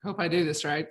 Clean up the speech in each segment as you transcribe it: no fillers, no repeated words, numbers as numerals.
Hope I do this right.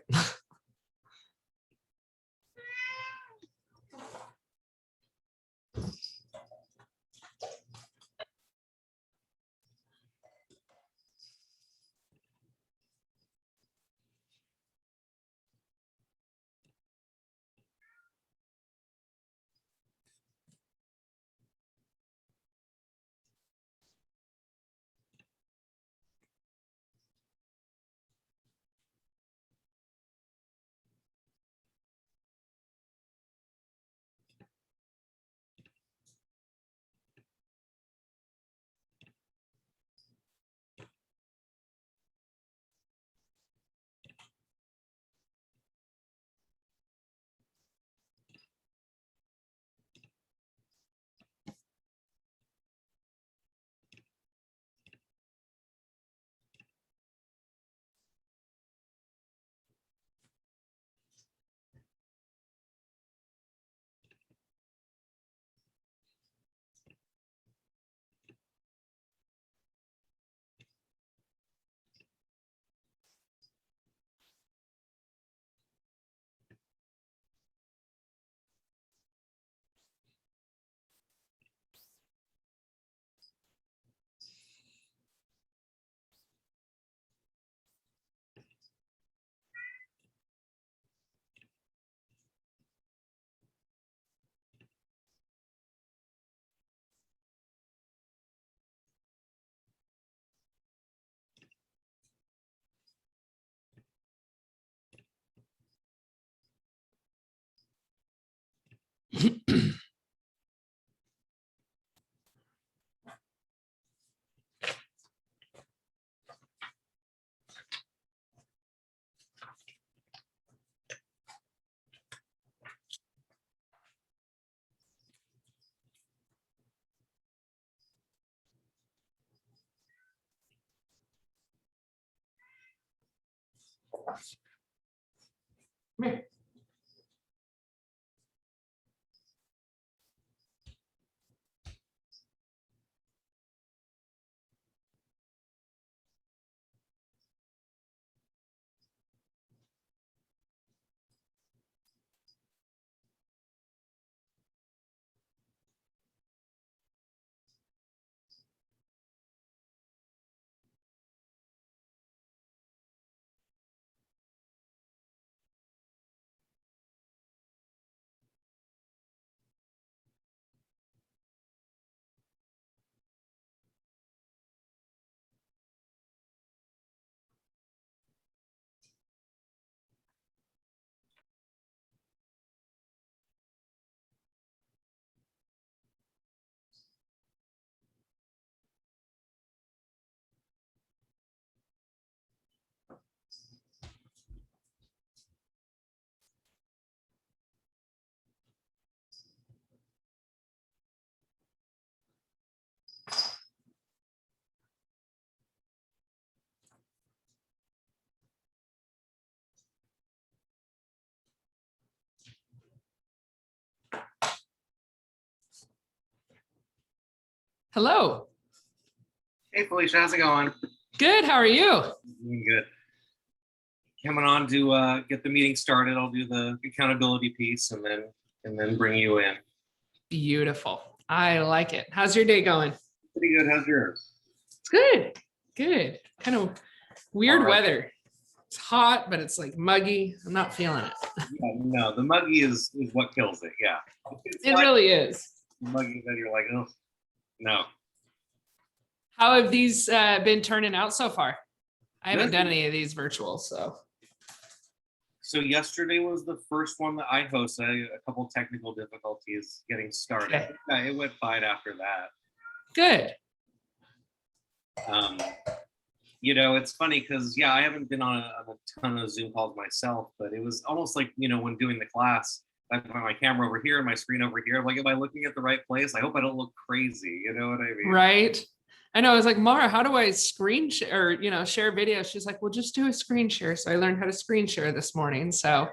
Come here. Hello. Hey Felicia, how's it going? Good. How are you? Doing good. Coming on to get the meeting started. I'll do the accountability piece and then bring you in. Beautiful. I like it. How's your day going? Pretty good. How's yours? It's good. Good. Kind of weird All right. weather. It's hot, but it's like muggy. I'm not feeling it. Yeah, no, the muggy is what kills it. Yeah, it's It like really is. muggy that you're like, oh no. How have these been turning out so far? I haven't done any of these virtual, so. So yesterday was the first one that I hosted. A couple technical difficulties getting started. Okay. Yeah, it went fine after that. Good. It's funny because I haven't been on a ton of Zoom calls myself, but it was almost like when doing the class, I have my camera over here and my screen over here. I'm like, am I looking at the right place? I hope I don't look crazy. You know what I mean? Right. I know. I was like, Mara, how do I screen share or share video? She's like, well, just do a screen share. So I learned how to screen share this morning. So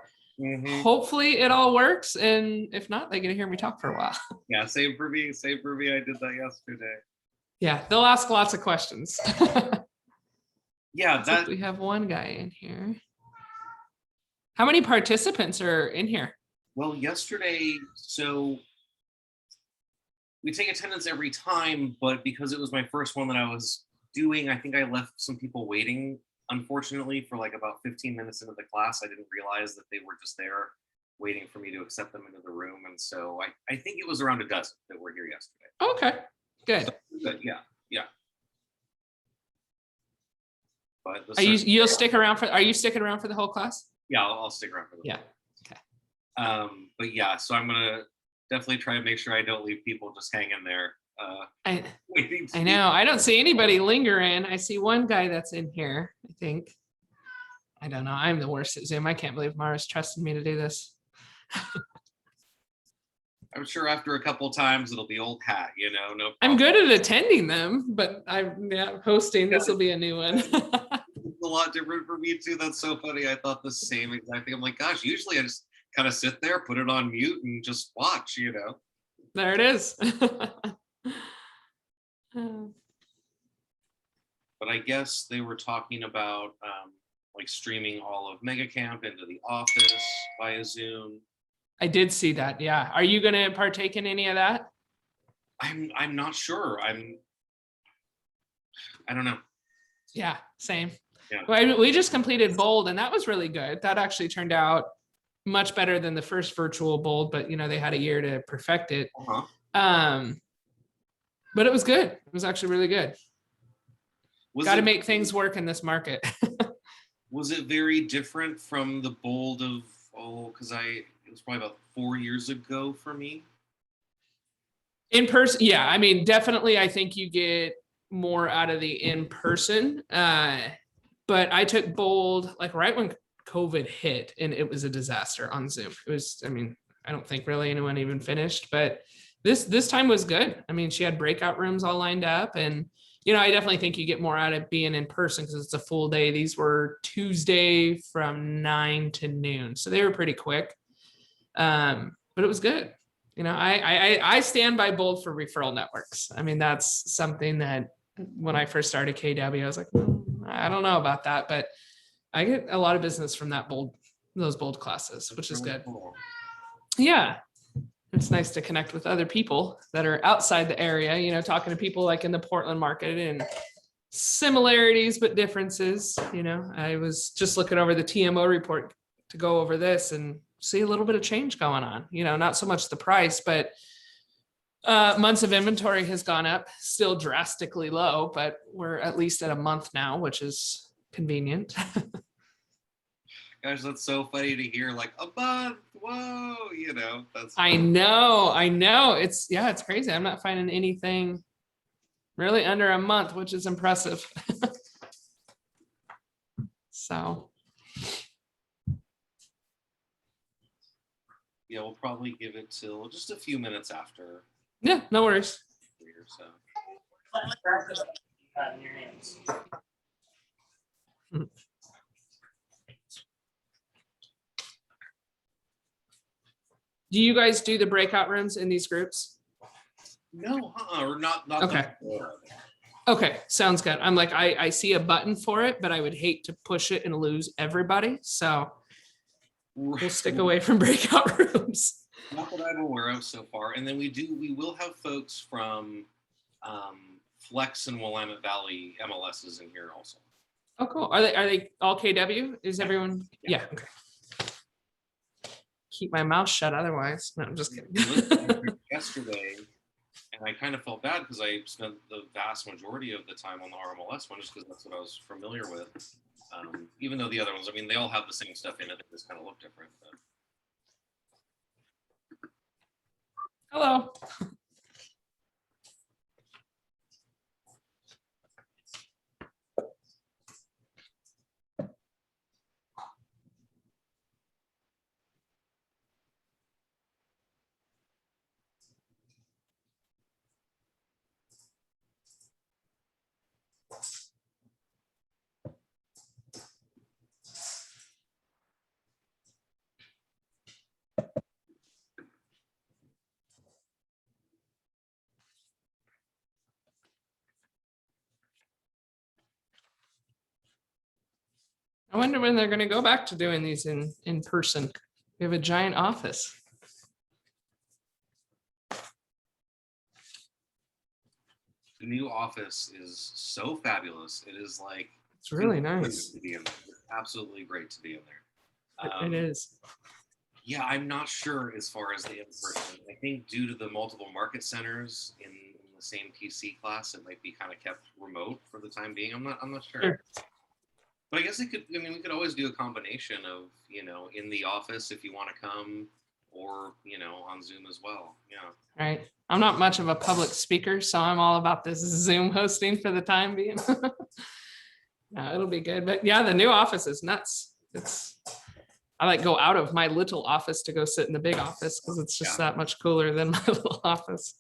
hopefully it all works. And if not, they get to hear me talk for a while. Yeah, same for me. Same for me. I did that yesterday. Yeah, they'll ask lots of questions. Yeah, that we have one guy in here. How many participants are in here? Well, yesterday, so we take attendance every time, but because it was my first one that I was doing, I think I left some people waiting, unfortunately, for like about 15 minutes into the class. I didn't realize that they were just there waiting for me to accept them into the room. And so I think it was around a dozen that were here yesterday. Okay, good. Good, yeah, yeah. But You'll stick around for, are you sticking around for the whole class? Yeah, I'll stick around for the Yeah. Okay. But yeah, so I'm gonna definitely try to make sure I don't leave people just hanging there. Waiting I know. I don't see anybody lingering. I see one guy that's in here, I think. I don't know. I'm the worst at Zoom. I can't believe Mara's trusted me to do this. I'm sure after a couple times it'll be old hat, no problem. I'm good at attending them, but hosting, this will be a new one. It's a lot different for me too. That's so funny. I thought the same exact thing. I'm like, gosh, usually I just kind of sit there, put it on mute and just watch, There it is. But I guess they were talking about like streaming all of MegaCamp into the office via Zoom. I did see that. Yeah. Are you going to partake in any of that? I'm not sure. I don't know. Yeah, same. Yeah. Well, we just completed Bold, and that was really good. That actually turned out much better than the first virtual Bold, but they had a year to perfect it. But it was good. It was actually really good. Got to make things work in this market. Was it very different from the Bold of, because it was probably about 4 years ago for me? In person, yeah. I mean, definitely, I think you get more out of the in-person. But I took Bold like right when COVID hit, and it was a disaster on Zoom. It was, I mean, I don't think really anyone even finished, but this time was good. I mean, she had breakout rooms all lined up, and I definitely think you get more out of being in person because it's a full day. These were Tuesday from 9 to noon, so they were pretty quick. But it was good. I stand by Bold for referral networks. I mean, that's something that when I first started KW, I was like, I don't know about that, but I get a lot of business from those Bold classes, which is good. Cool. Yeah. It's nice to connect with other people that are outside the area, talking to people like in the Portland market, and similarities, but differences. I was just looking over the TMO report to go over this and see a little bit of change going on, not so much the price, but months of inventory has gone up, still drastically low, but we're at least at a month now, which is convenient. Gosh, that's so funny to hear, like a month. Whoa, that's I know. It's crazy. I'm not finding anything really under a month, which is impressive. So yeah, we'll probably give it till just a few minutes after. Yeah, no worries. So. Do you guys do the breakout rooms in these groups? No, or not. Okay. Okay, sounds good. I'm like, I see a button for it, but I would hate to push it and lose everybody. So we'll stick away from breakout rooms. Not that I'm aware of so far. And then we will have folks from Flex and Willamette Valley MLSs in here also. Oh, cool. Are they all KW? Is everyone? Yeah. Okay. Keep my mouth shut otherwise. No, I'm just kidding. Yesterday, and I kind of felt bad because I spent the vast majority of the time on the RMLS one just because that's what I was familiar with. Even though the other ones, I mean, they all have the same stuff in it. They just kind of look different. But... Hello. I wonder when they're going to go back to doing these in person. We have a giant office. The new office is so fabulous. It is like It's really nice. to be in there. It's absolutely great to be in there. It is. Yeah, I'm not sure as far as the in-person. I think due to the multiple market centers in the same PC class, it might be kind of kept remote for the time being. I'm not sure. Sure. But I guess it could. I mean, we could always do a combination of in the office if you want to come, or on Zoom as well. Yeah. Right. I'm not much of a public speaker, so I'm all about this Zoom hosting for the time being. No, it'll be good. But yeah, the new office is nuts. I like go out of my little office to go sit in the big office because it's just that much cooler than my little office.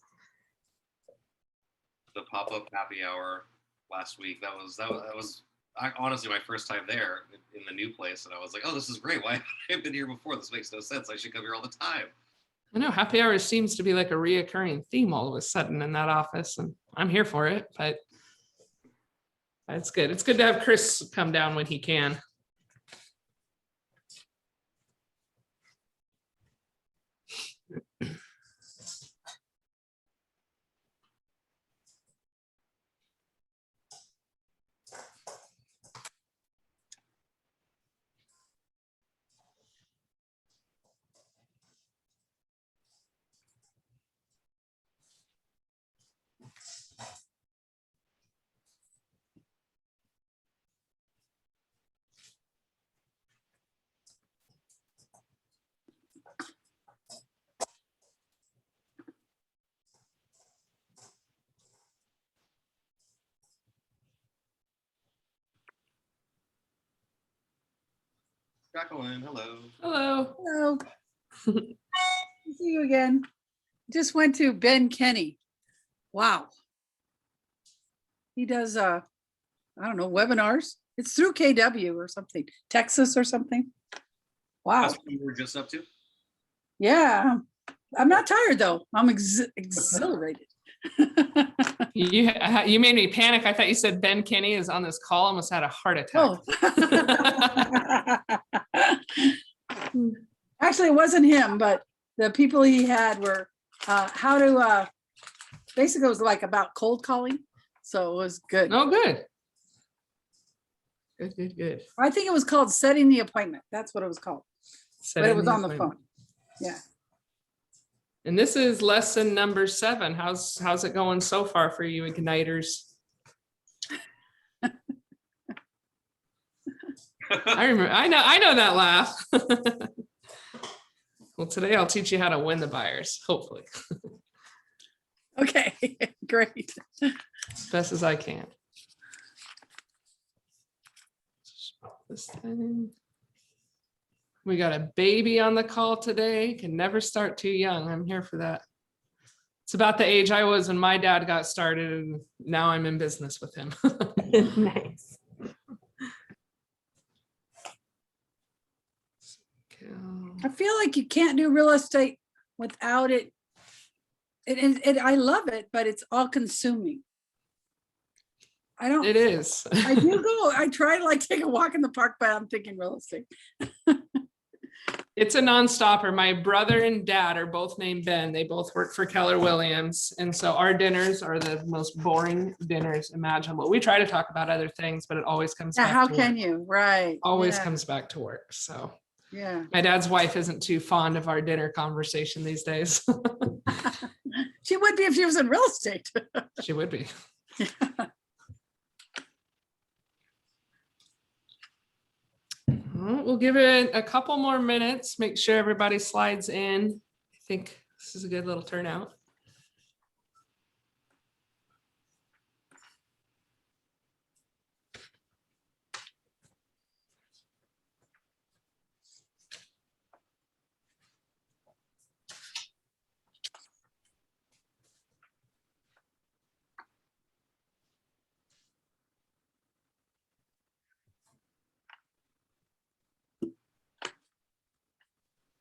The pop-up happy hour last week, that was honestly my first time there in the new place, and I was like, oh, this is great. Why haven't I been here before? This makes no sense. I should come here all the time. I know happy hour seems to be like a reoccurring theme all of a sudden in that office, and I'm here for it, but it's good. It's good to have Chris come down when he can. Jacqueline, hello. Hello. Hello. See you again. Just went to Ben Kenny. Wow. He does I don't know, webinars. It's through KW or something, Texas or something. Wow. That's what you were just up to? Yeah. I'm not tired though. I'm exhilarated. You made me panic. I thought you said Ben Kenny is on this call. Almost had a heart attack. Oh. Actually, it wasn't him, but the people he had were how to basically it was like about cold calling. So it was good. Oh, good. Good. I think it was called Setting the Appointment. That's what it was called. But it was on the phone. Yeah. And this is lesson number 7. How's it going so far for you Igniters? I remember. I know that laugh. Well, today I'll teach you how to win the buyers, hopefully. Okay, great. As best as I can. This thing. We got a baby on the call today. Can never start too young. I'm here for that. It's about the age I was when my dad got started, and now I'm in business with him. Nice. I feel like you can't do real estate without it. I love it, but it's all consuming. I don't. It is. I do go. I try to like take a walk in the park, but I'm thinking real estate. It's a non-stopper. My brother and dad are both named Ben. They both work for Keller Williams. And so our dinners are the most boring dinners imaginable. We try to talk about other things, but it always comes Yeah, back how to can work. you? Right. Always Yeah. comes back to work. So Yeah. my dad's wife isn't too fond of our dinner conversation these days. She would be if she was in real estate. She would be. Well, we'll give it a couple more minutes, make sure everybody slides in. I think this is a good little turnout.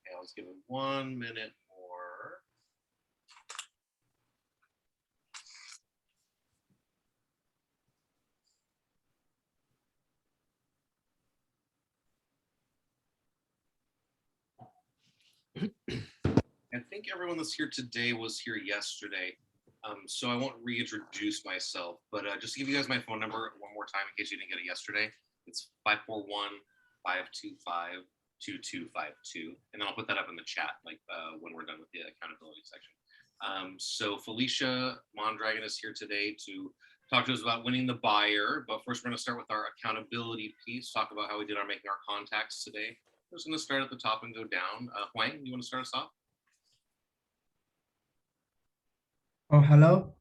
Okay, let's give it 1 minute more. I think everyone that's here today was here yesterday. So I won't reintroduce myself, but just to give you guys my phone number one more time in case you didn't get it yesterday. It's 541-525-2252. And then I'll put that up in the chat like when we're done with the accountability section. So Felicia Mondragon is here today to talk to us about winning the buyer. But first, we're going to start with our accountability piece, talk about how we did our making our contacts today. I'm just going to start at the top and go down. Huang, you want to start us off? Oh, hello.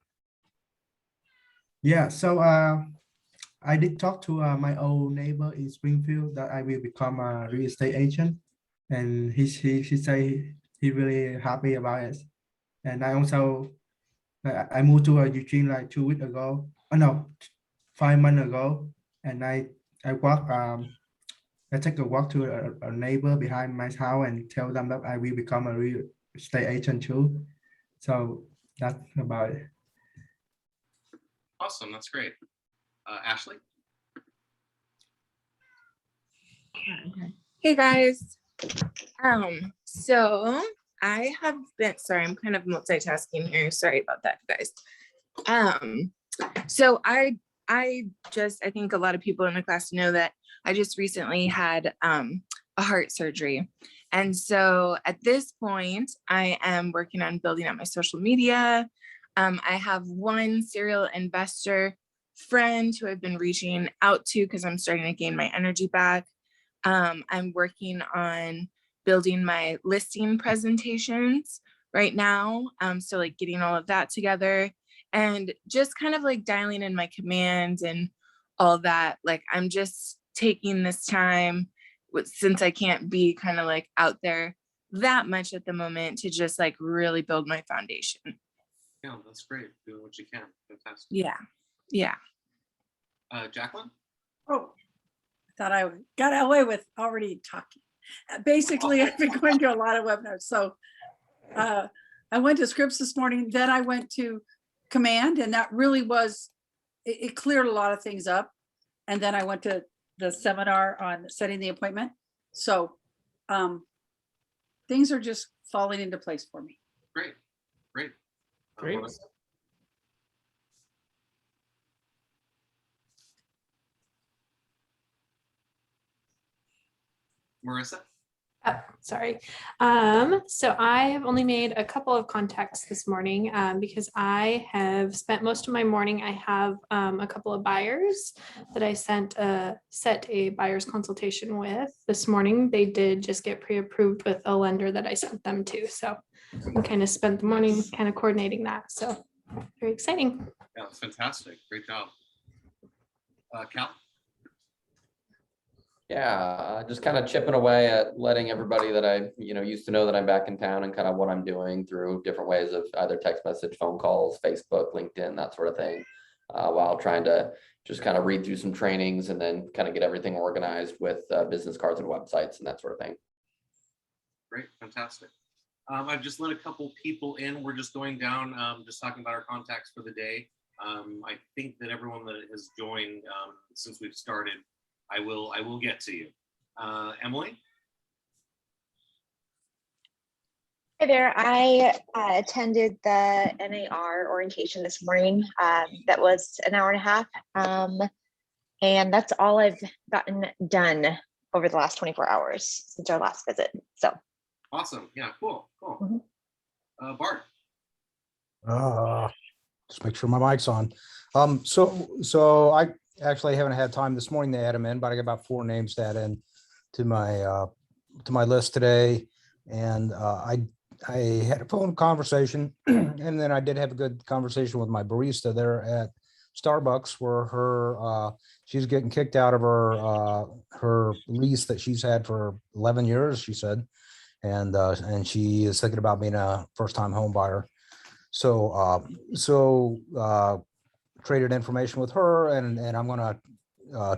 Yeah, so I did talk to my old neighbor in Springfield that I will become a real estate agent, and he say he really happy about it. And I also I moved to Eugene like 2 weeks ago. Oh no, 5 months ago, and I walk I take a walk to a neighbor behind my house and tell them that I will become a real estate agent too. So that's about it. Awesome, that's great. Ashley? Hey guys. So I have been, sorry, I'm kind of multitasking here. Sorry about that, guys. So I think a lot of people in the class know that I just recently had a heart surgery. And so at this point, I am working on building up my social media. I have one serial investor friend who I've been reaching out to because I'm starting to gain my energy back. I'm working on building my listing presentations right now. So like getting all of that together and just kind of like dialing in my commands and all that. Like I'm just taking this time since I can't be kind of like out there that much at the moment to just like really build my foundation. Yeah, that's great. Doing what you can. Fantastic. Yeah. Yeah. Jacqueline? Oh, I thought I got away with already talking. Basically, I've been going to a lot of webinars. So I went to Scripps this morning, then I went to Command, and that really was, it cleared a lot of things up. And then I went to the seminar on setting the appointment. So things are just falling into place for me. Great, great. Great. Marissa? Oh, sorry. So I have only made a couple of contacts this morning because I have spent most of my morning. I have a couple of buyers that I set a buyer's consultation with this morning. They did just get pre-approved with a lender that I sent them to. So I kind of spent the morning kind of coordinating that. So very exciting. Yeah, that's fantastic. Great job. Cal? Yeah, just kind of chipping away at letting everybody that I, used to know that I'm back in town and kind of what I'm doing through different ways of either text message, phone calls, Facebook, LinkedIn, that sort of thing, while trying to just kind of read through some trainings and then kind of get everything organized with business cards and websites and that sort of thing. Great, fantastic. I've just let a couple people in. We're just going down, just talking about our contacts for the day. I think that everyone that has joined since we've started, I will get to you. Emily? Hi there. I attended the NAR orientation this morning. That was an hour and a half. And that's all I've gotten done over the last 24 hours since our last visit. So Awesome. Yeah, cool. Mhm. Bart? Just make sure my mic's on. So I actually haven't had time this morning to add them in, but I got about 4 names to add in to my list today. And I had a phone conversation and then I did have a good conversation with my barista there at Starbucks where she's getting kicked out of her lease that she's had for 11 years, she said. And she is thinking about being a first-time home buyer. So traded information with her, and I'm gonna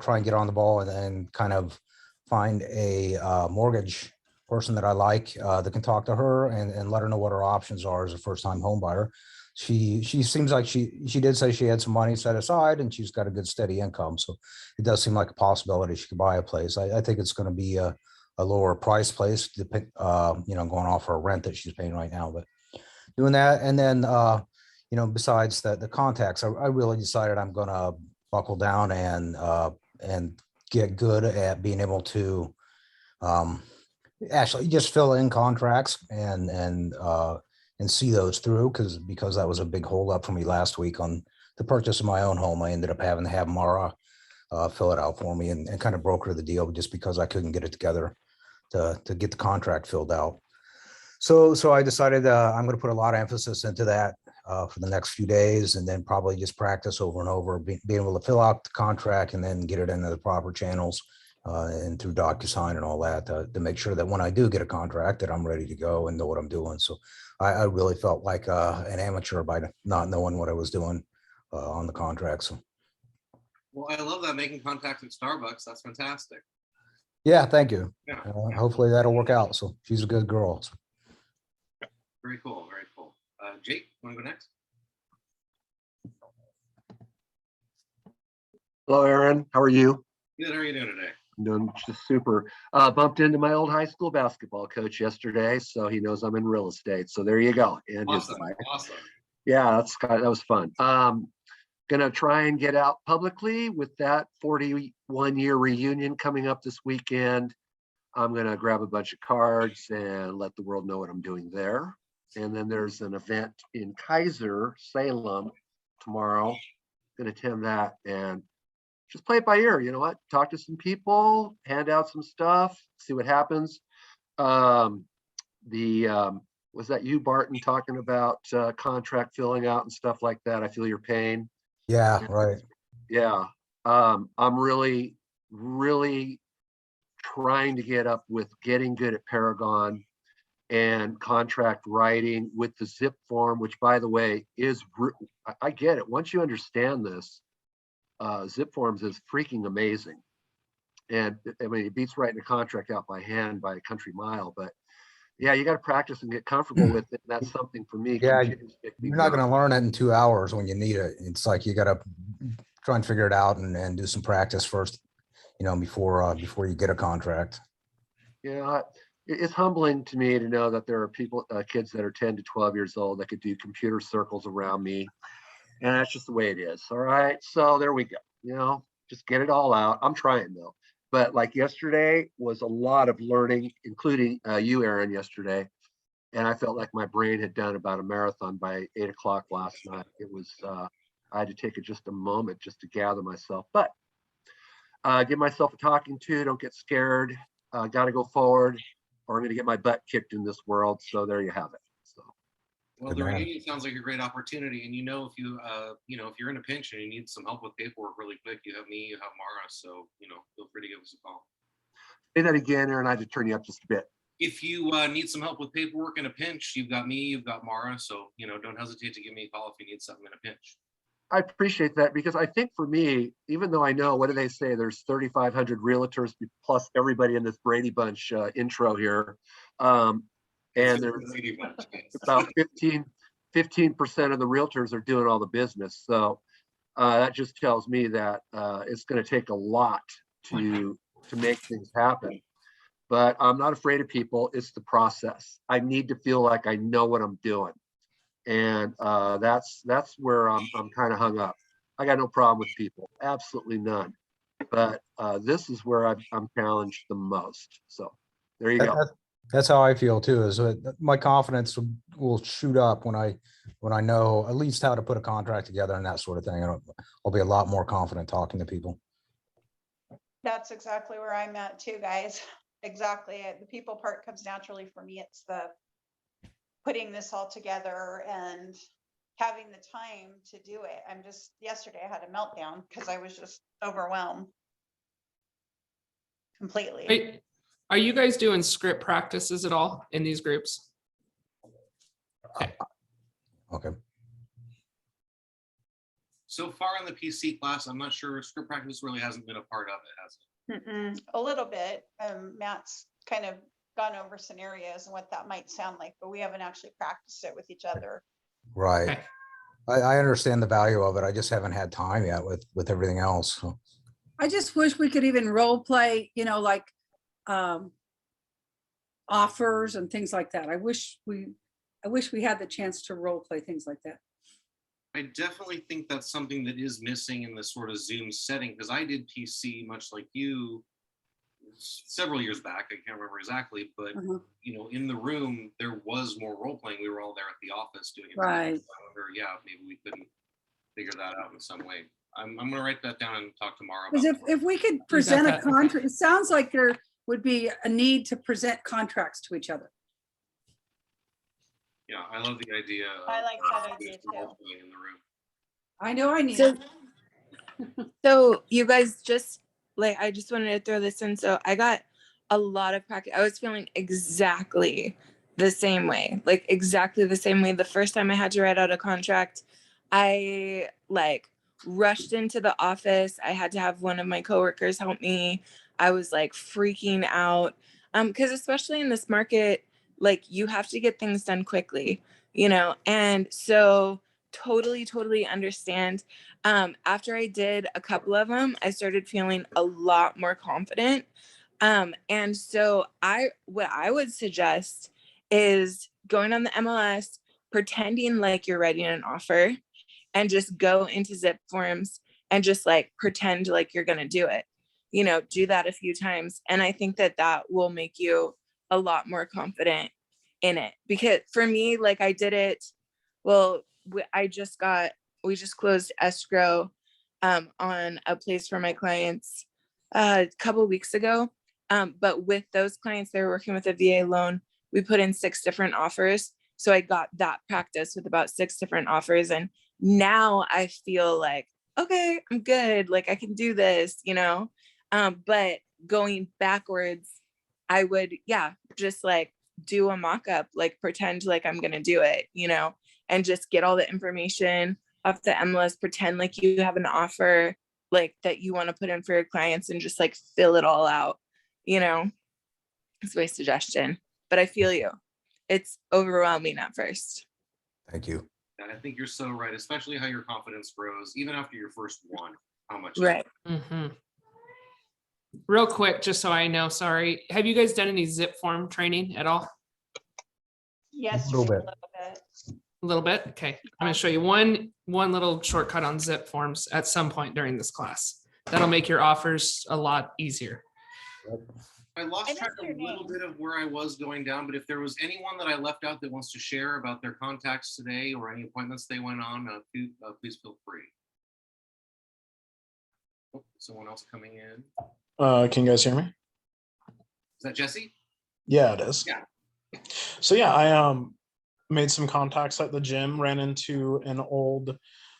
try and get on the ball and kind of find a mortgage person that I like that can talk to her and let her know what her options are as a first-time home buyer. She seems like she did say she had some money set aside and she's got a good steady income. So it does seem like a possibility she could buy a place. I think it's going to be a a lower price place, going off her rent that she's paying right now, but doing that. And then, besides the contacts, I really decided I'm gonna buckle down and get good at being able to actually just fill in contracts and see those through, because that was a big holdup for me last week on the purchase of my own home. I ended up having to have Mara fill it out for me and kind of broker the deal just because I couldn't get it together to get the contract filled out. So I decided I'm going to put a lot of emphasis into that for the next few days, and then probably just practice over and over, being able to fill out the contract and then get it into the proper channels and through DocuSign and all that to make sure that when I do get a contract that I'm ready to go and know what I'm doing. So I really felt like an amateur by not knowing what I was doing on the contract. So. Well, I love that, making contact at Starbucks. That's fantastic. Yeah, thank you. Yeah. Hopefully that'll work out. So she's a good girl. So. Very cool. Very cool. Jake, want to go next? Hello, Aaron. How are you? Good. How are you doing today? I'm doing just super. Bumped into my old high school basketball coach yesterday, so he knows I'm in real estate. So there you go. And Awesome. Awesome. Yeah, that was fun. Gonna try and get out publicly with that 41-year reunion coming up this weekend. I'm gonna grab a bunch of cards and let the world know what I'm doing there. And then there's an event in Kaiser, Salem tomorrow. Gonna attend that and just play it by ear. You know what? Talk to some people, hand out some stuff, see what happens. Was that you, Barton, talking about contract filling out and stuff like that? I feel your pain. Yeah, right. Yeah. I'm really, really trying to get up with getting good at Paragon and contract writing with the zip form, which, by the way, I get it. Once you understand this, zip forms is freaking amazing. And I mean, it beats writing a contract out by hand by a country mile, but yeah, you got to practice and get comfortable with it. That's something for me. Yeah, you're not going to learn it in 2 hours when you need it. It's like you got to try and figure it out and do some practice first, before you get a contract. Yeah, it's humbling to me to know that there are kids that are 10 to 12 years old that could do computer circles around me. And that's just the way it is. All right. So there we go. Just get it all out. I'm trying though. But like yesterday was a lot of learning, including you, Aaron, yesterday. And I felt like my brain had done about a marathon by 8 o'clock last night. It was, I had to take just a moment just to gather myself, but give myself a talking to, don't get scared, got to go forward, or I'm going to get my butt kicked in this world. So there you have it. So. Well, the reunion sounds like a great opportunity. And if if you're in a pinch and you need some help with paperwork really quick, you have me, you have Mara. So, feel free to give us a call. Say that again, Aaron. I had to turn you up just a bit. If you need some help with paperwork in a pinch, you've got me, you've got Mara. So, don't hesitate to give me a call if you need something in a pinch. I appreciate that, because I think for me, even though I know, what do they say? There's 3,500 realtors plus everybody in this Brady Bunch intro here. And there's about 15% of the realtors are doing all the business. So that just tells me that it's going to take a lot to make things happen. But I'm not afraid of people. It's the process. I need to feel like I know what I'm doing. And that's where I'm kind of hung up. I got no problem with people, absolutely none. But this is where I'm challenged the most. So there you go. That's how I feel too. Is my confidence will shoot up when I know at least how to put a contract together and that sort of thing. I'll be a lot more confident talking to people. That's exactly where I'm at too, guys. Exactly. The people part comes naturally for me. It's the putting this all together and having the time to do it. Yesterday I had a meltdown because I was just overwhelmed completely. Are you guys doing script practices at all in these groups? Okay. So far in the PC class, I'm not sure, script practice really hasn't been a part of it, has it? A little bit. Matt's kind of gone over scenarios and what that might sound like, but we haven't actually practiced it with each other. Right. Okay. I understand the value of it. I just haven't had time yet with everything else. So. I just wish we could even role play, like offers and things like that. I wish we had the chance to role play things like that. I definitely think that's something that is missing in this sort of Zoom setting, because I did PC much like you several years back. I can't remember exactly, but you know, in the room there was more role playing. We were all there at the office doing it. Right. However, yeah, maybe we couldn't figure that out in some way. I'm gonna write that down and talk tomorrow. Because About if we could present a that, okay. contract, it sounds like there would be a need to present contracts to each other. yeah, I love the idea. I like that idea just too. role-playing in the room. I know I need. So, so you guys just like, I just wanted to throw this in. So I got a lot of practice. I was feeling exactly the same way, like exactly the same way. The first time I had to write out a contract, I like rushed into the office. I had to have one of my coworkers help me. I was like freaking out. Because especially in this market, like you have to get things done quickly, you know? And so totally understand. After I did a couple of them, I started feeling a lot more confident. And so what I would suggest is going on the MLS, pretending like you're writing an offer, and just go into Zip Forms and just like pretend like you're going to do it. You know, do that a few times. And I think that that will make you a lot more confident in it. Because for me, like I did it, well, we just closed escrow on a place for my clients a couple of weeks ago. But with those clients, they were working with a VA loan. We put in 6 different offers. So I got that practice with about 6 different offers. And now I feel like, okay, I'm good. Like I can do this, you know? But going backwards, I would, just like do a mock-up, like pretend like I'm going to do it, you know, and just get all the information off the MLS, pretend like you have an offer, like that you want to put in for your clients, and just like fill it all out, you know. It's my suggestion, but I feel you. It's overwhelming at first. Thank you. And I think you're so right, especially how your confidence grows, even after your first one, how much. Right. Real quick, just so I know, sorry. Have you guys done any Zip Form training at all? Yes. A little bit. A little bit? Okay. I'm gonna show you one little shortcut on Zip Forms at some point during this class. That'll make your offers a lot easier. I lost track a little bit of where I was going down, but if there was anyone that I left out that wants to share about their contacts today or any appointments they went on, please feel free. Oh, someone else coming in. Can you guys hear me? Is that Jesse? Yeah, it is. Yeah. So yeah, I made some contacts at the gym, ran into an old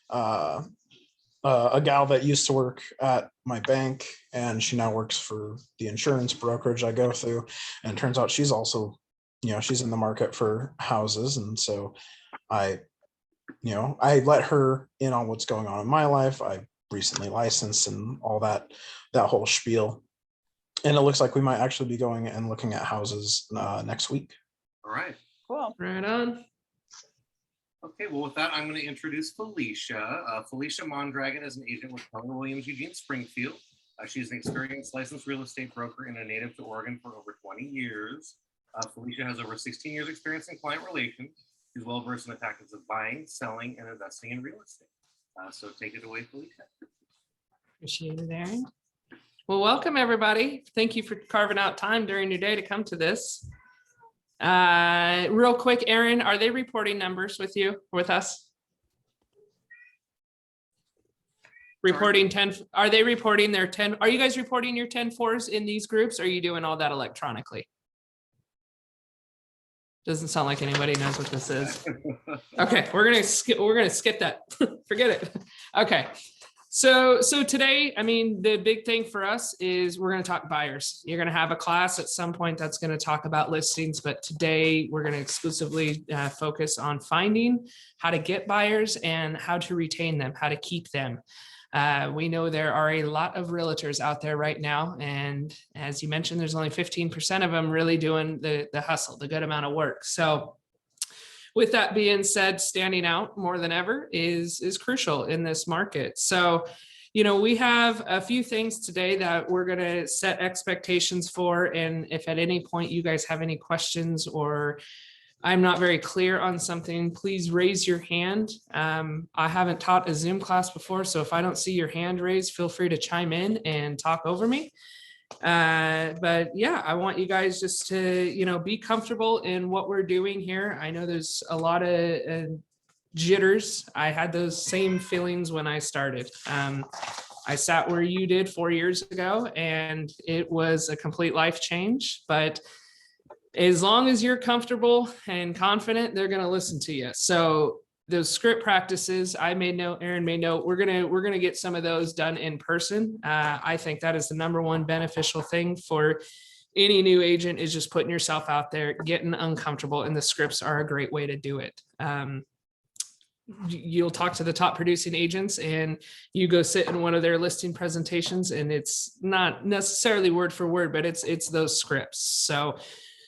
a gal that used to work at my bank, and she now works for the insurance brokerage I go through. And it turns out she's also, you know, she's in the market for houses. And so I let her in on what's going on in my life. I recently licensed and all that whole spiel. And it looks like we might actually be going and looking at houses next week. All right. Cool. Right on. Okay, well, with that, I'm going to introduce Felicia. Felicia Mondragon is an agent with Keller Williams Eugene Springfield. She's an experienced licensed real estate broker and a native to Oregon for over 20 years. Felicia has over 16 years experience in client relations. She's well versed in the tactics of buying, selling, and investing in real estate. So take it away, Felicia. Appreciate it, Aaron. Well, welcome everybody. Thank you for carving out time during your day to come to this. Real quick, Aaron, are they reporting numbers with you, with us? Reporting 10, are they reporting their 10? Are you guys reporting your 10-4s in these groups? Or are you doing all that electronically? Doesn't sound like anybody knows what this is. Okay, we're gonna skip that. Forget it. Okay. So today, I mean, the big thing for us is we're going to talk buyers. You're going to have a class at some point that's going to talk about listings, but today we're going to exclusively focus on finding how to get buyers and how to retain them, how to keep them. We know there are a lot of realtors out there right now. And as you mentioned, there's only 15% of them really doing the hustle, the good amount of work. So with that being said, standing out more than ever is crucial in this market. So, we have a few things today that we're going to set expectations for. And if at any point you guys have any questions or I'm not very clear on something, please raise your hand. I haven't taught a Zoom class before, so if I don't see your hand raised, feel free to chime in and talk over me. But yeah, I want you guys just to, be comfortable in what we're doing here. I know there's a lot of jitters. I had those same feelings when I started. I sat where you did 4 years ago, and it was a complete life change. But as long as you're comfortable and confident, they're going to listen to you. So those script practices, I made note, Aaron made note, we're gonna get some of those done in person. I think that is the number one beneficial thing for any new agent, is just putting yourself out there, getting uncomfortable, and the scripts are a great way to do it. You'll talk to the top producing agents and you go sit in one of their listing presentations, and it's not necessarily word for word, but it's those scripts. So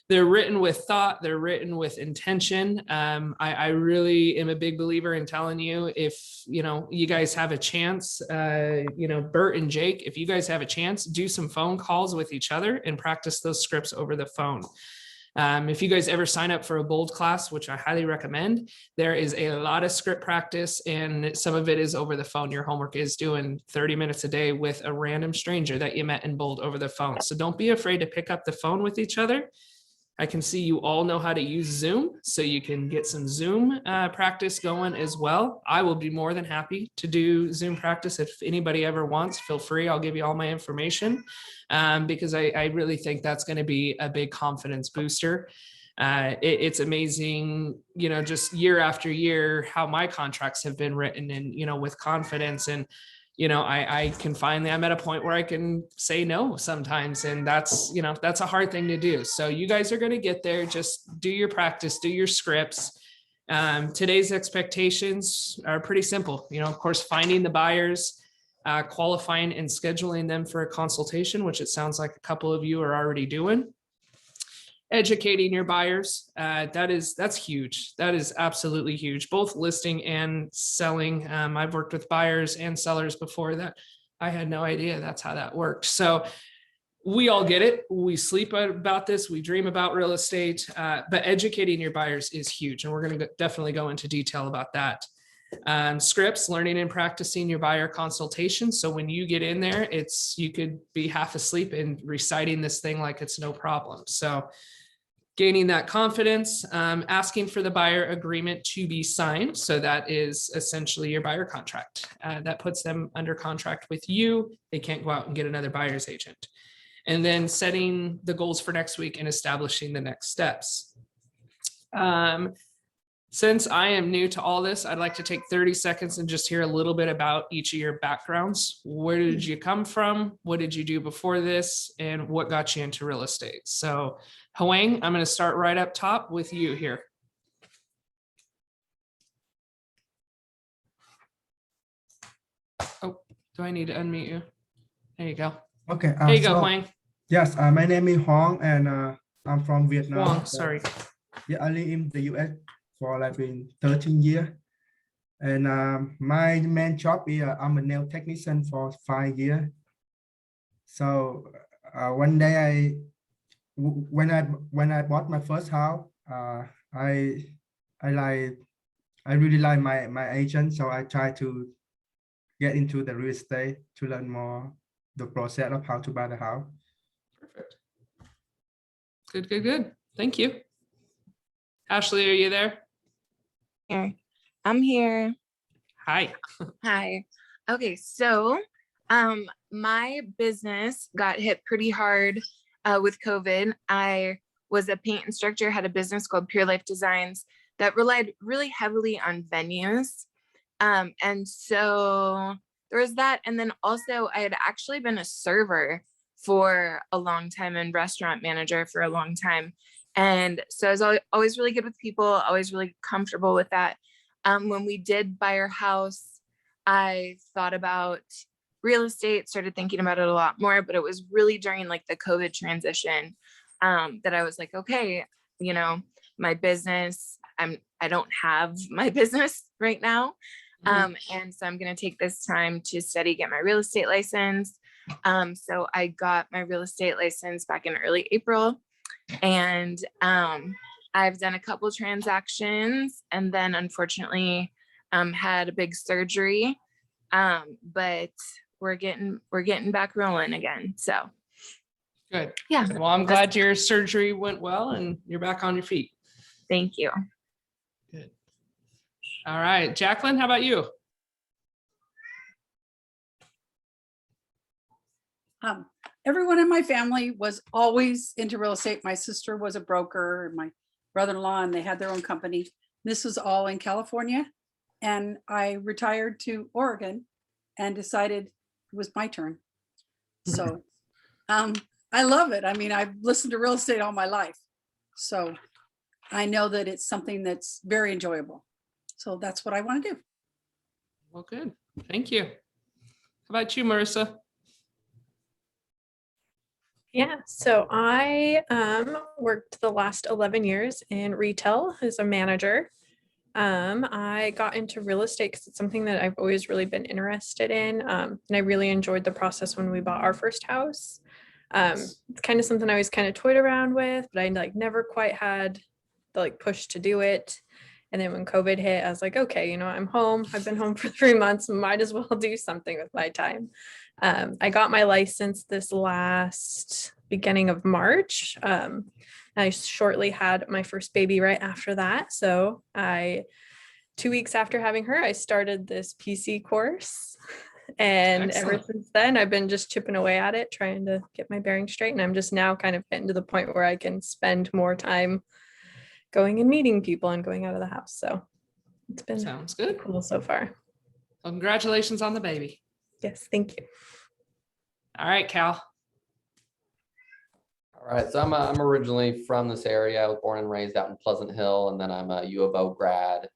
they're written with thought, they're written with intention. I really am a big believer in telling you, if you guys have a chance, Bert and Jake, if you guys have a chance, do some phone calls with each other and practice those scripts over the phone. If you guys ever sign up for a Bold class, which I highly recommend, there is a lot of script practice, and some of it is over the phone. Your homework is doing 30 minutes a day with a random stranger that you met in Bold over the phone. So don't be afraid to pick up the phone with each other. I can see you all know how to use Zoom, so you can get some Zoom practice going as well. I will be more than happy to do Zoom practice. If anybody ever wants, feel free. I'll give you all my information, because I really think that's going to be a big confidence booster. It's amazing, just year after year, how my contracts have been written, and, with confidence. And I can finally, I'm at a point where I can say no sometimes. And that's a hard thing to do. So you guys are going to get there. Just do your practice, do your scripts. Today's expectations are pretty simple. Of course, finding the buyers, qualifying and scheduling them for a consultation, which it sounds like a couple of you are already doing. Educating your buyers, that's huge. That is absolutely huge, both listing and selling. I've worked with buyers and sellers before that I had no idea that's how that worked. So we all get it. We sleep about this. We dream about real estate, but educating your buyers is huge. And we're going to definitely go into detail about that. Scripts, learning and practicing your buyer consultation. So when you get in there, you could be half asleep and reciting this thing like it's no problem. So gaining that confidence, asking for the buyer agreement to be signed. So that is essentially your buyer contract. That puts them under contract with you. They can't go out and get another buyer's agent. And then setting the goals for next week and establishing the next steps. Since I am new to all this, I'd like to take 30 seconds and just hear a little bit about each of your backgrounds. Where did you come from? What did you do before this? And what got you into real estate? So Hwang, I'm going to start right up top with you here. Oh, do I need to unmute you? There you go. Okay. There you go, Hwang. Yes, my name is Hong, and I'm from Vietnam. Hwang, sorry. Yeah, I live in the US for like been 13 years. And my main job is I'm a nail technician for 5 years. So one day when I bought my first house, I really like my agent. So I try to get into the real estate to learn more the process of how to buy the house. Perfect. Good. Thank you. Ashley, are you there? Here. I'm here. Hi. Hi. Okay, so my business got hit pretty hard with COVID. I was a paint instructor, had a business called Pure Life Designs that relied really heavily on venues. And so there was that. And then also I had actually been a server for a long time and restaurant manager for a long time. And so I was always really good with people, always really comfortable with that. When we did buy our house, I thought about real estate, started thinking about it a lot more, but it was really during like the COVID transition that I was like, okay, my business, I don't have my business right now. And so I'm going to take this time to study, get my real estate license. So I got my real estate license back in early April, and I've done a couple transactions, and then unfortunately had a big surgery. But we're getting back rolling again. So Good. yeah. Well, I'm glad your surgery went well and you're back on your feet. Thank you. Good. All right, Jacqueline, how about you? Everyone in my family was always into real estate. My sister was a broker, my brother-in-law, and they had their own company. This was all in California. And I retired to Oregon and decided it was my turn. So I love it. I mean, I've listened to real estate all my life. So I know that it's something that's very enjoyable. So that's what I want to do. Well, good. Thank you. How about you, Marissa? Yeah, so I worked the last 11 years in retail as a manager. I got into real estate because it's something that I've always really been interested in. And I really enjoyed the process when we bought our first house. It's kind of something I was kind of toyed around with, but I never quite had the push to do it. And then when COVID hit, I was like, okay, I'm home. I've been home for 3 months. Might as well do something with my time. I got my license this last beginning of March. I shortly had my first baby right after that. So 2 weeks after having her, I started this PC course. And ever since then, I've been just chipping away at it, trying to get my bearings straight. And I'm just now kind of getting to the point where I can spend more time going and meeting people and going out of the house. So it's been Sounds good. Cool so far. Well, congratulations on the baby. Yes, thank you. All right, Cal. All right, so I'm originally from this area. I was born and raised out in Pleasant Hill, and then I'm a U of O grad.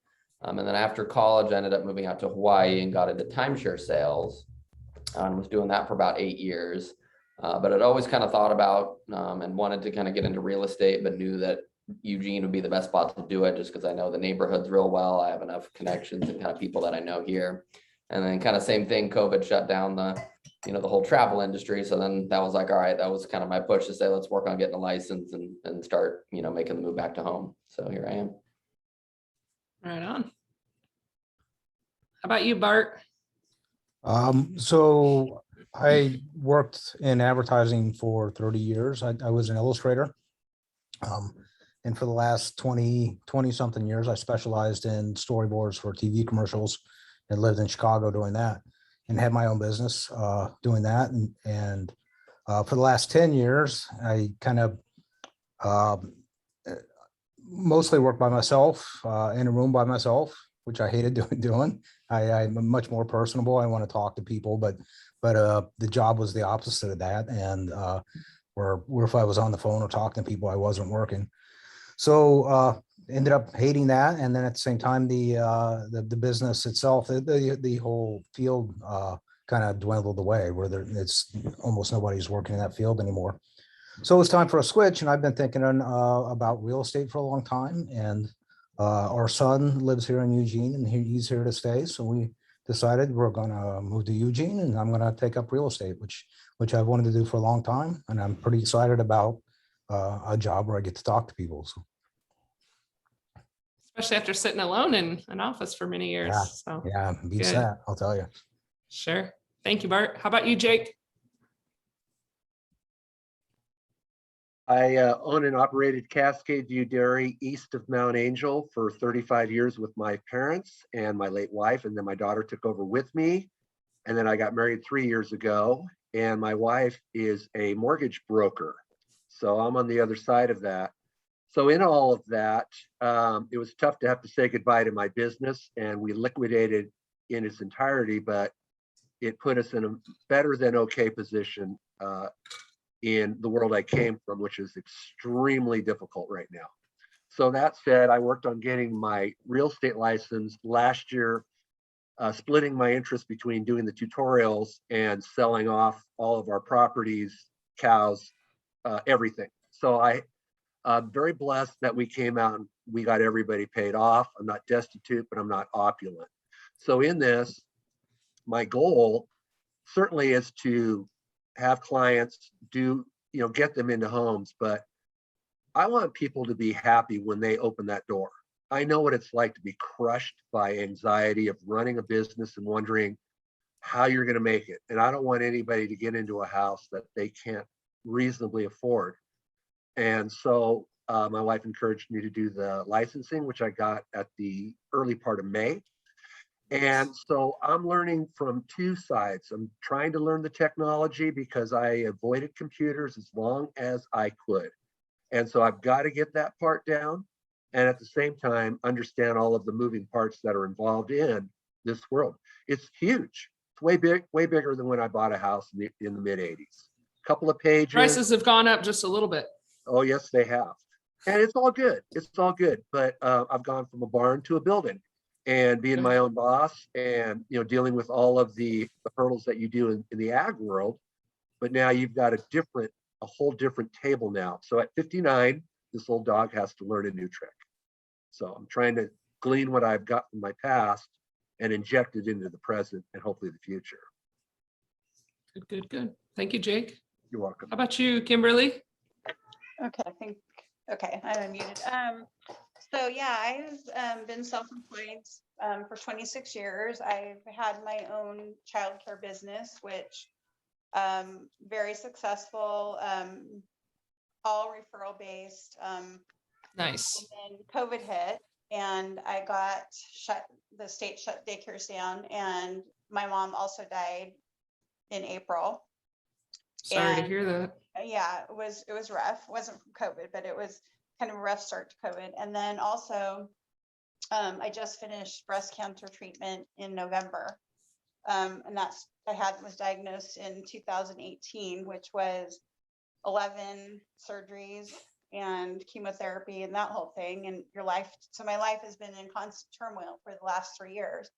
And then after college, I ended up moving out to Hawaii and got into timeshare sales. And was doing that for about 8 years. But I'd always kind of thought about and wanted to kind of get into real estate, but knew that Eugene would be the best spot to do it just because I know the neighborhoods real well. I have enough connections and kind of people that I know here. And then kind of same thing, COVID shut down the whole travel industry. So then that was like, all right, that was kind of my push to say, let's work on getting a license and start, making the move back to home. So here I am. Right on. How about you, Bart? So I worked in advertising for 30 years. I was an illustrator. And for the last 20 something years, I specialized in storyboards for TV commercials and lived in Chicago doing that and had my own business doing that. And for the last 10 years, I kind of mostly worked by myself in a room by myself, which I hated doing. I'm much more personable. I want to talk to people, but the job was the opposite of that. And where if I was on the phone or talking to people, I wasn't working. So ended up hating that. And then at the same time, the business itself, the whole field kind of dwindled away where it's almost nobody's working in that field anymore. So it was time for a switch. And I've been thinking about real estate for a long time. And our son lives here in Eugene and he's here to stay. So we decided we're going to move to Eugene and I'm going to take up real estate, which I've wanted to do for a long time. And I'm pretty excited about a job where I get to talk to people. So. Especially after sitting alone in an office for many years. Yeah, So yeah, beats that, I'll tell you. Sure. Thank you, Bart. How about you, Jake? I own and operated Cascade View Dairy east of Mount Angel for 35 years with my parents and my late wife, and then my daughter took over with me. And then I got married 3 years ago, and my wife is a mortgage broker. So I'm on the other side of that. So in all of that, it was tough to have to say goodbye to my business, and we liquidated in its entirety, but it put us in a better than okay position in the world I came from, which is extremely difficult right now. So that said, I worked on getting my real estate license last year, splitting my interest between doing the tutorials and selling off all of our properties, cows, everything. So I'm very blessed that we came out and we got everybody paid off. I'm not destitute, but I'm not opulent. So in this, my goal certainly is to have clients do, get them into homes, but I want people to be happy when they open that door. I know what it's like to be crushed by anxiety of running a business and wondering how you're going to make it. And I don't want anybody to get into a house that they can't reasonably afford. And so my wife encouraged me to do the licensing, which I got at the early part of May. And so I'm learning from two sides. I'm trying to learn the technology because I avoided computers as long as I could. And so I've got to get that part down. And at the same time, understand all of the moving parts that are involved in this world. It's huge. It's way bigger than when I bought a house in the mid 80s. Couple of pages. Prices have gone up just a little bit. Oh, yes, they have. And it's all good. It's all good. But I've gone from a barn to a building and being my own boss and, dealing with all of the hurdles that you do in the ag world. But now you've got a whole different table now. So at 59, this old dog has to learn a new trick. So I'm trying to glean what I've got from my past and inject it into the present and hopefully the future. Good. Thank you, Jake. You're welcome. How about you, Kimberly? Okay, I'm unmuted. So yeah, I've been self-employed for 26 years. I've had my own childcare business, which very successful, all referral based. Nice. And then COVID hit and I got the state shut daycares down, and my mom also died in April. Sorry to hear that. Yeah, it was rough. It wasn't from COVID, but it was kind of a rough start to COVID. And then also, I just finished breast cancer treatment in November. And was diagnosed in 2018, which was 11 surgeries and chemotherapy and that whole thing. And so my life has been in constant turmoil for the last 3 years.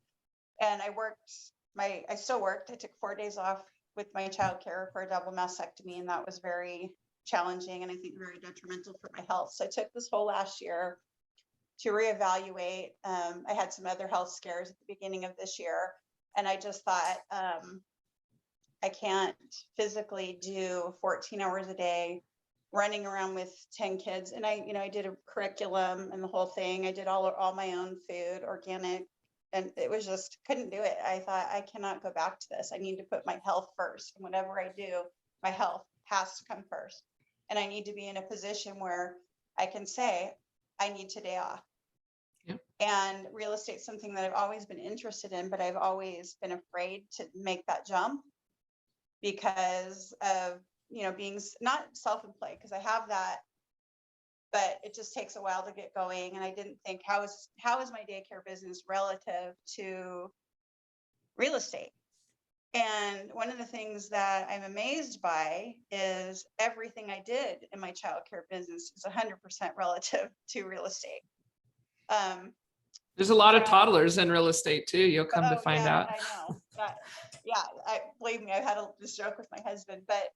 And I still worked. I took 4 days off with my childcare for a double mastectomy, and that was very challenging and I think very detrimental for my health. So I took this whole last year to reevaluate. I had some other health scares at the beginning of this year, and I just thought I can't physically do 14 hours a day running around with 10 kids. And I did a curriculum and the whole thing. I did all my own food, organic. And it was just, couldn't do it. I thought, I cannot go back to this. I need to put my health first. And whatever I do, my health has to come first. And I need to be in a position where I can say, I need today off. Yep. And real estate is something that I've always been interested in, but I've always been afraid to make that jump because of, being not self-employed, because I have that, but it just takes a while to get going. And I didn't think, how is my daycare business relative to real estate? And one of the things that I'm amazed by is everything I did in my childcare business is 100% relative to real estate. There's a lot of toddlers in real estate too. You'll come to find out. I know. Believe me, I've had this joke with my husband, but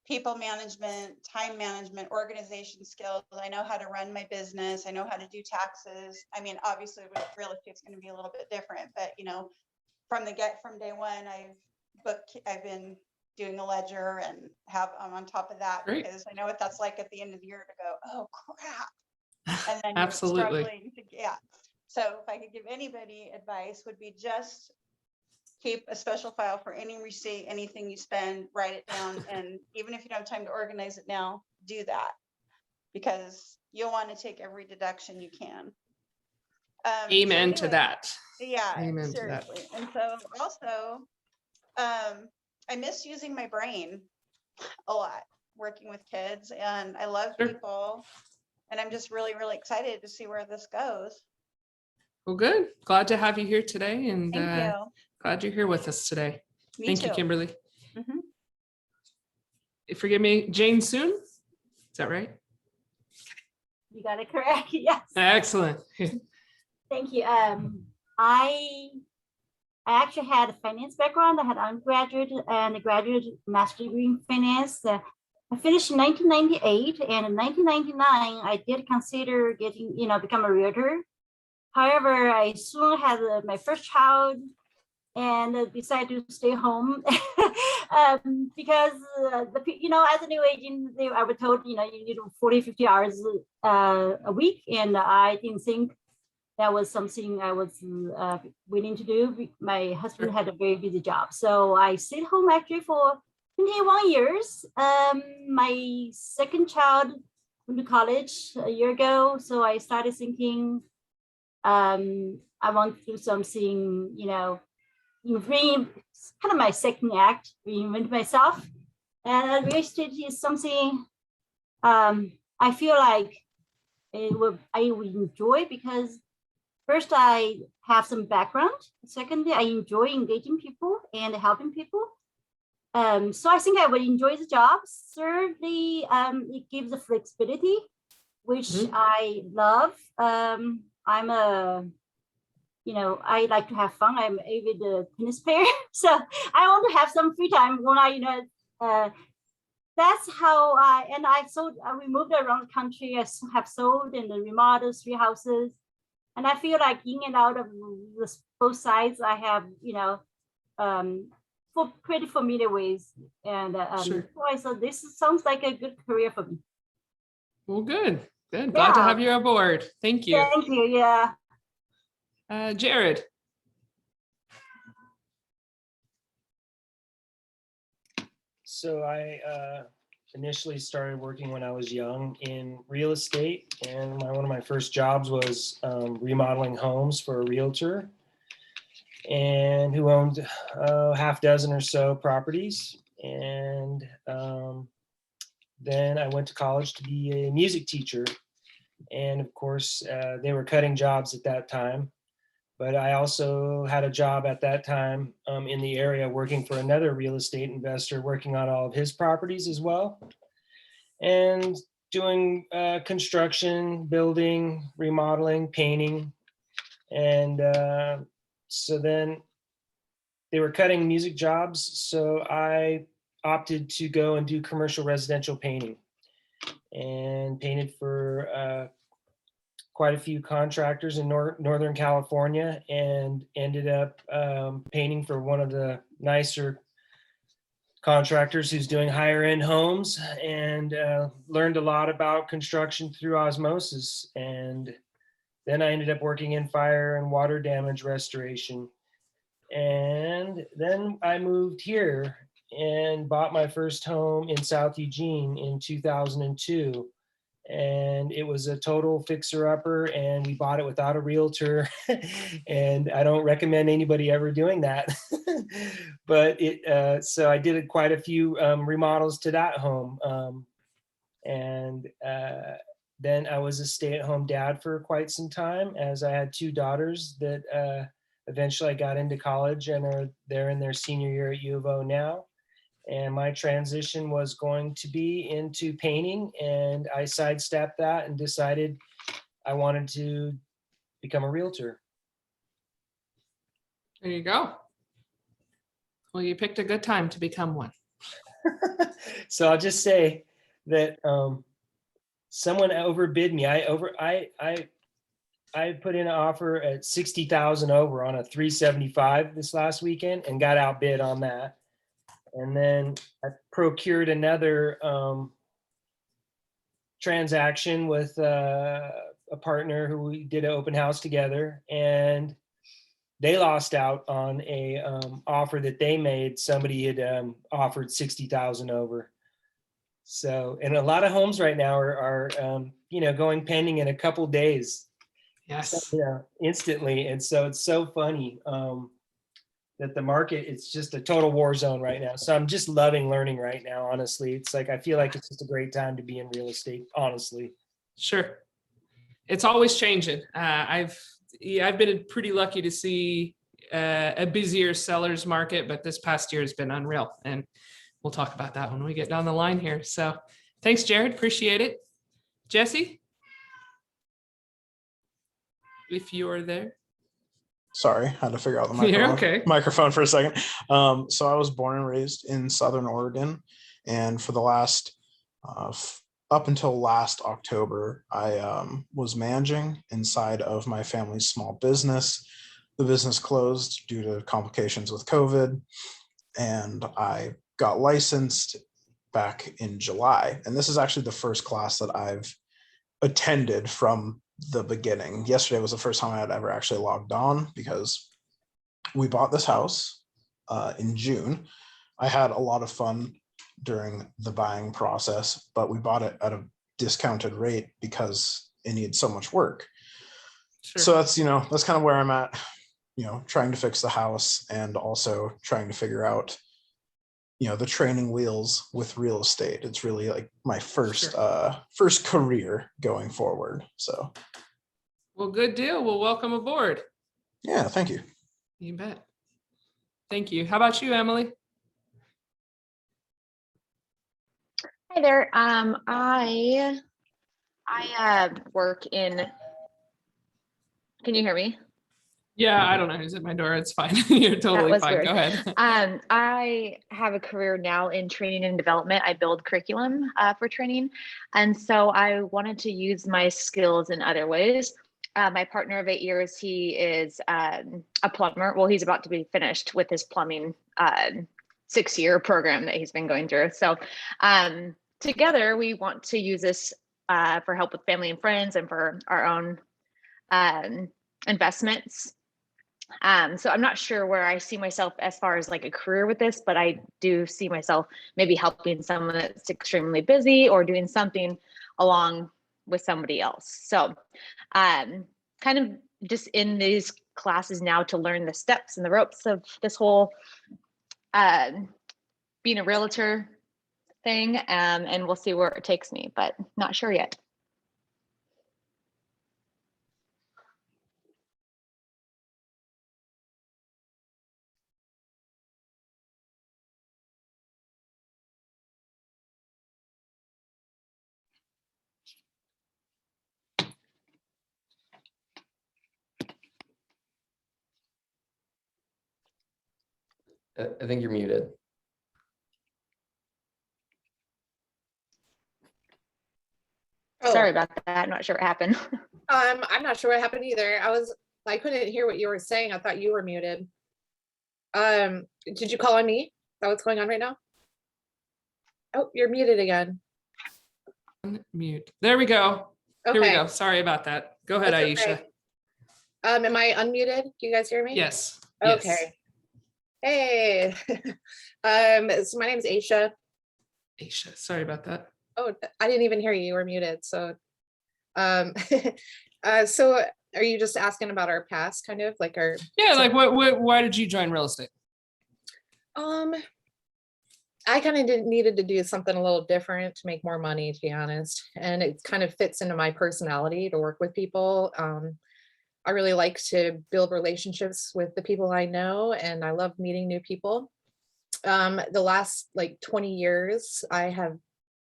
people management, time management, organization skills. I know how to run my business. I know how to do taxes. I mean, obviously with real estate, it's going to be a little bit different, but from day one, I've been doing a ledger and I'm on top of that. Great. Because I know what that's like at the end of the year to go, oh crap. And then absolutely. You're struggling So if I could give anybody advice, would be just keep a special file for any receipt, anything you spend, write it down. And even if you don't have time to organize it now, do that, because you'll want to take every deduction you can. Amen to that. Yeah, Amen seriously. To that. And so also, I miss using my brain a lot, working with kids, and I love people, and I'm just really, really excited to see where this goes. Well, good. Glad to have you here today, and thank you. Glad you're here with us today. Thank you, Kimberly. Forgive me, Jane Soon? Is that right? You got it correct. Yes. Excellent. Thank you. I actually had a finance background. I had undergraduate and a graduate master's degree in finance. I finished in 1998, and in 1999, I did consider become a realtor. However, I soon had my first child and decided to stay home because as a new agent, I was told, you need 40, 50 hours a week. And I didn't think that was something I was willing to do. My husband had a very busy job. So I stayed home actually for 21 years. My second child went to college a year ago. So I started thinking, I want to do something, kind of my second act, reinvent myself. And real estate is something I feel like I would enjoy because first I have some background. Secondly, I enjoy engaging people and helping people. So I think I would enjoy the job. Thirdly, it gives a flexibility, which I love. I like to have fun. I'm an avid tennis player, so I want to have some free time when that's how I sold. We moved around the country. I have sold and remodeled 3 houses, and I feel like in and out of both sides, I have for pretty familiar ways. And so this sounds like a good career for me. Well, good. Glad to have you aboard. Thank you. Thank you. Yeah. Jared. So I initially started working when I was young in real estate, and one of my first jobs was remodeling homes for a realtor, and who owned half dozen or so properties. And then I went to college to be a music teacher, and of course they were cutting jobs at that time. But I also had a job at that time in the area working for another real estate investor, working on all of his properties as well, and doing construction, building, remodeling, painting. And so then they were cutting music jobs. So I opted to go and do commercial residential painting, and painted for quite a few contractors in Northern California, and ended up painting for one of the nicer contractors who's doing higher end homes, and learned a lot about construction through osmosis. And then I ended up working in fire and water damage restoration. And then I moved here and bought my first home in South Eugene in 2002. And it was a total fixer-upper, and we bought it without a realtor. And I don't recommend anybody ever doing that. But so I did quite a few remodels to that home. And then I was a stay-at-home dad for quite some time, as I had 2 daughters that eventually I got into college and they're in their senior year at U of O now. And my transition was going to be into painting, and I sidestepped that and decided I wanted to become a realtor. There you go. Well, you picked a good time to become one. So I'll just say that someone overbid me. I put in an offer at 60,000 over on a 375 this last weekend and got outbid on that. And then I procured another transaction with a partner who we did an open house together, and they lost out on a offer that they made. Somebody had offered 60,000 over. So, and a lot of homes right now are going pending in a couple days. Yes. Instantly. And so it's so funny. That the market, it's just a total war zone right now. So I'm just loving learning right now, honestly. It's like, I feel like it's just a great time to be in real estate, honestly. Sure. It's always changing. I've been pretty lucky to see a busier seller's market, but this past year has been unreal. And we'll talk about that when we get down the line here. So thanks, Jared. Appreciate it. Jesse, if you're there. Sorry, had to figure out the microphone for a second. So I was born and raised in Southern Oregon, and for the last up until last October, I was managing inside of my family's small business. The business closed due to complications with COVID, and I got licensed back in July. And this is actually the first class that I've attended from the beginning. Yesterday was the first time I had ever actually logged on because we bought this house in June. I had a lot of fun during the buying process, but we bought it at a discounted rate because it needs so much work. Sure. So that's, that's kind of where I'm at, trying to fix the house and also trying to figure out, the training wheels with real estate. It's really like my first career going forward. So. Well, good deal. Well, welcome aboard. Yeah, thank you. You bet. Thank you. How about you, Emily? Hi there. I work in. Can you hear me? Yeah, I don't know who's at my door. It's fine. You're totally was fine. weird. Go ahead. I have a career now in training and development. I build curriculum for training, and so I wanted to use my skills in other ways. My partner of 8 years, he is a plumber. Well, he's about to be finished with his plumbing 6-year program that he's been going through. So together, we want to use this for help with family and friends and for our own investments. So I'm not sure where I see myself as far as like a career with this, but I do see myself maybe helping someone that's extremely busy or doing something along with somebody else. So kind of just in these classes now to learn the steps and the ropes of this whole being a realtor thing, and we'll see where it takes me, but not sure yet. I think you're muted. Sorry about that. I'm not sure what happened. I'm not sure what happened either. I couldn't hear what you were saying. I thought you were muted. Did you call on me? Is that what's going on right now? Oh, you're muted again. Mute. There we go. Okay. Here we go. Sorry about that. Go ahead, That's Aisha. okay. Am I unmuted? Do you guys hear me? Yes. Okay. Yes. Hey. So my name is Aisha. Aisha, sorry about that. Oh, I didn't even hear you. You were muted. So, so are you just asking about our past, kind of like our? Yeah, like why did you join real estate? I kind of needed to do something a little different to make more money, to be honest. And it kind of fits into my personality to work with people. I really like to build relationships with the people I know, and I love meeting new people. The last like 20 years, I have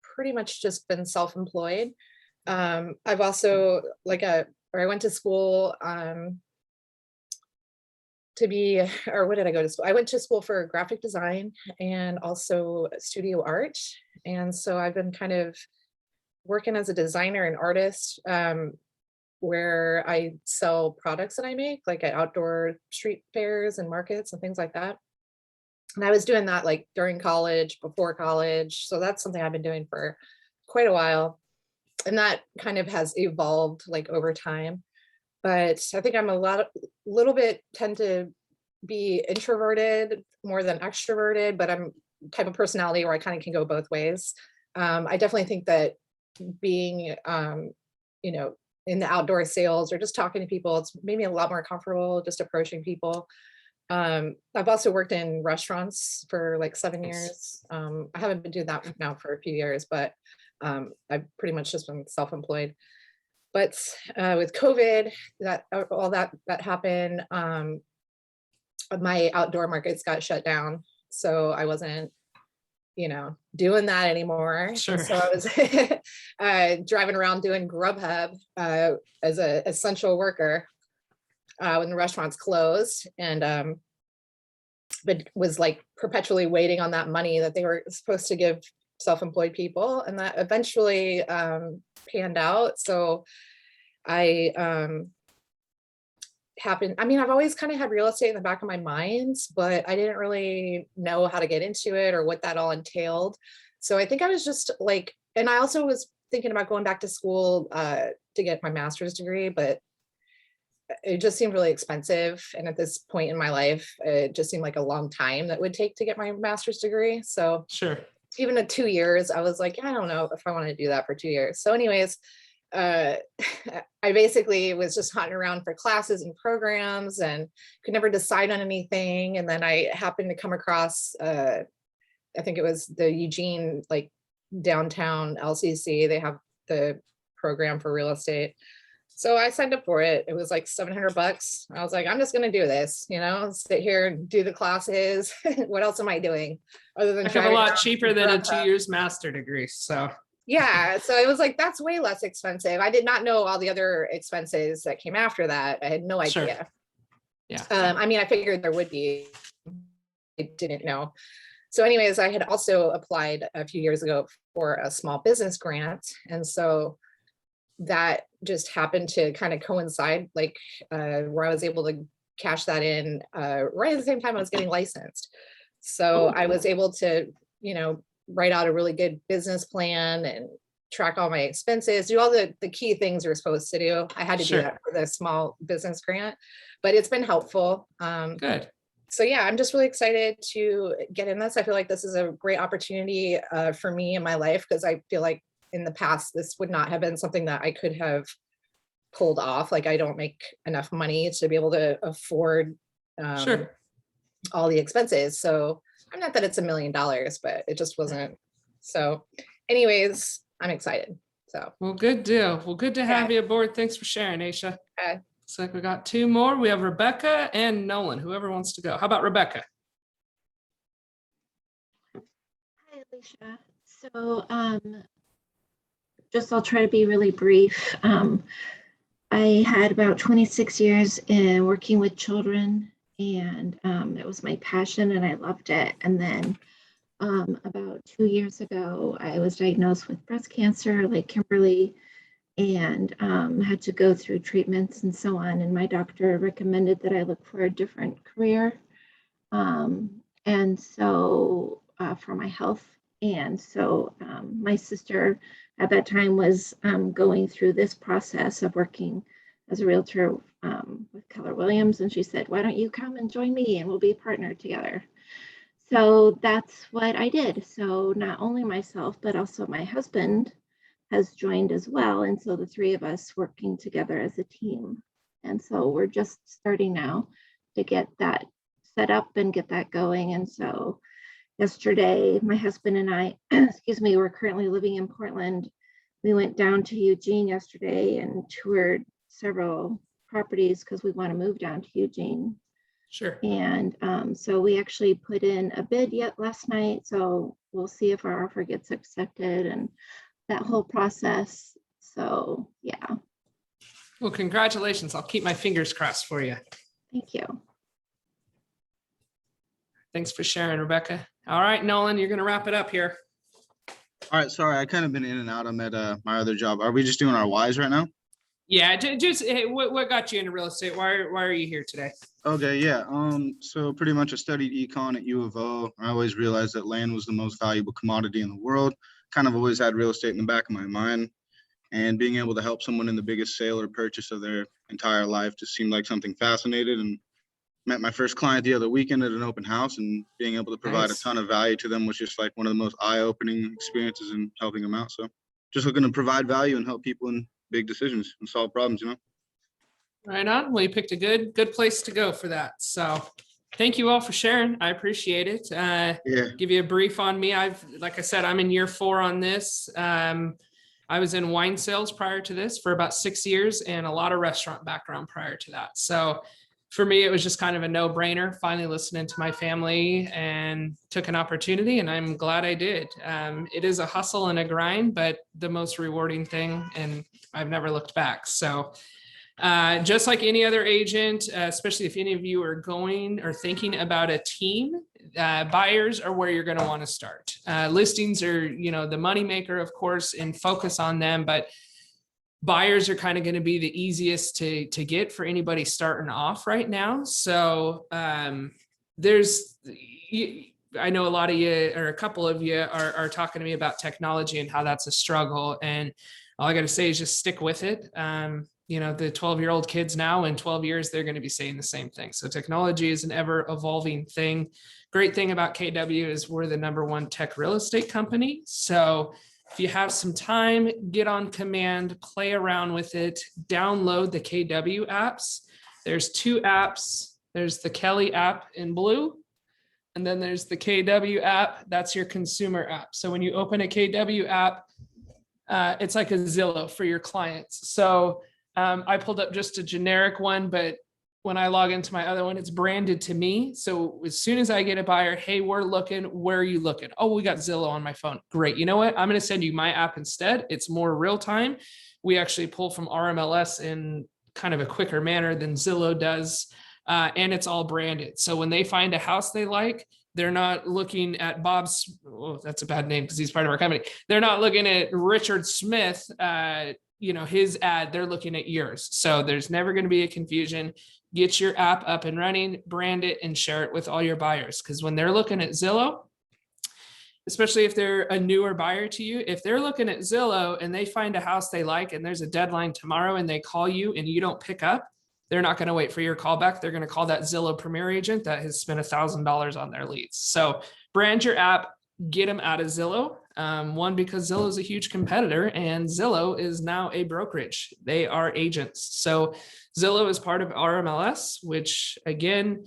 pretty much just been self-employed. I've also I went to school what did I go to school? I went to school for graphic design and also studio art. And so I've been kind of working as a designer and artist where I sell products that I make, like at outdoor street fairs and markets and things like that. And I was doing that like during college, before college. So that's something I've been doing for quite a while. And that kind of has evolved like over time. But I think I'm little bit tend to be introverted more than extroverted, but I'm type of personality where I kind of can go both ways. I definitely think that being, in the outdoor sales or just talking to people, it's made me a lot more comfortable just approaching people. I've also worked in restaurants for like 7 years. I haven't been doing that now for a few years, but I've pretty much just been self-employed. But with COVID, all that happened, my outdoor markets got shut down. So I wasn't, doing that anymore. Sure. So I was driving around doing Grubhub as an essential worker when the restaurants closed, and but was like perpetually waiting on that money that they were supposed to give self-employed people, and that eventually panned out. So I I've always kind of had real estate in the back of my mind, but I didn't really know how to get into it or what that all entailed. So I think I was just like, and I also was thinking about going back to school to get my master's degree, but it just seemed really expensive. And at this point in my life, it just seemed like a long time that would take to get my master's degree. So Sure. even at 2 years, I was like, I don't know if I want to do that for 2 years. So anyways, I basically was just hunting around for classes and programs and could never decide on anything. And then I happened to come across, I think it was the Eugene, like downtown LCC. They have the program for real estate. So I signed up for it. It was like $700. I was like, I'm just going to do this, sit here and do the classes. What else am I doing other than Heck of a driving lot around cheaper than a America? 2 years master degree. So Yeah, so it was like, that's way less expensive. I did not know all the other expenses that came after that. I had no Sure. idea. Yeah. I figured there would be. I didn't know. So anyways, I had also applied a few years ago for a small business grant. And so that just happened to kind of coincide, like where I was able to cash that in right at the same time I was getting licensed. So I was able to, write out a really good business plan and track all my expenses, do all the key things you're supposed to do. I had to Sure. do that for the small business grant, but it's been helpful. Good. So yeah, I'm just really excited to get in this. I feel like this is a great opportunity for me in my life, because I feel like in the past, this would not have been something that I could have pulled off. Like I don't make enough money to be able to afford Sure. all the expenses. So I'm not that it's $1 million, but it just wasn't. So anyways, I'm excited. So Well, good deal. Well, good to have you aboard. Thanks for sharing, Aisha. Okay. Looks like we got 2 more. We have Rebecca and Nolan, whoever wants to go. How about Rebecca? Hi, Alicia. So, I'll try to be really brief. I had about 26 years in working with children, and it was my passion and I loved it. And then about 2 years ago, I was diagnosed with breast cancer, like Kimberly, and had to go through treatments and so on. And my doctor recommended that I look for a different career. And so for my health. And so my sister at that time was going through this process of working as a realtor with Keller Williams. And she said, why don't you come and join me and we'll be partnered together. So that's what I did. So not only myself, but also my husband has joined as well. And so the 3 of us working together as a team. And so we're just starting now to get that set up and get that going. And so yesterday, my husband and I, we're currently living in Portland. We went down to Eugene yesterday and toured several properties because we want to move down to Eugene. Sure. And so we actually put in a bid yet last night. So we'll see if our offer gets accepted and that whole process. So yeah. Well, congratulations. I'll keep my fingers crossed for you. Thank you. Thanks for sharing, Rebecca. All right, Nolan, you're going to wrap it up here. All right, sorry, I kind of been in and out. I'm at my other job. Are we just doing our whys right now? Yeah, just hey, what got you into real estate? Why are you here today? Okay, yeah. So pretty much I studied econ at U of O. I always realized that land was the most valuable commodity in the world. Kind of always had real estate in the back of my mind, and being able to help someone in the biggest sale or purchase of their entire life just seemed like something fascinating. And met my first client the other weekend at an open house, and being able to provide Nice. a ton of value to them was just like one of the most eye-opening experiences in helping them out. So just looking to provide value and help people in big decisions and solve problems, Right on. Well, you picked a good place to go for that. So thank you all for sharing. I appreciate it. Give you a brief on me. Like I said, I'm in year 4 on this. I was in wine sales prior to this for about 6 years and a lot of restaurant background prior to that. So for me, it was just kind of a no-brainer, finally listening to my family and took an opportunity, and I'm glad I did. It is a hustle and a grind, but the most rewarding thing, and I've never looked back. So Just like any other agent, especially if any of you are going or thinking about a team, buyers are where you're going to want to start. Listings are, you know, the moneymaker, of course, and focus on them, but buyers are kind of going to be the easiest to get for anybody starting off right now. So I know a lot of you, or a couple of you are talking to me about technology and how that's a struggle. And all I got to say is just stick with it. You know, the 12-year-old kids now, in 12 years, they're going to be saying the same thing. So technology is an ever evolving thing. Great thing about KW is we're the #1 tech real estate company. So if you have some time, get on command, play around with it, download the KW apps. There's 2 apps. There's the Kelly app in blue, and then there's the KW app. That's your consumer app. So when you open a KW app, it's like a Zillow for your clients. So I pulled up just a generic one, but when I log into my other one, it's branded to me. So as soon as I get a buyer, hey, we're looking, where are you looking? Oh, we got Zillow on my phone. Great. You know what? I'm going to send you my app instead. It's more real time. We actually pull from RMLS in kind of a quicker manner than Zillow does. And it's all branded. So when they find a house they like, they're not looking at Bob's, oh, that's a bad name because he's part of our company. They're not looking at Richard Smith, you know, his ad, they're looking at yours. So there's never going to be a confusion. Get your app up and running, brand it, and share it with all your buyers. Because when they're looking at Zillow, especially if they're a newer buyer to you, if they're looking at Zillow and they find a house they like and there's a deadline tomorrow and they call you and you don't pick up, they're not going to wait for your call back. They're going to call that Zillow Premier agent that has spent $1,000 on their leads. So brand your app, get them out of Zillow. One, because Zillow is a huge competitor and Zillow is now a brokerage. They are agents. So Zillow is part of RMLS, which again,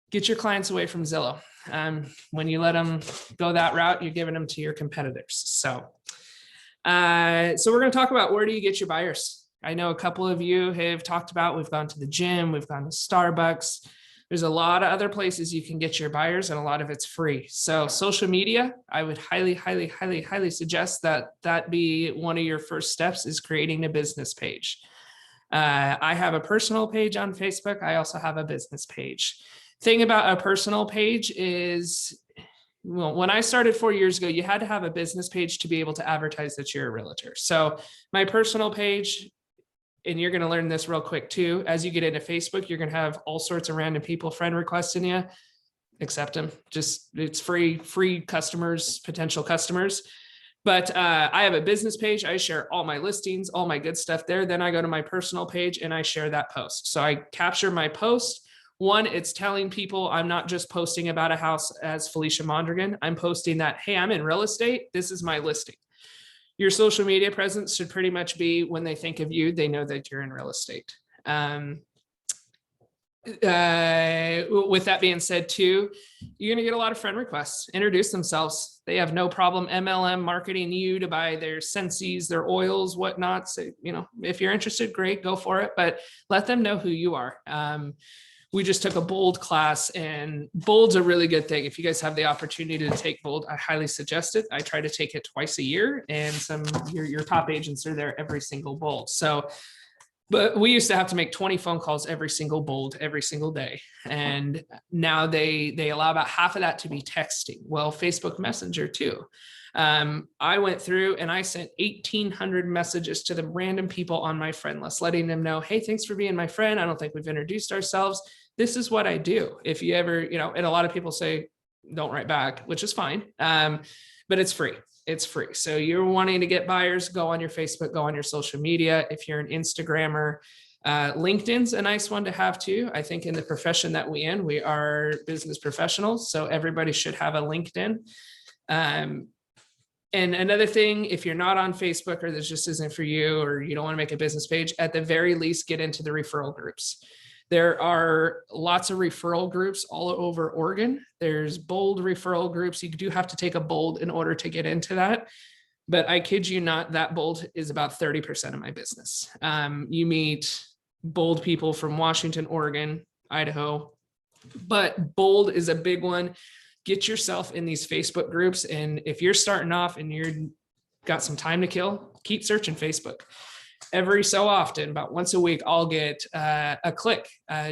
get your clients away from Zillow. When you let them go that route, you're giving them to your competitors. So we're going to talk about, where do you get your buyers? I know a couple of you have talked about, we've gone to the gym, we've gone to Starbucks. There's a lot of other places you can get your buyers, and a lot of it's free. So social media, I would highly, highly, highly, highly suggest that be one of your first steps, is creating a business page. I have a personal page on Facebook. I also have a business page. Thing about a personal page is, well, when I started 4 years ago, you had to have a business page to be able to advertise that you're a realtor. So my personal page, and you're going to learn this real quick too, as you get into Facebook, you're going to have all sorts of random people friend requesting you. Accept them. Just, it's free customers, potential customers. But I have a business page. I share all my listings, all my good stuff there. Then I go to my personal page and I share that post. So I capture my post. One, it's telling people I'm not just posting about a house as Felicia Mondragon. I'm posting that, hey, I'm in real estate. This is my listing. Your social media presence should pretty much be, when they think of you, they know that you're in real estate. With that being said too, you're going to get a lot of friend requests. Introduce themselves. They have no problem MLM marketing you to buy their Sensi's, their oils, whatnot. So, you know, if you're interested, great, go for it, but let them know who you are. We just took a Bold class, and Bold's a really good thing. If you guys have the opportunity to take Bold, I highly suggest it. I try to take it twice a year, and your top agents are there every single Bold. So, but we used to have to make 20 phone calls every single Bold every single day. And now they allow about half of that to be texting. Well, Facebook Messenger too. I went through and I sent 1,800 messages to the random people on my friend list, letting them know, hey, thanks for being my friend. I don't think we've introduced ourselves. This is what I do. If you ever, you know, and a lot of people say, don't write back, which is fine. But it's free. It's free. So you're wanting to get buyers, go on your Facebook, go on your social media. If you're an Instagrammer, LinkedIn's a nice one to have too. I think in the profession that we are business professionals. So everybody should have a LinkedIn. And another thing, if you're not on Facebook, or this just isn't for you, or you don't want to make a business page, at the very least, get into the referral groups. There are lots of referral groups all over Oregon. There's Bold referral groups. You do have to take a Bold in order to get into that. But I kid you not, that Bold is about 30% of my business. You meet Bold people from Washington, Oregon, Idaho, but Bold is a big one. Get yourself in these Facebook groups. And if you're starting off and you're got some time to kill, keep searching Facebook. every so often, about once a week, I'll get a click.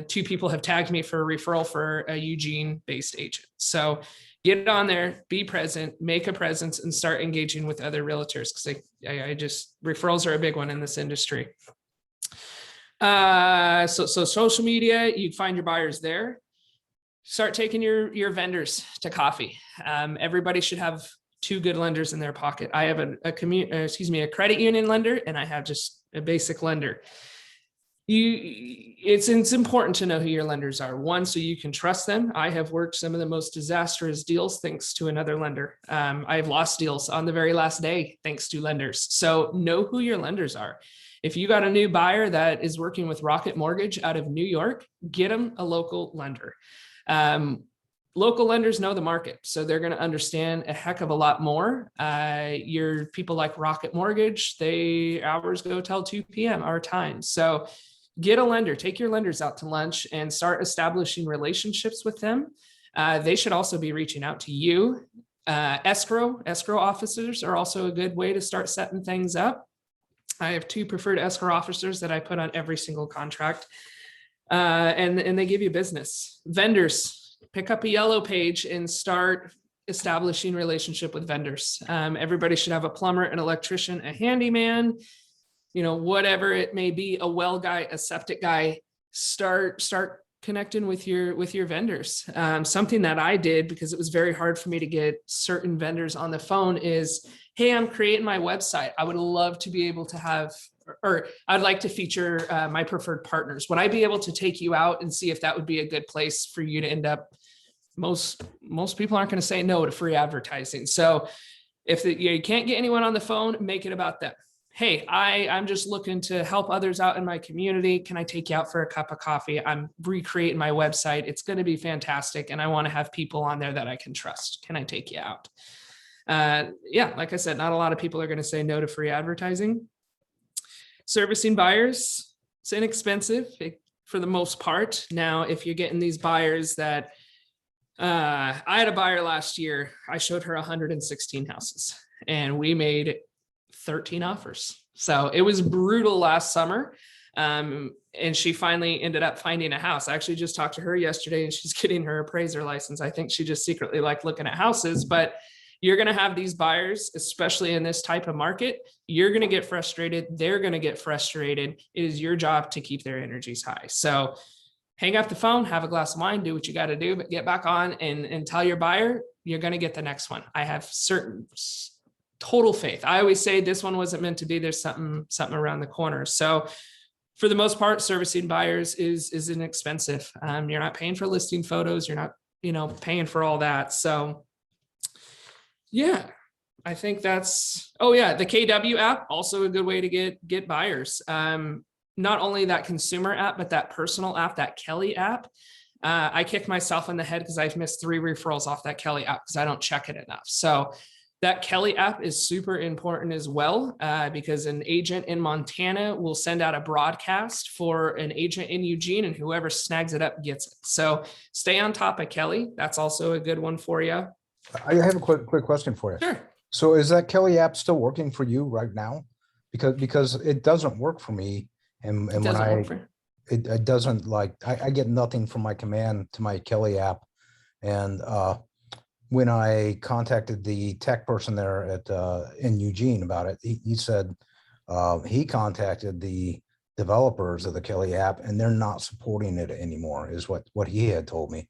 2 people have tagged me for a referral for a Eugene-based agent. So get on there, be present, make a presence, and start engaging with other realtors, because I just, referrals are a big one in this industry. So social media, you find your buyers there. Start taking your vendors to coffee. Everybody should have 2 good lenders in their pocket. I have a credit union lender, and I have just a basic lender. It's important to know who your lenders are. One, so you can trust them. I have worked some of the most disastrous deals thanks to another lender. I've lost deals on the very last day thanks to lenders. So know who your lenders are. If you got a new buyer that is working with Rocket Mortgage out of New York, get them a local lender. Local lenders know the market, so they're going to understand a heck of a lot more. Your people like Rocket Mortgage, hours go till 2 p.m. our time. So get a lender, take your lenders out to lunch and start establishing relationships with them. They should also be reaching out to you. Escrow officers are also a good way to start setting things up. I have 2 preferred escrow officers that I put on every single contract, and they give you business. Vendors, pick up a yellow page and start establishing relationship with vendors. Everybody should have a plumber, an electrician, a handyman, whatever it may be, a well guy, a septic guy. Start connecting with your vendors. Something that I did, because it was very hard for me to get certain vendors on the phone, is, hey, I'm creating my website. I would love to be able to have, or I'd like to feature my preferred partners. Would I be able to take you out and see if that would be a good place for you to end up? Most people aren't going to say no to free advertising. So if you can't get anyone on the phone, make it about them. Hey, I'm just looking to help others out in my community. Can I take you out for a cup of coffee? I'm recreating my website. It's going to be fantastic. And I want to have people on there that I can trust. Can I take you out? Yeah, like I said, not a lot of people are going to say no to free advertising. Servicing buyers, it's inexpensive for the most part. Now, if you're getting these buyers that, I had a buyer last year, I showed her 116 houses and we made 13 offers. So it was brutal last summer. And she finally ended up finding a house. I actually just talked to her yesterday and she's getting her appraiser license. I think she just secretly liked looking at houses, but you're going to have these buyers, especially in this type of market. You're going to get frustrated. They're going to get frustrated. It is your job to keep their energies high. So hang up the phone, have a glass of wine, do what you got to do, but get back on and tell your buyer, you're going to get the next one. I have total faith. I always say this one wasn't meant to be. There's something around the corner. So for the most part, servicing buyers is inexpensive. You're not paying for listing photos. You're not, paying for all that. So yeah, I think that's, oh yeah, the KW app, also a good way to get buyers. Not only that consumer app, but that personal app, that Kelly app. I kick myself in the head because I've missed 3 referrals off that Kelly app because I don't check it enough. So that Kelly app is super important as well, because an agent in Montana will send out a broadcast for an agent in Eugene, and whoever snags it up gets it. So stay on top of Kelly. That's also a good one for you. I have a quick question for you. Sure. So is that Kelly app still working for you right now? Because it doesn't work for me. And when it doesn't, like, I get nothing from my command to my Kelly app. And when I contacted the tech person there in Eugene about it, he said he contacted the developers of the Kelly app and they're not supporting it anymore, is what he had told me.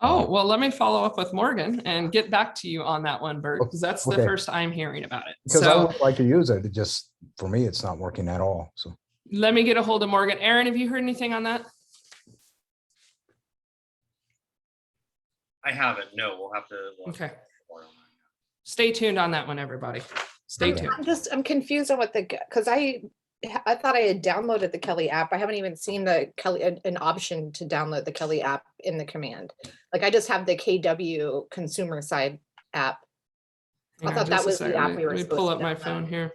Oh, well, let me follow up with Morgan and get back to you on that one, Bert, because that's the first I'm hearing about it. Because I would like to use it. It just, for me, it's not working at all. So let me get a hold of Morgan. Aaron, have you heard anything on that? I haven't. No, we'll have to. Okay. Stay tuned on that one, everybody. Stay tuned. I'm confused on what because I thought I had downloaded the Kelly app. I haven't even seen the Kelly, an option to download the Kelly app in the command. Like I just have the KW consumer side app. I thought that was the app we were supposed to download. Let me pull up my phone here.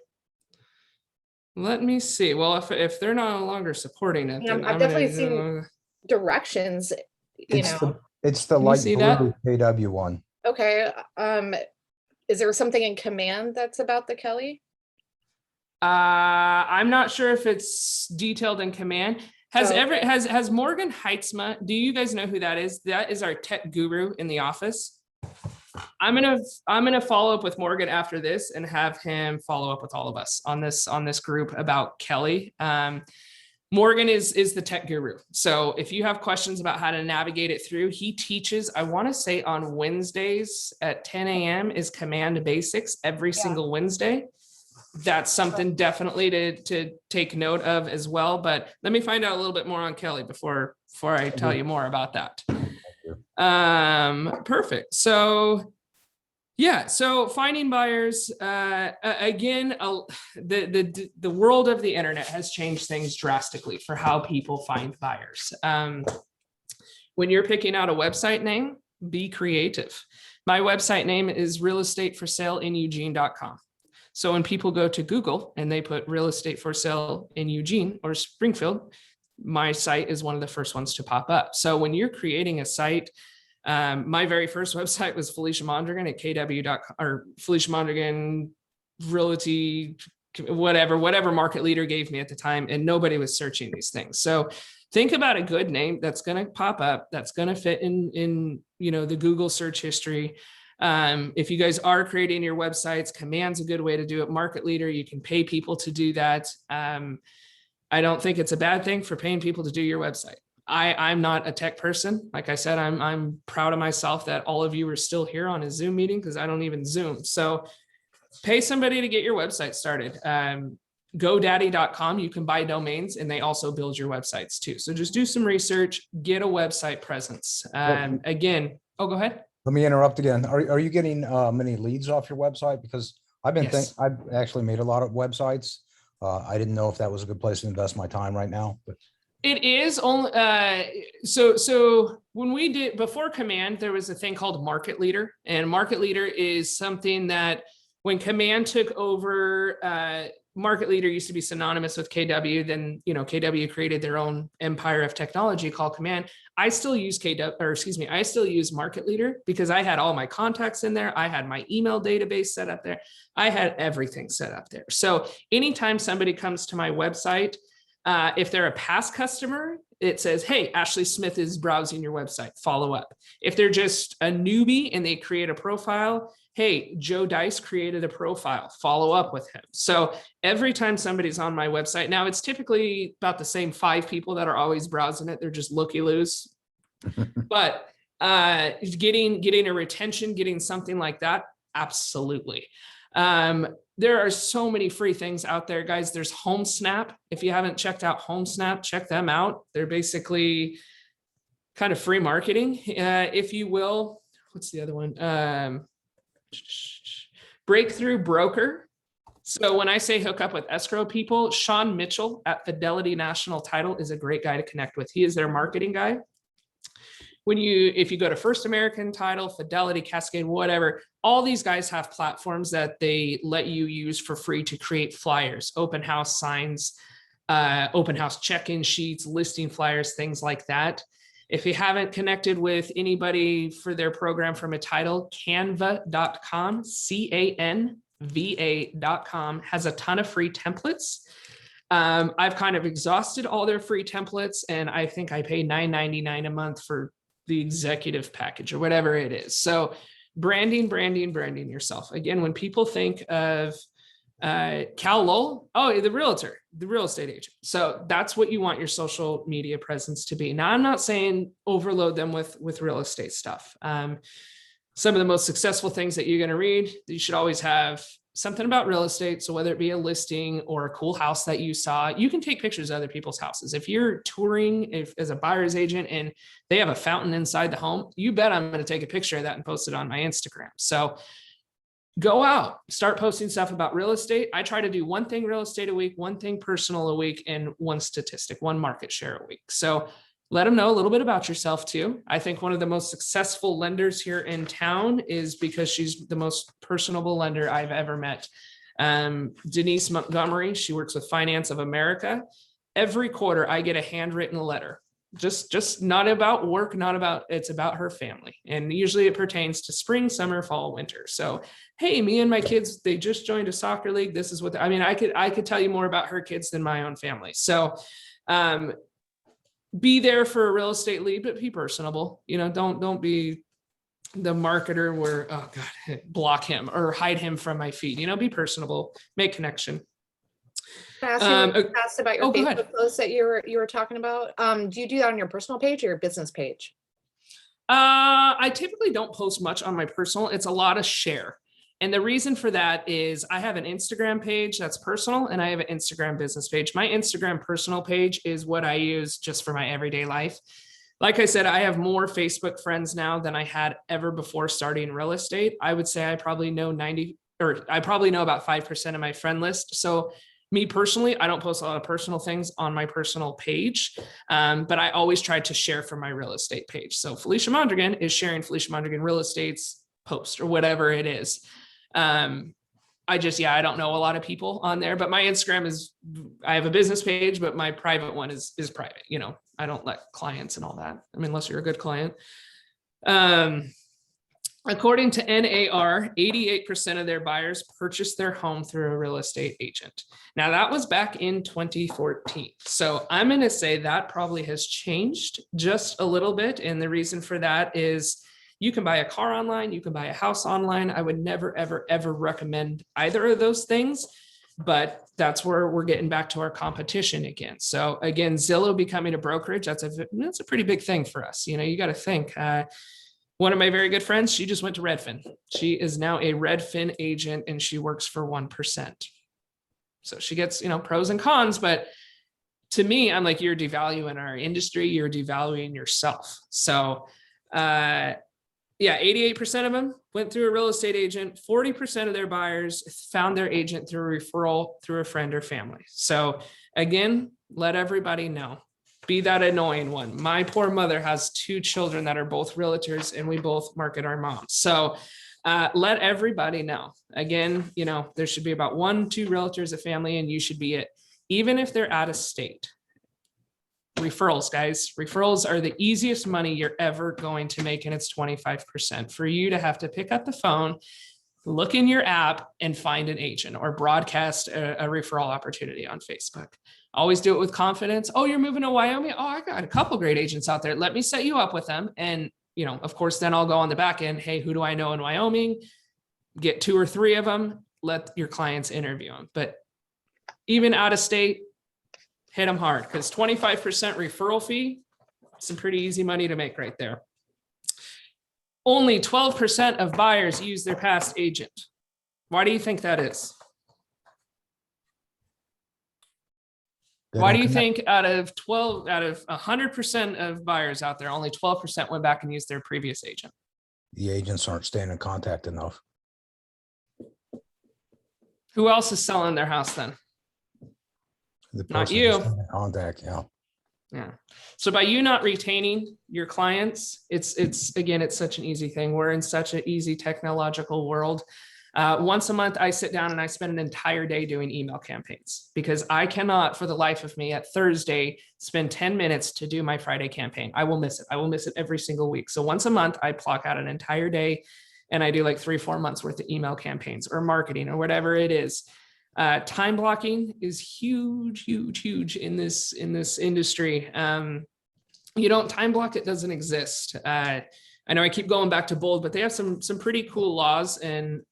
Let me see. Well, if they're no longer supporting it, then I've definitely seen directions, It's the light blue KW one. Okay. Is there something in command that's about the Kelly? I'm not sure if it's detailed in command. Has Okay. has Morgan Heitzma, do you guys know who that is? That is our tech guru in the office. I'm gonna follow up with Morgan after this and have him follow up with all of us on this group about Kelly. Morgan is the tech guru. So if you have questions about how to navigate it through, he teaches, I want to say on Wednesdays at 10 a.m. is Command Basics every single Wednesday. That's something definitely to take note of as well. But let me find out a little bit more on Kelly before I tell you more about that. Perfect. So yeah, so finding buyers, again, the world of the internet has changed things drastically for how people find buyers. When you're picking out a website name, be creative. My website name is realestateforsalein.eugene.com. So when people go to Google and they put real estate for sale in Eugene or Springfield, my site is one of the first ones to pop up. So when you're creating a site, my very first website was Felicia Mondragon at kw.com, or Felicia Mondragon Realty, whatever market leader gave me at the time, and nobody was searching these things. So think about a good name that's going to pop up, that's going to fit in the Google search history. If you guys are creating your websites, Command's a good way to do it. Market Leader, you can pay people to do that. I don't think it's a bad thing for paying people to do your website. I'm not a tech person. Like I said, I'm proud of myself that all of you are still here on a Zoom meeting because I don't even Zoom. So pay somebody to get your website started. GoDaddy.com, you can buy domains and they also build your websites too. So just do some research, get a website presence. Again, go ahead. Let me interrupt again. Are you getting many leads off your website? Because I've been Yes. I've actually made a lot of websites. I didn't know if that was a good place to invest my time right now, but It is only so when we did before Command, there was a thing called Market Leader, and Market Leader is something that when Command took over, Market Leader used to be synonymous with KW. Then KW created their own empire of technology called Command. I still use I still use Market Leader because I had all my contacts in there. I had my email database set up there. I had everything set up there. So anytime somebody comes to my website, if they're a past customer, it says, hey, Ashley Smith is browsing your website, follow up. If they're just a newbie and they create a profile, hey, Joe Dice created a profile, follow up with him. So every time somebody's on my website, now it's typically about the same 5 people that are always browsing it. They're just looky-loos. But getting a retention, getting something like that, absolutely. There are so many free things out there, guys. There's HomeSnap. If you haven't checked out HomeSnap, check them out. They're basically kind of free marketing, if you will. What's the other one? Breakthrough Broker. So when I say hook up with escrow people, Sean Mitchell at Fidelity National Title is a great guy to connect with. He is their marketing guy. If you go to First American Title, Fidelity, Cascade, whatever, all these guys have platforms that they let you use for free to create flyers, open house signs, open house check-in sheets, listing flyers, things like that. If you haven't connected with anybody for their program from a title, canva.com, canva.com has a ton of free templates. I've kind of exhausted all their free templates, and I think I pay $9.99 a month for the executive package or whatever it is. So branding yourself. Again, when people think of Cal Lowell, the realtor, the real estate agent. So that's what you want your social media presence to be. Now, I'm not saying overload them with real estate stuff. Some of the most successful things that you're going to read, you should always have something about real estate. So whether it be a listing or a cool house that you saw, you can take pictures of other people's houses. If you're touring as a buyer's agent and they have a fountain inside the home, you bet I'm going to take a picture of that and post it on my Instagram. So go out, start posting stuff about real estate. I try to do one thing real estate a week, one thing personal a week, and one statistic, one market share a week. So let them know a little bit about yourself too. I think one of the most successful lenders here in town is because she's the most personable lender I've ever met. Denise Montgomery, she works with Finance of America. Every quarter I get a handwritten letter just not about work, not about, it's about her family. And usually it pertains to spring, summer, fall, winter. So, hey, me and my kids, they just joined a soccer league. This is what, I mean, I could tell you more about her kids than my own family. So, be there for a real estate lead, but be personable. You know, don't be the marketer where, oh God, block him or hide him from my feed. You know, be personable, make connection. Can I ask about your Facebook posts that you were talking about? Do you do that on your personal page or your business page? I typically don't post much on my personal. It's a lot of share. And the reason for that is I have an Instagram page that's personal and I have an Instagram business page. My Instagram personal page is what I use just for my everyday life. Like I said, I have more Facebook friends now than I had ever before starting real estate. I would say I probably know about 5% of my friend list. So me personally, I don't post a lot of personal things on my personal page, but I always try to share from my real estate page. So Felicia Mondragon is sharing Felicia Mondragon Real Estate's post or whatever it is. I don't know a lot of people on there, but my Instagram is, I have a business page, but my private one is private. You know, I don't let clients and all that. I mean, unless you're a good client. According to NAR, 88% of their buyers purchased their home through a real estate agent. Now that was back in 2014. So I'm going to say that probably has changed just a little bit. And the reason for that is you can buy a car online, you can buy a house online. I would never, ever, ever recommend either of those things, but that's where we're getting back to our competition again. So again, Zillow becoming a brokerage, that's a pretty big thing for us. You know, you got to think, one of my very good friends, she just went to Redfin. She is now a Redfin agent and she works for 1%. So she gets, you know, pros and cons, but to me, I'm like, you're devaluing our industry, you're devaluing yourself. So, 88% of them went through a real estate agent. 40% of their buyers found their agent through a referral through a friend or family. So again, let everybody know. Be that annoying one. My poor mother has 2 children that are both realtors and we both market our moms. So let everybody know. Again, you know, there should be about 1-2 realtors a family and you should be it, even if they're out of state. Referrals, guys. Referrals are the easiest money you're ever going to make, and it's 25% for you to have to pick up the phone, look in your app and find an agent or broadcast a referral opportunity on Facebook. Always do it with confidence. Oh, you're moving to Wyoming? Oh, I got a couple great agents out there. Let me set you up with them. And, you know, of course, then I'll go on the back end. Hey, who do I know in Wyoming? Get 2 or 3 of them. Let your clients interview them. But even out of state, hit them hard because 25% referral fee, some pretty easy money to make right there. Only 12% of buyers use their past agent. Why do you think that is? Why do you think out of 100% of buyers out there, only 12% went back and used their previous agent? The agents aren't staying in contact enough. Who else is selling their house then? The Not person you. who's staying in contact, yeah. Yeah. So by you not retaining your clients, it's again, it's such an easy thing. We're in such an easy technological world. Once a month, I sit down and I spend an entire day doing email campaigns because I cannot for the life of me at Thursday spend 10 minutes to do my Friday campaign. I will miss it. I will miss it every single week. So once a month, I block out an entire day and I do like 3-4 months worth of email campaigns or marketing or whatever it is. Time blocking is huge, huge, huge in this industry. You don't time block, it doesn't exist. I know I keep going back to Bold, but they have some pretty cool laws. And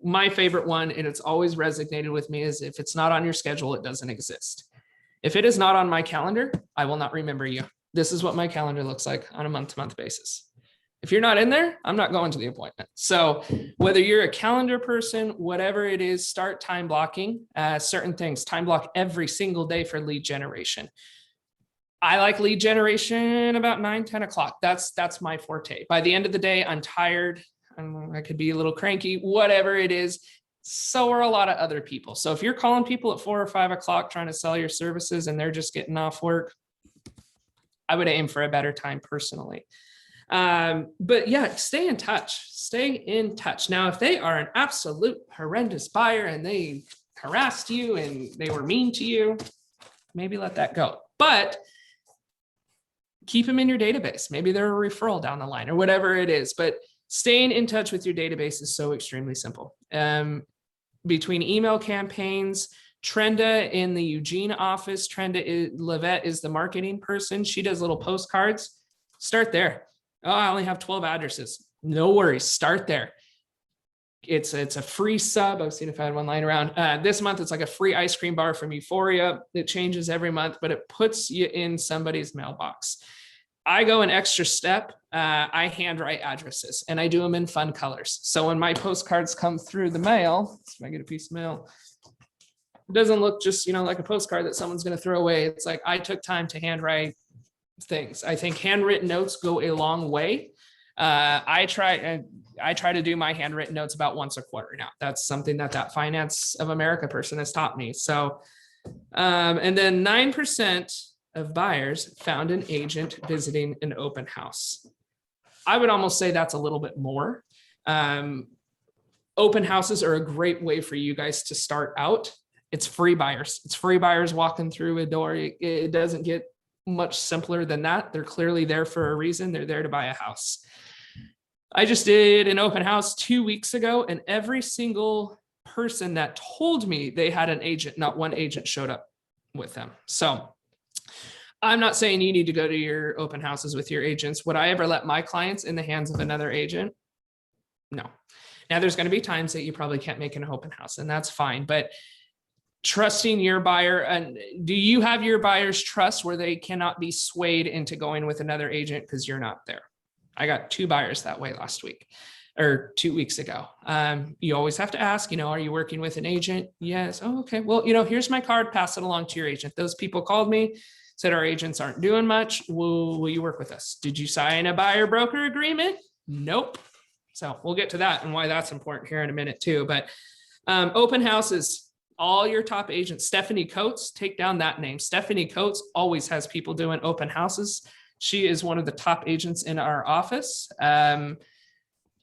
my favorite one, and it's always resonated with me, is if it's not on your schedule, it doesn't exist. If it is not on my calendar, I will not remember you. This is what my calendar looks like on a month-to-month basis. If you're not in there, I'm not going to the appointment. So whether you're a calendar person, whatever it is, start time blocking certain things. Time block every single day for lead generation. I like lead generation about 9-10 o'clock. That's my forte. By the end of the day, I'm tired. I could be a little cranky, whatever it is. So are a lot of other people. So if you're calling people at 4 or 5 o'clock trying to sell your services and they're just getting off work, I would aim for a better time personally. But yeah, stay in touch. Now, if they are an absolute horrendous buyer and they harassed you and they were mean to you, maybe let that go. But keep them in your database. Maybe they're a referral down the line or whatever it is, but staying in touch with your database is so extremely simple. Between email campaigns, Trenda in the Eugene office, Levette is the marketing person. She does little postcards. Start there. Oh, I only have 12 addresses. No worries. Start there. It's a free sub. I've seen if I had one lying around. This month, it's like a free ice cream bar from Euphoria. It changes every month, but it puts you in somebody's mailbox. I go an extra step. I handwrite addresses and I do them in fun colors. So when my postcards come through the mail, if I get a piece of mail, it doesn't look just, like a postcard that someone's going to throw away. It's like I took time to handwrite things. I think handwritten notes go a long way. I try to do my handwritten notes about once a quarter now. That's something that Finance of America person has taught me. So, and then 9% of buyers found an agent visiting an open house. I would almost say that's a little bit more. Open houses are a great way for you guys to start out. It's free buyers. It's free buyers walking through a door. It doesn't get much simpler than that. They're clearly there for a reason. They're there to buy a house. I just did an open house 2 weeks ago, and every single person that told me they had an agent, not one agent showed up with them. So I'm not saying you need to go to your open houses with your agents. Would I ever let my clients in the hands of another agent? No. Now there's going to be times that you probably can't make an open house, and that's fine. But trusting your buyer, and do you have your buyer's trust where they cannot be swayed into going with another agent because you're not there? I got 2 buyers that way last week or 2 weeks ago. You always have to ask, are you working with an agent? Yes. Oh, okay. Well, here's my card, pass it along to your agent. Those people called me, said our agents aren't doing much. Will you work with us? Did you sign a buyer broker agreement? Nope. So we'll get to that and why that's important here in a minute too. But open houses, all your top agents, Stephanie Coates, take down that name. Stephanie Coates always has people doing open houses. She is one of the top agents in our office.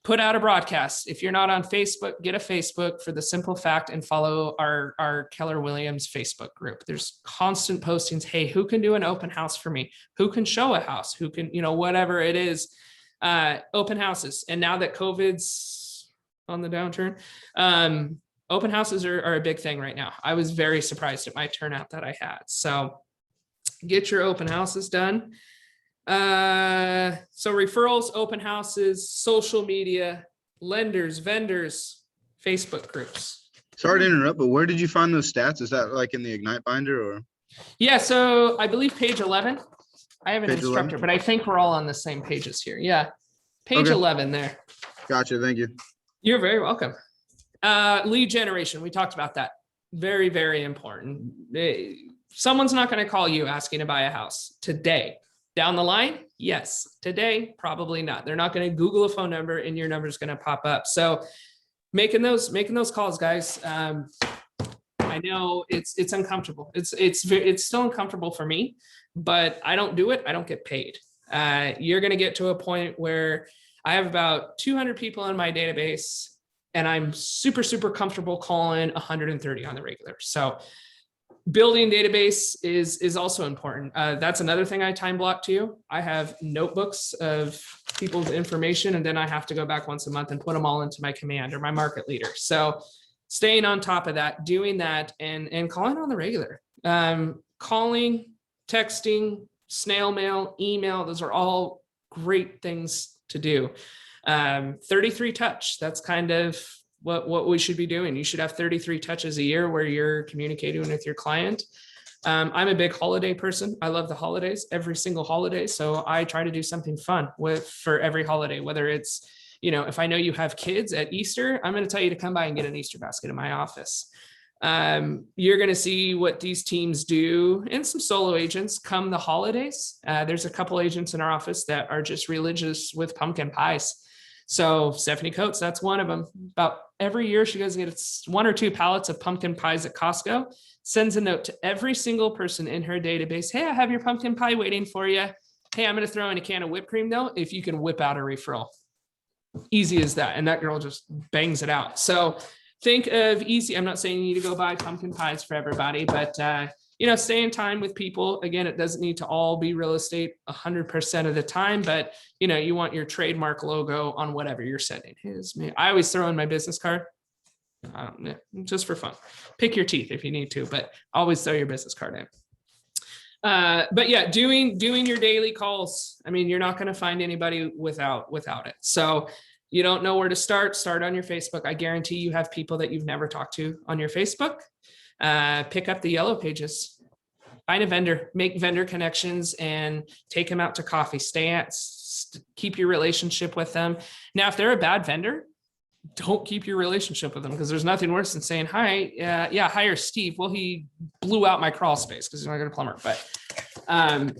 Put out a broadcast. If you're not on Facebook, get a Facebook for the simple fact and follow our Keller Williams Facebook group. There's constant postings. Hey, who can do an open house for me? Who can show a house? Who can, whatever it is, open houses. And now that COVID's on the downturn, open houses are a big thing right now. I was very surprised at my turnout that I had. So get your open houses done. So referrals, open houses, social media, lenders, vendors, Facebook groups. Sorry to interrupt, but where did you find those stats? Is that like in the Ignite binder or? Yeah, so I believe page 11. I have an Page instructor, 11? but I think we're all on the same pages here. Yeah, page Okay. 11 there. Gotcha, thank you. You're very welcome. Lead generation, we talked about that. Very, very important. Someone's not going to call you asking to buy a house today. Down the line, yes. Today, probably not. They're not going to Google a phone number and your number is going to pop up. So making those calls, guys. I know it's uncomfortable. It's still uncomfortable for me, but I don't do it. I don't get paid. You're going to get to a point where I have about 200 people in my database and I'm super, super comfortable calling 130 on the regular. So building database is also important. That's another thing I time block too. I have notebooks of people's information, and then I have to go back once a month and put them all into my command or my market leader. So staying on top of that, doing that, and calling on the regular. Calling, texting, snail mail, email, those are all great things to do. 33 touch, that's kind of what we should be doing. You should have 33 touches a year where you're communicating with your client. I'm a big holiday person. I love the holidays, every single holiday. So I try to do something fun for every holiday, whether it's, if I know you have kids at Easter, I'm going to tell you to come by and get an Easter basket in my office. You're going to see what these teams do and some solo agents come the holidays. There's a couple agents in our office that are just religious with pumpkin pies. So Stephanie Coates, that's one of them. About every year she goes and gets 1 or 2 pallets of pumpkin pies at Costco, sends a note to every single person in her database. Hey, I have your pumpkin pie waiting for you. Hey, I'm going to throw in a can of whipped cream though, if you can whip out a referral. Easy as that. And that girl just bangs it out. So think of easy. I'm not saying you need to go buy pumpkin pies for everybody, but stay in time with people. Again, it doesn't need to all be real estate 100% of the time, but you want your trademark logo on whatever you're sending. Here's me. I always throw in my business card. Just for fun. Pick your teeth if you need to, but always throw your business card in. But yeah, doing your daily calls. I mean, you're not going to find anybody without it. So you don't know where to start on your Facebook. I guarantee you have people that you've never talked to on your Facebook. Pick up the yellow pages, find a vendor, make vendor connections and take them out to coffee, keep your relationship with them. Now, if they're a bad vendor, don't keep your relationship with them, because there's nothing worse than saying, hi, yeah, hire Steve. Well, he blew out my crawl space because he's not going to plumber. But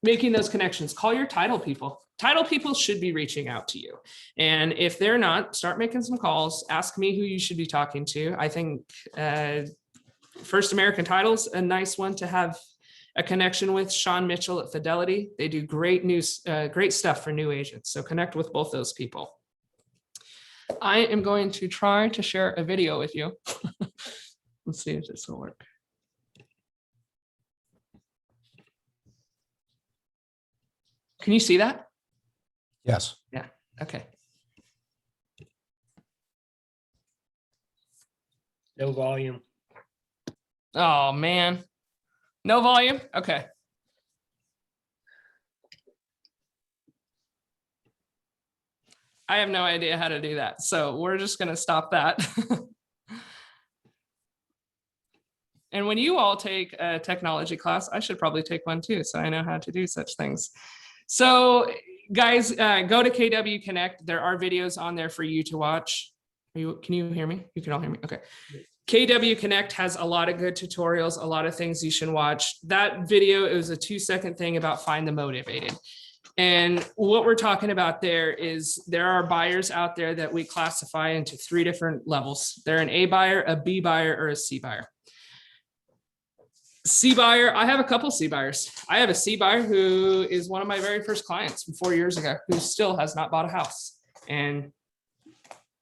making those connections, call your title people. Title people should be reaching out to you. And if they're not, start making some calls. Ask me who you should be talking to. I think First American Title's a nice one to have a connection with. Sean Mitchell at Fidelity. They do great stuff for new agents. So connect with both those people. I am going to try to share a video with you. Let's see if this will work. Can you see that? Yes. Yeah. Okay. No volume. Oh, man. No volume? Okay. I have no idea how to do that. So we're just going to stop that. And when you all take a technology class, I should probably take one too, so I know how to do such things. So guys, go to KW Connect. There are videos on there for you to watch. Can you hear me? You can all hear me? Okay. KW Connect has a lot of good tutorials, a lot of things you should watch. That video, it was a 2-second thing about find the motivated. And what we're talking about there is there are buyers out there that we classify into 3 different levels. They're an A buyer, a B buyer, or a C buyer. C buyer, I have a couple C buyers. I have a C buyer who is one of my very first clients from 4 years ago, who still has not bought a house. And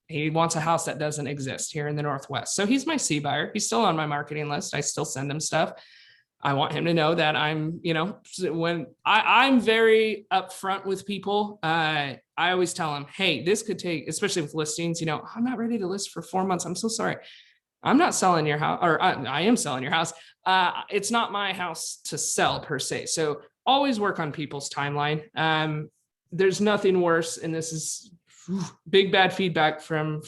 he wants a house that doesn't exist here in the Northwest. So he's my C buyer. He's still on my marketing list. I still send him stuff. I want him to know that I'm, when I'm very upfront with people, I always tell them, hey, this could take, especially with listings, I'm not ready to list for 4 months. I'm so sorry. I'm not selling your house, or I am selling your house. It's not my house to sell per se. So always work on people's timeline. There's nothing worse. And this is big bad feedback from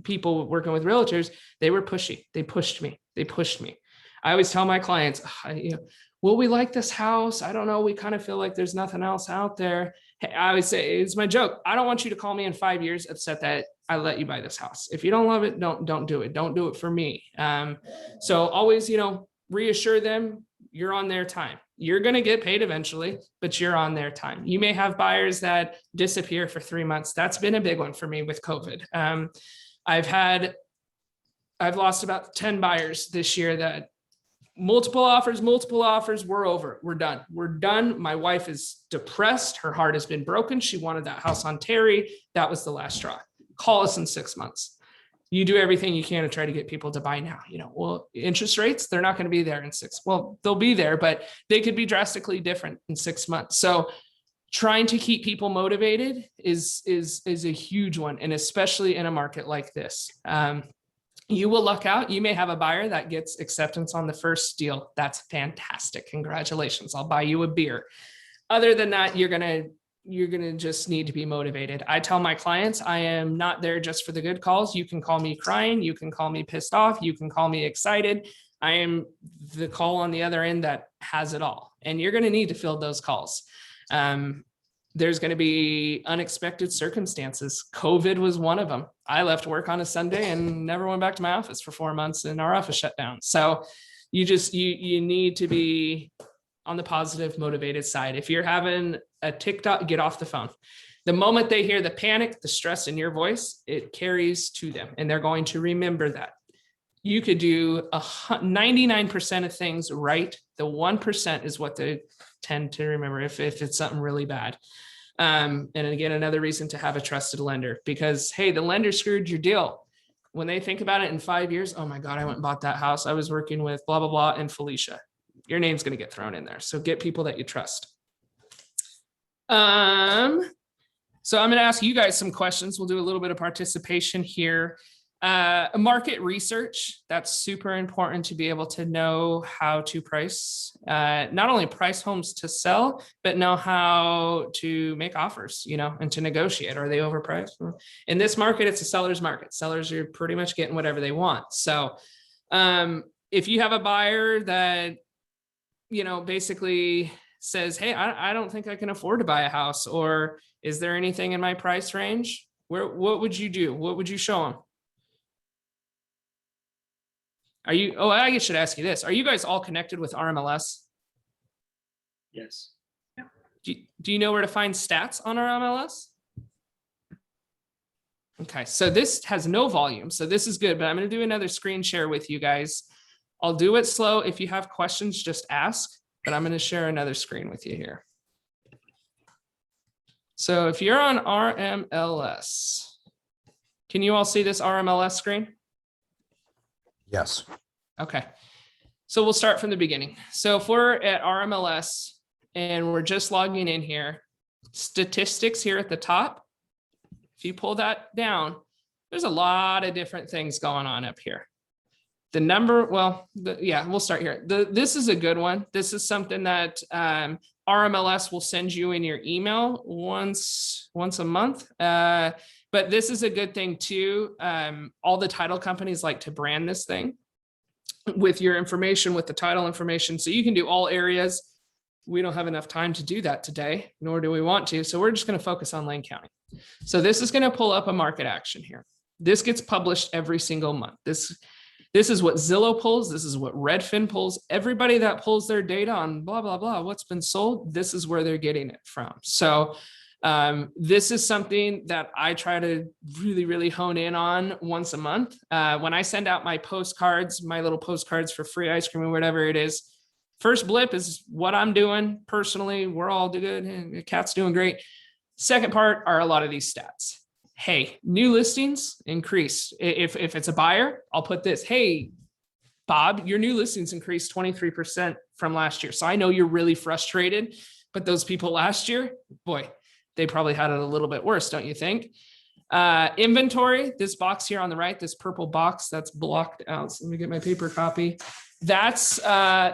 people working with realtors. They were pushy. They pushed me. I always tell my clients, will we like this house? I don't know. We kind of feel like there's nothing else out there. I always say, it's my joke. I don't want you to call me in 5 years upset that I let you buy this house. If you don't love it, don't do it. Don't do it for me. So always, reassure them you're on their time. You're going to get paid eventually, but you're on their time. You may have buyers that disappear for 3 months. That's been a big one for me with COVID. I've lost about 10 buyers this year that multiple offers, we're over. We're done. My wife is depressed. Her heart has been broken. She wanted that house on Terry. That was the last straw. Call us in 6 months. You do everything you can to try to get people to buy now. Well, interest rates, they're not going to be there in they'll be there, but they could be drastically different in 6 months. So trying to keep people motivated is a huge one. And especially in a market like this, you will luck out. You may have a buyer that gets acceptance on the first deal. That's fantastic. Congratulations. I'll buy you a beer. Other than that, you're going to just need to be motivated. I tell my clients, I am not there just for the good calls. You can call me crying. You can call me pissed off. You can call me excited. I am the call on the other end that has it all. And you're going to need to fill those calls. There's going to be unexpected circumstances. COVID was one of them. I left work on a Sunday and never went back to my office for 4 months, and our office shut down. So you need to be on the positive, motivated side. If you're having a TikTok, get off the phone. The moment they hear the panic, the stress in your voice, it carries to them, and they're going to remember that. You could do 99% of things right. The 1% is what they tend to remember if it's something really bad. And again, another reason to have a trusted lender, because, hey, the lender screwed your deal. When they think about it in 5 years, oh my God, I went and bought that house. I was working with blah, blah, blah, and Felicia. your name's going to get thrown in there. So get people that you trust. So I'm going to ask you guys some questions. We'll do a little bit of participation here. Market research, that's super important to be able to know how to price, not only price homes to sell, but know how to make offers, you know, and to negotiate. Are they overpriced? In this market, it's a seller's market. Sellers are pretty much getting whatever they want. So if you have a buyer that, you know, basically says, hey, I don't think I can afford to buy a house, or is there anything in my price range? What would you do? What would you show them? Are you, oh, I should ask you this. Are you guys all connected with RMLS? Yes. Do you know where to find stats on RMLS? Okay, so this has no volume, so this is good, but I'm going to do another screen share with you guys. I'll do it slow. If you have questions, just ask, but I'm going to share another screen with you here. So if you're on RMLS, can you all see this RMLS screen? Yes. Okay. So we'll start from the beginning. So if we're at RMLS and we're just logging in here, statistics here at the top, if you pull that down, there's a lot of different things going on up here. The number, well, yeah, we'll start here. This is a good one. This is something that RMLS will send you in your email once a month. But this is a good thing too. All the title companies like to brand this thing with your information, with the title information. So you can do all areas. We don't have enough time to do that today, nor do we want to. So we're just going to focus on Lane County. So this is going to pull up a market action here. This gets published every single month. This is what Zillow pulls. This is what Redfin pulls. Everybody that pulls their data on blah, blah, blah, what's been sold, this is where they're getting it from. So this is something that I try to really, really hone in on once a month. When I send out my postcards, my little postcards for free ice cream or whatever it is, first blip is what I'm doing personally. We're all good and the cat's doing great. Second part are a lot of these stats. Hey, new listings increase. If it's a buyer, I'll put this. Hey, Bob, your new listings increased 23% from last year. So I know you're really frustrated, but those people last year, boy, they probably had it a little bit worse, don't you think? Inventory, this box here on the right, this purple box that's blocked out. So let me get my paper copy. That's a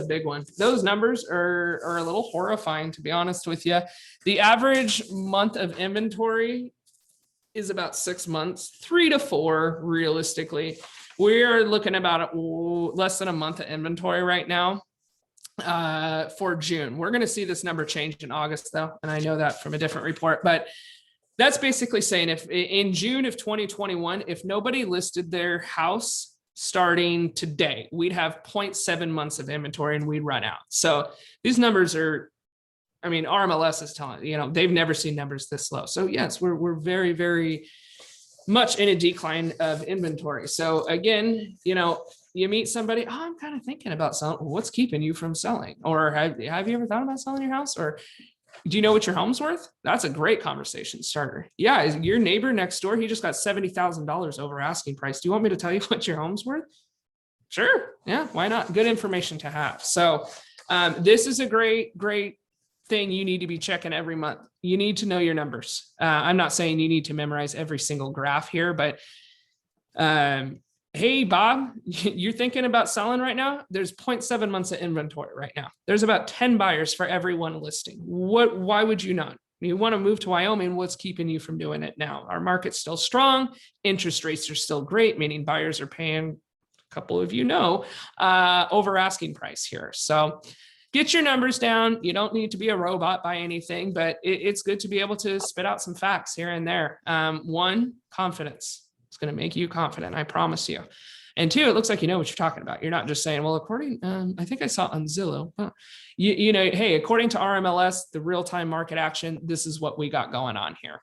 big one. Those numbers are a little horrifying, to be honest with you. The average month of inventory is about 6 months, 3 to 4 realistically. We're looking about less than a month of inventory right now. For June. We're going to see this number change in August though. And I know that from a different report, but that's basically saying if in June of 2021, if nobody listed their house starting today, we'd have 0.7 months of inventory and we'd run out. So these numbers are, I mean, RMLS is telling, you know, they've never seen numbers this low. So yes, we're very, very much in a decline of inventory. So again, you know, you meet somebody, oh, I'm kind of thinking about selling. What's keeping you from selling? Or have you ever thought about selling your house? Or do you know what your home's worth? That's a great conversation starter. Yeah, your neighbor next door, he just got $70,000 over asking price. Do you want me to tell you what your home's worth? Sure. Yeah, why not? Good information to have. So this is a great thing you need to be checking every month. You need to know your numbers. I'm not saying you need to memorize every single graph here, but hey, Bob, you're thinking about selling right now? There's 0.7 months of inventory right now. There's about 10 buyers for every one listing. Why would you not? You want to move to Wyoming. What's keeping you from doing it now? Our market's still strong. Interest rates are still great, meaning buyers are paying, a couple of you know, over asking price here. So get your numbers down. You don't need to be a robot by anything, but it's good to be able to spit out some facts here and there. One, confidence. It's going to make you confident, I promise you. And two, it looks like you know what you're talking about. You're not just saying, well, according, I think I saw on Zillow, you know, hey, according to RMLS, the real-time market action, this is what we got going on here.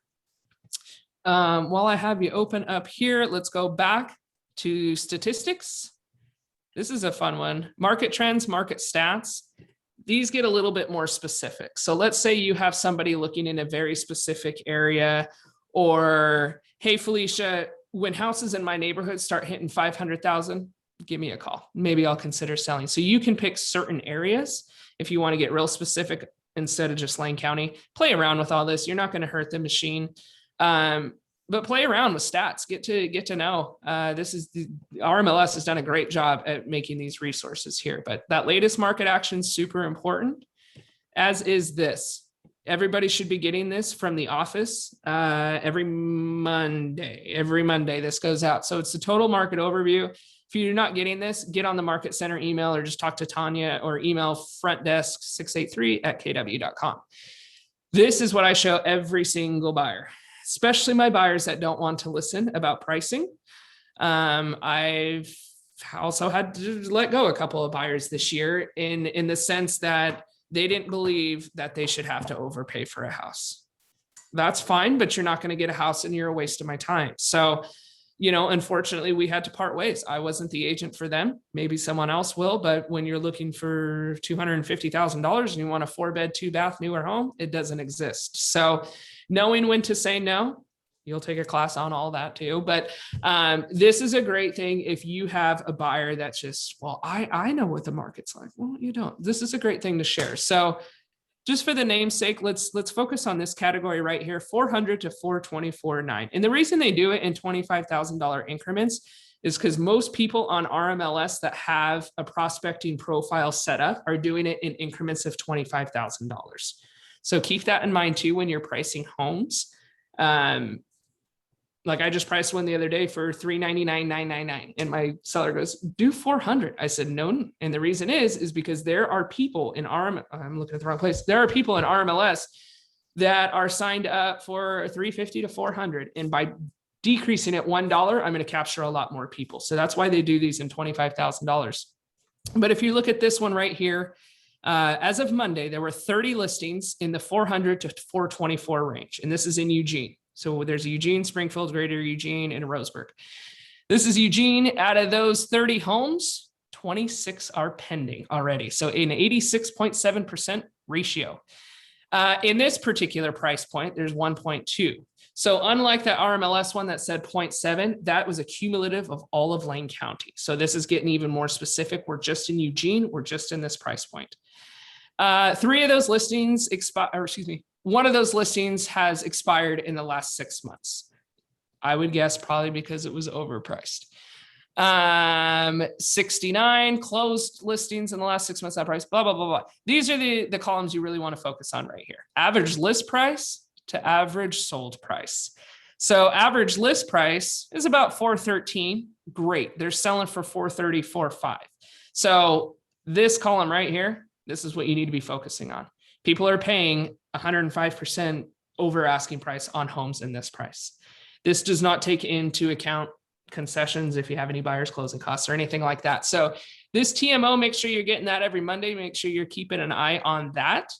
While I have you open up here, let's go back to statistics. This is a fun one. Market trends, market stats. These get a little bit more specific. So let's say you have somebody looking in a very specific area, or, hey, Felicia, when houses in my neighborhood start hitting 500,000, give me a call. Maybe I'll consider selling. So you can pick certain areas if you want to get real specific instead of just Lane County. Play around with all this. You're not going to hurt the machine. But play around with stats, get to know. This is the RMLS has done a great job at making these resources here, but that latest market action is super important, as is this. Everybody should be getting this from the office every Monday. Every Monday this goes out. So it's the total market overview. If you're not getting this, get on the Market Center email or just talk to Tanya or email frontdesk683@kw.com. This is what I show every single buyer, especially my buyers that don't want to listen about pricing. I've also had to let go a couple of buyers this year in the sense that they didn't believe that they should have to overpay for a house. That's fine, but you're not going to get a house and you're a waste of my time. So, unfortunately, we had to part ways. I wasn't the agent for them. Maybe someone else will, but when you're looking for $250,000 and you want a 4-bed, 2-bath newer home, it doesn't exist. So knowing when to say no, you'll take a class on all that too. But this is a great thing if you have a buyer that's just, well, I know what the market's like. Well, you don't. This is a great thing to share. So just for the namesake, let's focus on this category right here, 400 to 424.9. And the reason they do it in $25,000 increments is because most people on RMLS that have a prospecting profile set up are doing it in increments of $25,000. So keep that in mind too when you're pricing homes. Like I just priced one the other day for $399,999, and my seller goes, do 400. I said, no. And the reason is because there are people in I'm looking at the wrong place. There are people in RMLS that are signed up for 350 to 400. And by decreasing it $1, I'm going to capture a lot more people. So that's why they do these in $25,000. But if you look at this one right here, as of Monday, there were 30 listings in the 400 to 424 range. And this is in Eugene. So there's Eugene, Springfield, Greater Eugene, and Roseburg. This is Eugene. Out of those 30 homes, 26 are pending already. So an 86.7% ratio. In this particular price point, there's 1.2. So unlike that RMLS one that said 0.7, that was a cumulative of all of Lane County. So this is getting even more specific. We're just in Eugene. We're just in this price point. 3 of those listings one of those listings has expired in the last 6 months. I would guess probably because it was overpriced. 69 closed listings in the last 6 months, that price, blah, blah, blah, blah. These are the columns you really want to focus on right here. Average list price to average sold price. So average list price is about 413. Great. They're selling for 430, 4.5. So this column right here, this is what you need to be focusing on. People are paying 105% over asking price on homes in this price. This does not take into account concessions if you have any buyers closing costs or anything like that. So this TMO, make sure you're getting that every Monday. Make sure you're keeping an eye on that.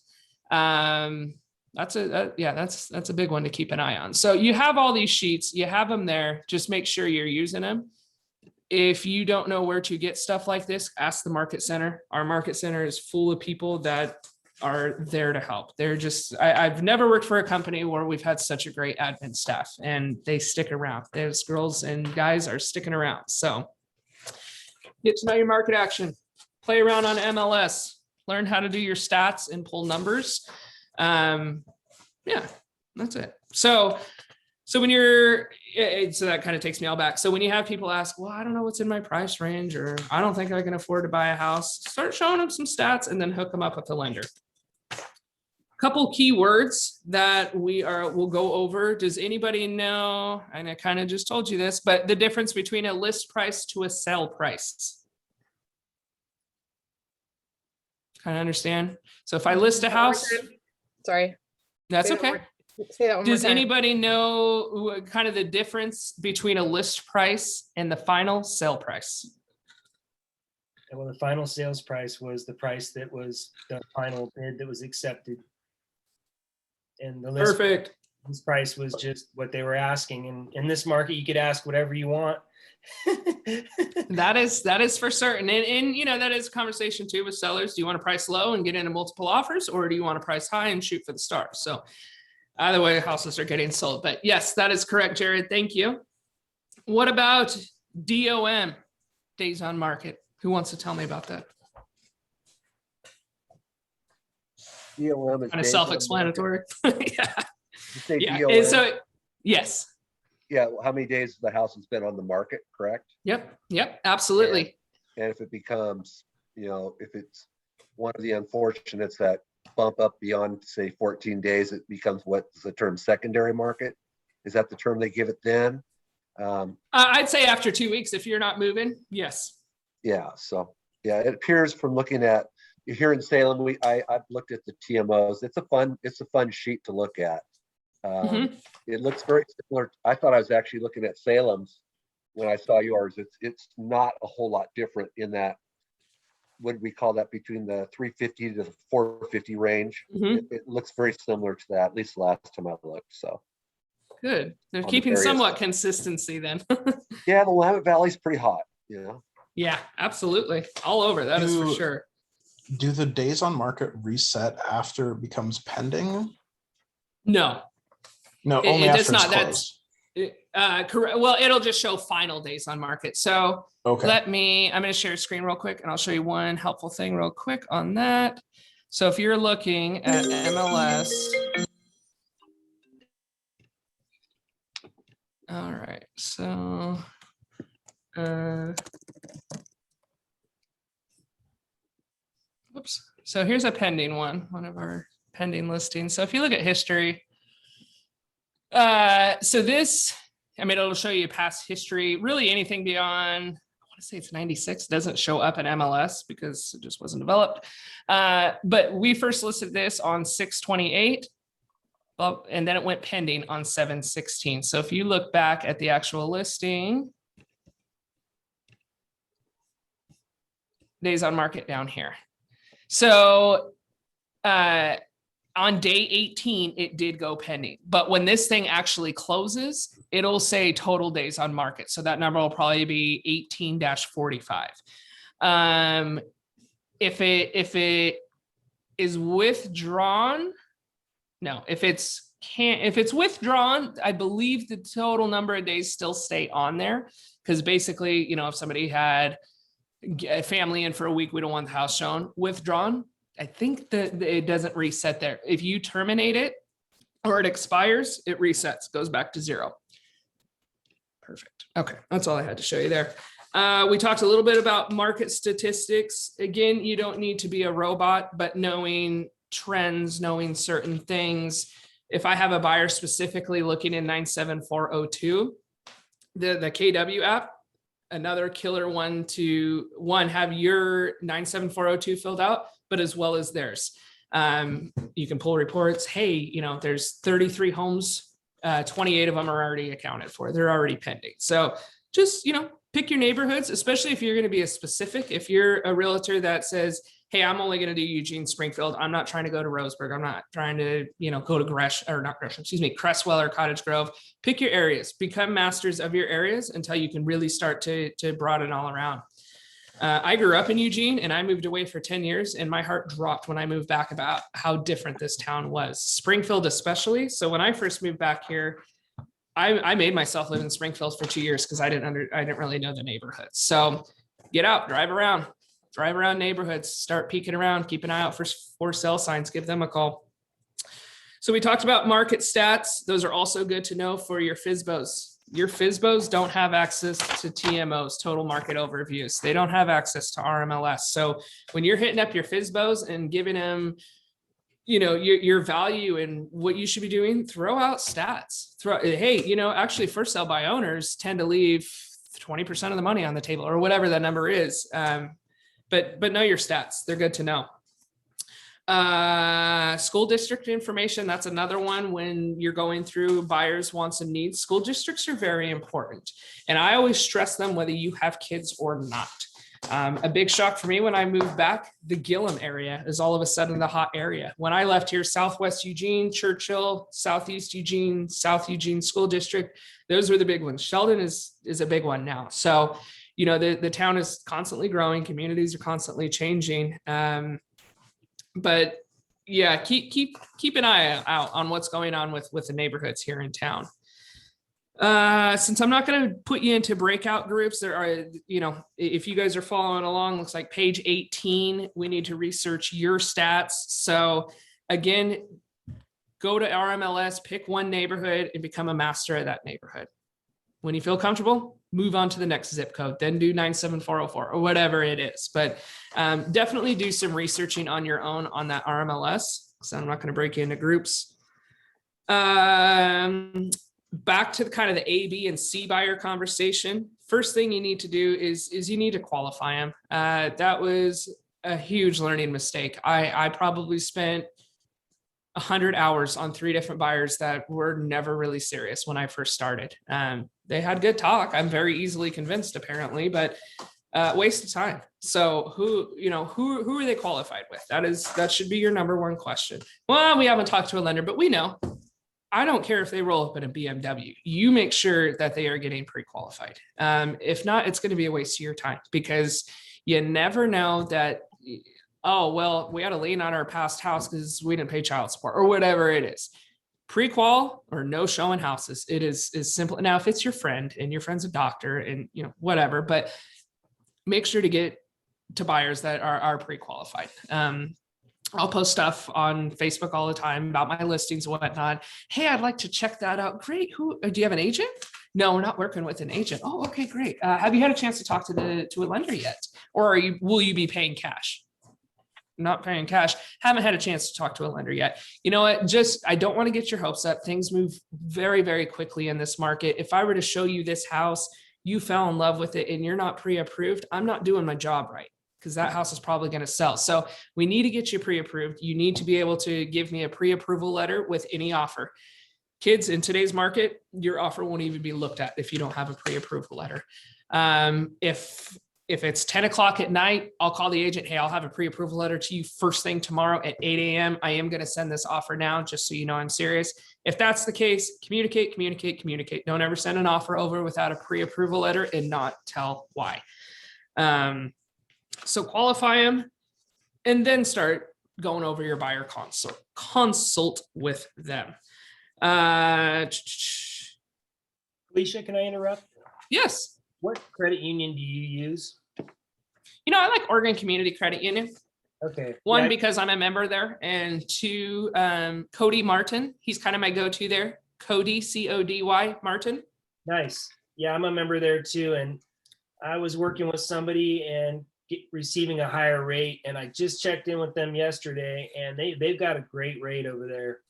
That's a big one to keep an eye on. So you have all these sheets, you have them there. Just make sure you're using them. If you don't know where to get stuff like this, ask the Market Center. Our Market Center is full of people that are there to help. They're just, I've never worked for a company where we've had such a great admin staff, and they stick around. Those girls and guys are sticking around. So get to know your market action, play around on MLS, learn how to do your stats and pull numbers. Yeah, that's it. So when you're, so that kind of takes me all back. So when you have people ask, well, I don't know what's in my price range, or I don't think I can afford to buy a house, start showing them some stats and then hook them up with the lender. Couple key words that we'll go over. Does anybody know, and I kind of just told you this, but the difference between a list price to a sale price? Kind of understand? So if I list a house, sorry, that's Say that okay. Say that one more Does time. anybody know kind of the difference between a list price and the final sale price? Well, the final sales price was the price that was the final bid that was accepted. And the list Perfect. price was just what they were asking. And in this market, you could ask whatever you want. That is for certain. And you know, that is a conversation too with sellers. Do you want to price low and get into multiple offers, or do you want to price high and shoot for the stars? So either way, houses are getting sold. But yes, that is correct, Jared. Thank you. What about DOM? days on market. Who wants to tell me about that? DOM is Kind of days on self-explanatory. market. Yeah. You say Yeah. DOM? And so, yes. Yeah, how many days the house has been on the market, correct? Yep. Yep. Absolutely. And if it becomes, if it's one of the unfortunates that bump up beyond, say, 14 days, it becomes what's the term secondary market? Is that the term they give it then? I'd say after 2 weeks, if you're not moving, yes. Yeah, so yeah, it appears from looking at here in Salem, I've looked at the TMOs. It's a fun sheet to look at. It looks very similar. I thought I was actually looking at Salem's when I saw yours. It's not a whole lot different in that. What do we call that, between the 350 to the 450 range? It looks very similar to that, at least the last time I looked. So good. They're on the keeping various- somewhat consistency then. Yeah, the Willamette Valley's pretty hot. Yeah, absolutely. All over. That is for sure. Do the days on market reset after it becomes pending? No. No, It- only it after does it's not. closed. Correct. Well, it'll just show final days on market. So Okay. I'm going to share a screen real quick and I'll show you one helpful thing real quick on that. So if you're looking at MLS. All right. So, whoops. So here's a pending one of our pending listings. So if you look at history, so this, it'll show you past history, really anything beyond, I want to say it's 96, doesn't show up in MLS because it just wasn't developed. But we first listed this on 6/28, and then it went pending on 7/16. So if you look back at the actual listing, days on market down here. So on day 18, it did go pending. But when this thing actually closes, it'll say total days on market. So that number will probably be 18-45. If it is withdrawn, no, if it's withdrawn, I believe the total number of days still stay on there. Because basically, if somebody had a family in for a week, we don't want the house shown. Withdrawn, I think that it doesn't reset there. If you terminate it or it expires, it resets, goes back to 0. Perfect. Okay, that's all I had to show you there. We talked a little bit about market statistics. Again, you don't need to be a robot, but knowing trends, knowing certain things. If I have a buyer specifically looking in 97402, the KW app, another killer one to have your 97402 filled out, but as well as theirs. You can pull reports. Hey, there's 33 homes, 28 of them are already accounted for. They're already pending. So just, pick your neighborhoods, especially if you're going to be a specific. If you're a realtor that says, hey, I'm only going to do Eugene, Springfield. I'm not trying to go to Roseburg. I'm not trying to, go to Crestwell or Cottage Grove. Pick your areas, become masters of your areas until you can really start to broaden all around. I grew up in Eugene and I moved away for 10 years and my heart dropped when I moved back about how different this town was, Springfield especially. So when I first moved back here, I made myself live in Springfield for 2 years because I didn't really know the neighborhoods. So get out, drive around neighborhoods, start peeking around, keep an eye out for sale signs, give them a call. So we talked about market stats. Those are also good to know for your FSBOs. Your FSBOs don't have access to TMOs, total market overviews. They don't have access to RMLS. So when you're hitting up your FSBOs and giving them, your value and what you should be doing, throw out stats. Hey, actually first sale by owners tend to leave 20% of the money on the table or whatever that number is. But know your stats. They're good to know. School district information. That's another one when you're going through buyers' wants and needs. School districts are very important. And I always stress them whether you have kids or not. A big shock for me when I moved back, the Gillum area is all of a sudden the hot area. When I left here, Southwest Eugene, Churchill, Southeast Eugene, South Eugene School District, those were the big ones. Sheldon is a big one now. So, the town is constantly growing, communities are constantly changing. But yeah, keep an eye out on what's going on with the neighborhoods here in town. Since I'm not going to put you into breakout groups, there are, if you guys are following along, looks like page 18, we need to research your stats. So again, go to RMLS, pick one neighborhood and become a master of that neighborhood. When you feel comfortable, move on to the next zip code, then do 97404 or whatever it is. But definitely do some researching on your own on that RMLS. So I'm not going to break you into groups. Back to kind of the A, B, and C buyer conversation. First thing you need to do is you need to qualify them. That was a huge learning mistake. I probably spent 100 hours on 3 different buyers that were never really serious when I first started. They had good talk. I'm very easily convinced apparently, but waste of time. So who are they qualified with? That should be your number one question. Well, we haven't talked to a lender, but we know. I don't care if they roll up in a BMW. You make sure that they are getting pre-qualified. If not, it's going to be a waste of your time because you never know that, oh, well, we had a lien on our past house because we didn't pay child support or whatever it is. Pre-qual or no showing houses. It is simple. Now, if it's your friend and your friend's a doctor and whatever, but make sure to get to buyers that are pre-qualified. I'll post stuff on Facebook all the time about my listings and whatnot. Hey, I'd like to check that out. Great. Do you have an agent? No, we're not working with an agent. Oh, okay, great. Have you had a chance to talk to a lender yet? Or will you be paying cash? Not paying cash. Haven't had a chance to talk to a lender yet. You know what? I don't want to get your hopes up. Things move very, very quickly in this market. If I were to show you this house, you fell in love with it and you're not pre-approved, I'm not doing my job right, because that house is probably going to sell. So we need to get you pre-approved. You need to be able to give me a pre-approval letter with any offer. Kids, in today's market, your offer won't even be looked at if you don't have a pre-approval letter. If it's 10 o'clock at night, I'll call the agent. Hey, I'll have a pre-approval letter to you first thing tomorrow at 8 a.m. I am going to send this offer now, just so you know I'm serious. If that's the case, communicate. Don't ever send an offer over without a pre-approval letter and not tell why. So qualify them and then start going over your buyer consult with them. Alicia, can I interrupt? Yes. What credit union do you use? I like Oregon Community Credit Union. Okay. One, because I'm a member there, and 2, Cody Martin. He's kind of my go-to there. Cody, C-O-D-Y, Martin. Nice. Yeah, I'm a member there too. And I was working with somebody and receiving a higher rate, and I just checked in with them yesterday, and they've got a great rate over there.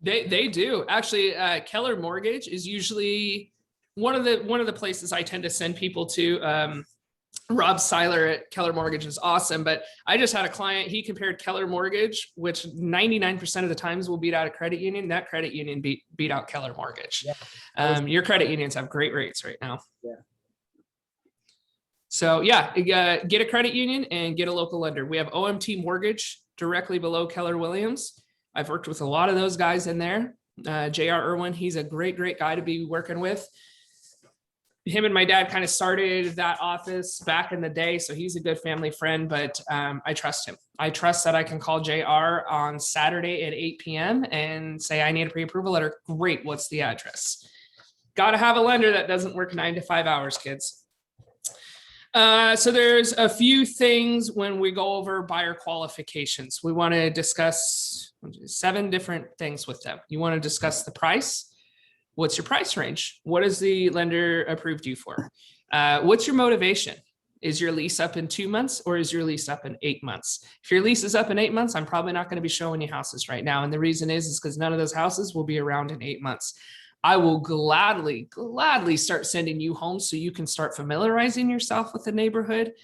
They do actually. Keller Mortgage is usually one of the places I tend to send people to. Rob Seiler at Keller Mortgage is awesome, but I just had a client. He compared Keller Mortgage, which 99% of the times will beat out a credit union. That credit union beat out Keller Mortgage. Yeah. Your credit unions have great rates right now. Yeah. So yeah, get a credit union and get a local lender. We have OMT Mortgage directly below Keller Williams. I've worked with a lot of those guys in there. J.R. Irwin, he's a great guy to be working with. Him and my dad kind of started that office back in the day, so he's a good family friend, but I trust him. I trust that I can call JR on Saturday at 8 p.m. and say, I need a pre-approval letter. Great, what's the address? Got to have a lender that doesn't work 9 to 5 hours, kids. So there's a few things when we go over buyer qualifications. We want to discuss 7 different things with them. You want to discuss the price. What's your price range? What has the lender approved you for? What's your motivation? Is your lease up in 2 months or is your lease up in 8 months? If your lease is up in 8 months, I'm probably not going to be showing you houses right now. And the reason is because none of those houses will be around in 8 months. I will gladly start sending you homes so you can start familiarizing yourself with the neighborhood.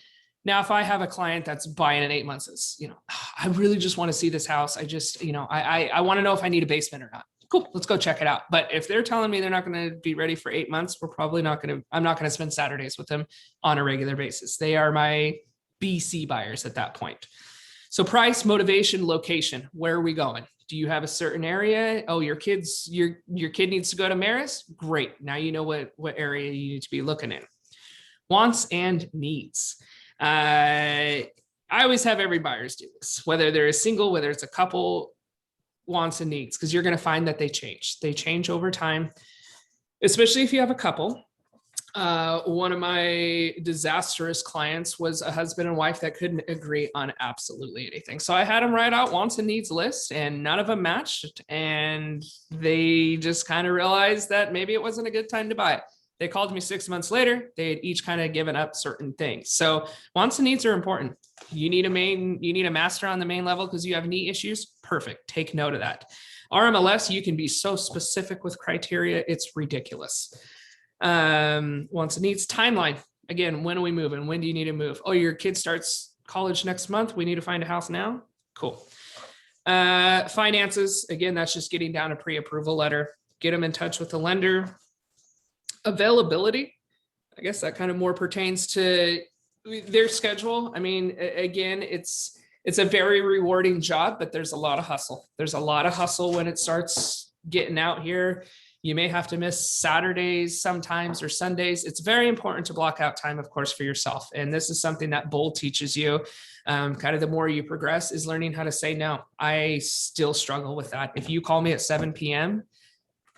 Now, if I have a client that's buying in 8 months, it's, I really just want to see this house. I just, I want to know if I need a basement or not. Cool, let's go check it out. But if they're telling me they're not going to be ready for 8 months, I'm not going to spend Saturdays with them on a regular basis. They are my BC buyers at that point. So price, motivation, location, where are we going? Do you have a certain area? Oh, your kid needs to go to Marist? Great. Now you know what area you need to be looking in. Wants and needs. I always have every buyers do this, whether they're a single, whether it's a couple, wants and needs, because you're going to find that they change over time. especially if you have a couple. One of my disastrous clients was a husband and wife that couldn't agree on absolutely anything. So I had them write out wants and needs list, and none of them matched. And they just kind of realized that maybe it wasn't a good time to buy it. They called me 6 months later. They had each kind of given up certain things. So wants and needs are important. You need a master on the main level because you have knee issues. Perfect. Take note of that. RMLS, you can be so specific with criteria. It's ridiculous. Wants and needs timeline. Again, when are we moving? When do you need to move? Oh, your kid starts college next month. We need to find a house now. Cool. Finances. Again, that's just getting down a pre-approval letter. Get them in touch with the lender. Availability. I guess that kind of more pertains to their schedule. I mean, again, it's a very rewarding job, but there's a lot of hustle. There's a lot of hustle when it starts getting out here. You may have to miss Saturdays sometimes or Sundays. It's very important to block out time, of course, for yourself. And this is something that Bold teaches you. Kind of the more you progress is learning how to say no. I still struggle with that. If you call me at 7 p.m.,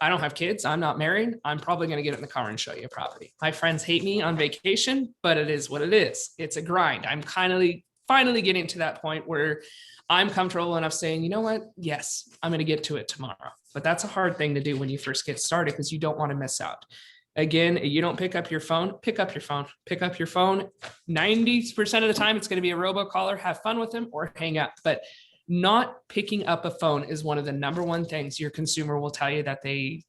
I don't have kids. I'm not married. I'm probably going to get in the car and show you a property. My friends hate me on vacation, but it is what it is. It's a grind. I'm finally getting to that point where I'm comfortable enough saying, you know what? Yes, I'm going to get to it tomorrow. But that's a hard thing to do when you first get started because you don't want to miss out. Again, you don't pick up your phone, pick up your phone, pick up your phone. 90% of the time, it's going to be a robocaller. Have fun with them or hang up. But not picking up a phone is one of the number one things your consumer will tell you that they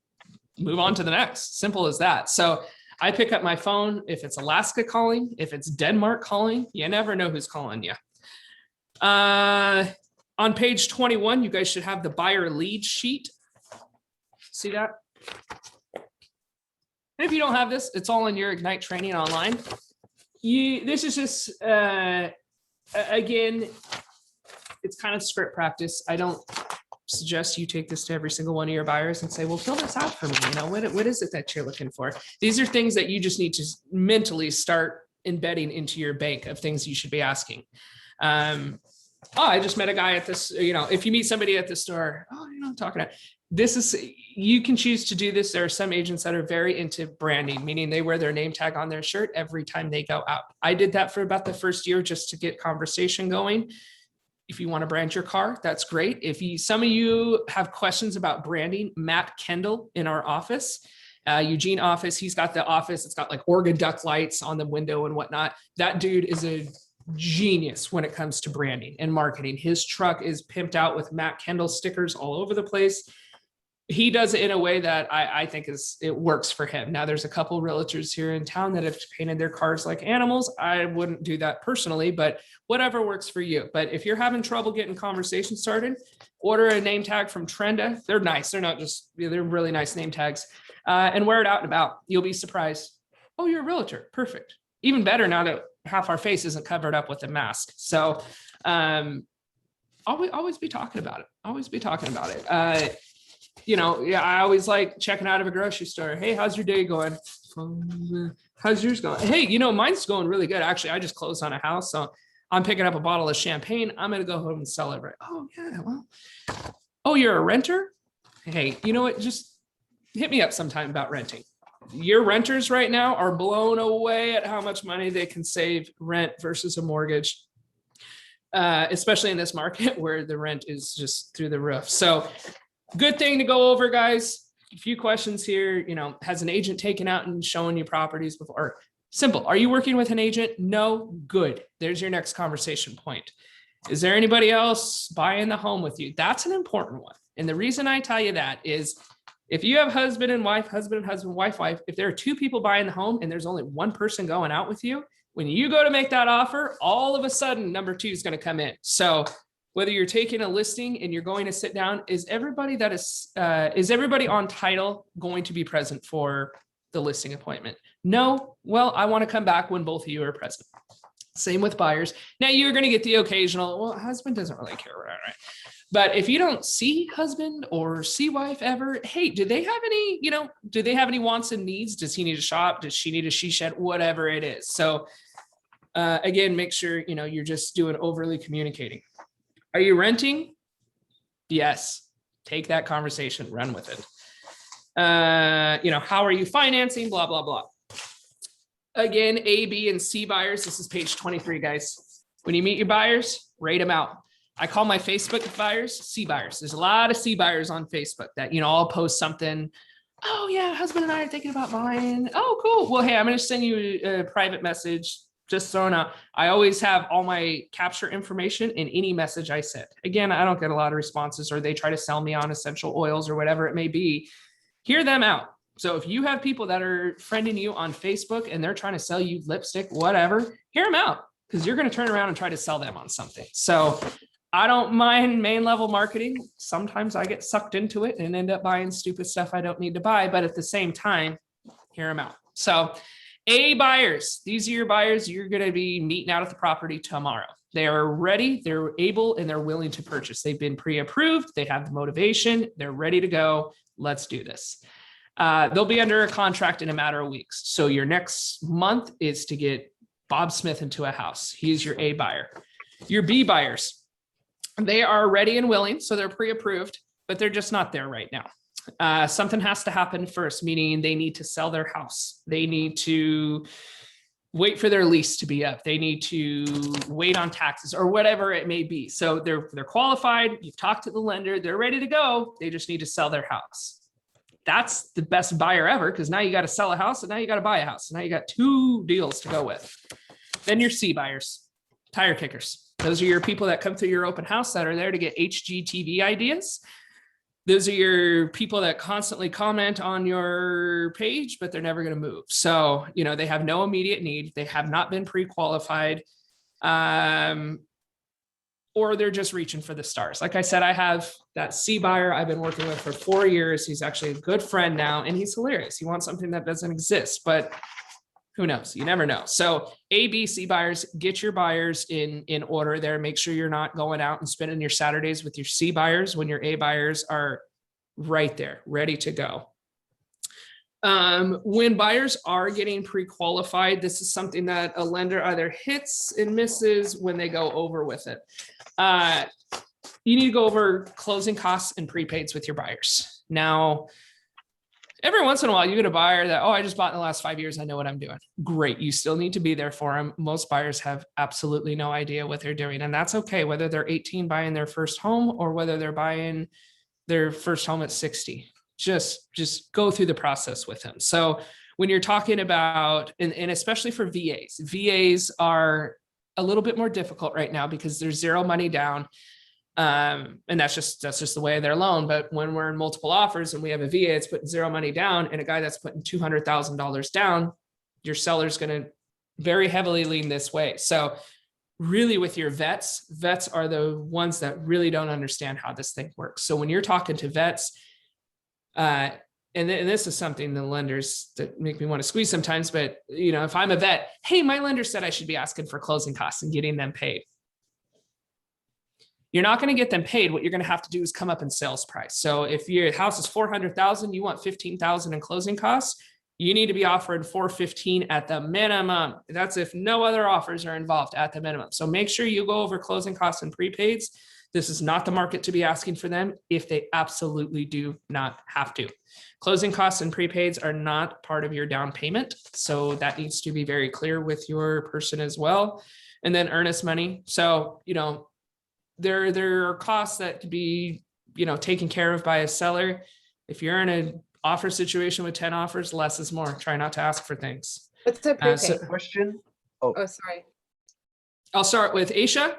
move on to the next. Simple as that. So I pick up my phone if it's Alaska calling, if it's Denmark calling, you never know who's calling you. On page 21, you guys should have the buyer lead sheet. See that? And if you don't have this, it's all in your Ignite training online. This is just, again, it's kind of script practice. I don't suggest you take this to every single one of your buyers and say, well, fill this out for me. You know, what is it that you're looking for? These are things that you just need to mentally start embedding into your bank of things you should be asking. I just met a guy at this, you know, if you meet somebody at the store, I'm talking about this is, you can choose to do this. There are some agents that are very into branding, meaning they wear their name tag on their shirt every time they go out. I did that for about the first year just to get conversation going. If you want to brand your car, that's great. If some of you have questions about branding, Matt Kendall in our office, Eugene office, he's got the office. It's got like Oregon duck lights on the window and whatnot. That dude is a genius when it comes to branding and marketing. His truck is pimped out with Matt Kendall stickers all over the place. He does it in a way that I think it works for him. Now there's a couple realtors here in town that have painted their cars like animals. I wouldn't do that personally, but whatever works for you. But if you're having trouble getting conversation started, order a name tag from Trenda. They're nice. They're not just, they're really nice name tags, and wear it out and about. You'll be surprised. Oh, you're a realtor. Perfect. Even better now that half our face isn't covered up with a mask. So always be talking about it. Always be talking about it. You know, yeah, I always like checking out of a grocery store. Hey, how's your day going? How's yours going? Hey, you know, mine's going really good. Actually, I just closed on a house. So I'm picking up a bottle of champagne. I'm going to go home and celebrate. Oh, yeah. Well, oh, you're a renter? Hey, you know what? Just hit me up sometime about renting. Your renters right now are blown away at how much money they can save rent versus a mortgage, especially in this market where the rent is just through the roof. So good thing to go over, guys. A few questions here. You know, has an agent taken out and shown you properties before? Simple. Are you working with an agent? No. Good. There's your next conversation point. Is there anybody else buying the home with you? That's an important one. And the reason I tell you that is if you have husband and wife, wife, if there are two people buying the home and there's only one person going out with you, when you go to make that offer, all of a sudden number two is going to come in. So whether you're taking a listing and you're going to sit down, is everybody on title going to be present for the listing appointment? No. Well, I want to come back when both of you are present. Same with buyers. Now you're going to get the occasional, well, husband doesn't really care, right? But if you don't see husband or see wife ever, hey, do they have any wants and needs? Does he need a shop? Does she need a she shed? Whatever it is. So again, make sure, you're just doing overly communicating. Are you renting? Yes. Take that conversation, run with it. How are you financing? Blah, blah, blah. Again, A, B, and C buyers. This is page 23, guys. When you meet your buyers, rate them out. I call my Facebook buyers C buyers. There's a lot of C buyers on Facebook that, I'll post something. Oh yeah, husband and I are thinking about buying. Oh, cool. Well, hey, I'm going to send you a private message. Just throwing out. I always have all my capture information in any message I send. Again, I don't get a lot of responses, or they try to sell me on essential oils or whatever it may be. Hear them out. So if you have people that are friending you on Facebook and they're trying to sell you lipstick, whatever, hear them out, because you're going to turn around and try to sell them on something. So I don't mind main level marketing. Sometimes I get sucked into it and end up buying stupid stuff I don't need to buy, but at the same time, hear them out. So A buyers, these are your buyers you're going to be meeting out at the property tomorrow. They are ready, they're able, and they're willing to purchase. They've been pre-approved, they have the motivation, they're ready to go. Let's do this. They'll be under a contract in a matter of weeks. So your next month is to get Bob Smith into a house. He's your A buyer. Your B buyers, they are ready and willing, so they're pre-approved, but they're just not there right now. Something has to happen first, meaning they need to sell their house. They need to wait for their lease to be up. They need to wait on taxes or whatever it may be. So they're qualified. You've talked to the lender. They're ready to go. They just need to sell their house. That's the best buyer ever, because now you got to sell a house and now you got to buy a house. Now you got two deals to go with. Then your C buyers, tire kickers. Those are your people that come through your open house that are there to get HGTV ideas. Those are your people that constantly comment on your page, but they're never going to move. So, they have no immediate need. They have not been pre-qualified, or they're just reaching for the stars. Like I said, I have that C buyer I've been working with for 4 years. He's actually a good friend now, and he's hilarious. He wants something that doesn't exist, but who knows? You never know. So A, B, C buyers, get your buyers in order there. Make sure you're not going out and spending your Saturdays with your C buyers when your A buyers are right there, ready to go. When buyers are getting pre-qualified, this is something that a lender either hits and misses when they go over with it. You need to go over closing costs and prepaids with your buyers. Now, every once in a while, you get a buyer that, I just bought in the last 5 years. I know what I'm doing. Great. You still need to be there for them. Most buyers have absolutely no idea what they're doing. And that's okay, whether they're 18 buying their first home or whether they're buying their first home at 60. Just go through the process with them. So when you're talking about, and especially for VAs are a little bit more difficult right now because there's zero money down. And that's just the way of their loan. But when we're in multiple offers and we have a VA that's putting zero money down and a guy that's putting $200,000 down, your seller's going to very heavily lean this way. So really with your vets are the ones that really don't understand how this thing works. So when you're talking to vets, and this is something the lenders that make me want to squeeze sometimes, but if I'm a vet, hey, my lender said I should be asking for closing costs and getting them paid. You're not going to get them paid. What you're going to have to do is come up in sales price. So if your house is $400,000, you want $15,000 in closing costs, you need to be offering $415,000 at the minimum. That's if no other offers are involved at the minimum. So make sure you go over closing costs and prepaids. This is not the market to be asking for them if they absolutely do not have to. Closing costs and prepaids are not part of your down payment. So that needs to be very clear with your person as well. And then earnest money. So, there are costs that could be, taken care of by a seller. If you're in an offer situation with 10 offers, less is more. Try not to ask for things. What's a prepaid? Question? Oh, sorry. I'll start with Aisha.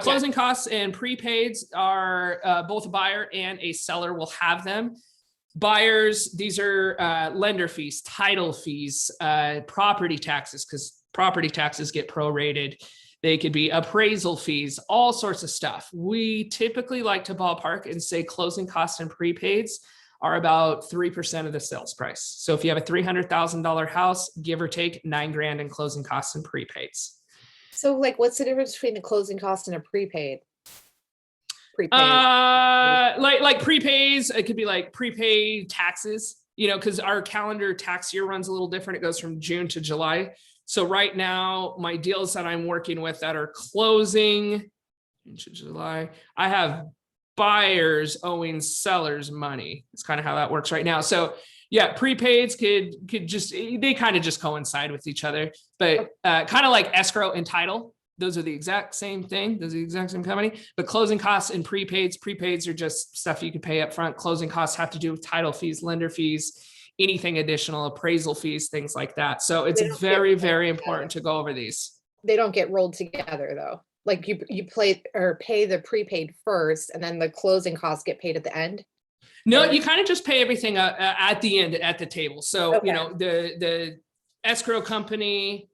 Closing costs and prepaids are both a buyer and a seller will have them. Buyers, these are lender fees, title fees, property taxes, because property taxes get prorated. They could be appraisal fees, all sorts of stuff. We typically like to ballpark and say closing costs and prepaids are about 3% of the sales price. So if you have a $300,000 house, give or take $9,000 in closing costs and prepaids. So what's the difference between a closing cost and a prepaid? Like prepays, it could be like prepaid taxes, because our calendar tax year runs a little different. It goes from June to July. So right now, my deals that I'm working with that are closing into July, I have buyers owing sellers money. It's kind of how that works right now. So Yeah, prepaids could just, they kind of just coincide with each other, but kind of like escrow and title. Those are the exact same thing. Those are the exact same company, but closing costs and prepaids are just stuff you could pay up front. Closing costs have to do with title fees, lender fees, anything additional, appraisal fees, things like that. So it's very, very important to go over these. They don't get rolled together though. Like you pay the prepaid first and then the closing costs get paid at the end. No, you kind of just pay everything at the end at the table. So, Okay. you know, the escrow company,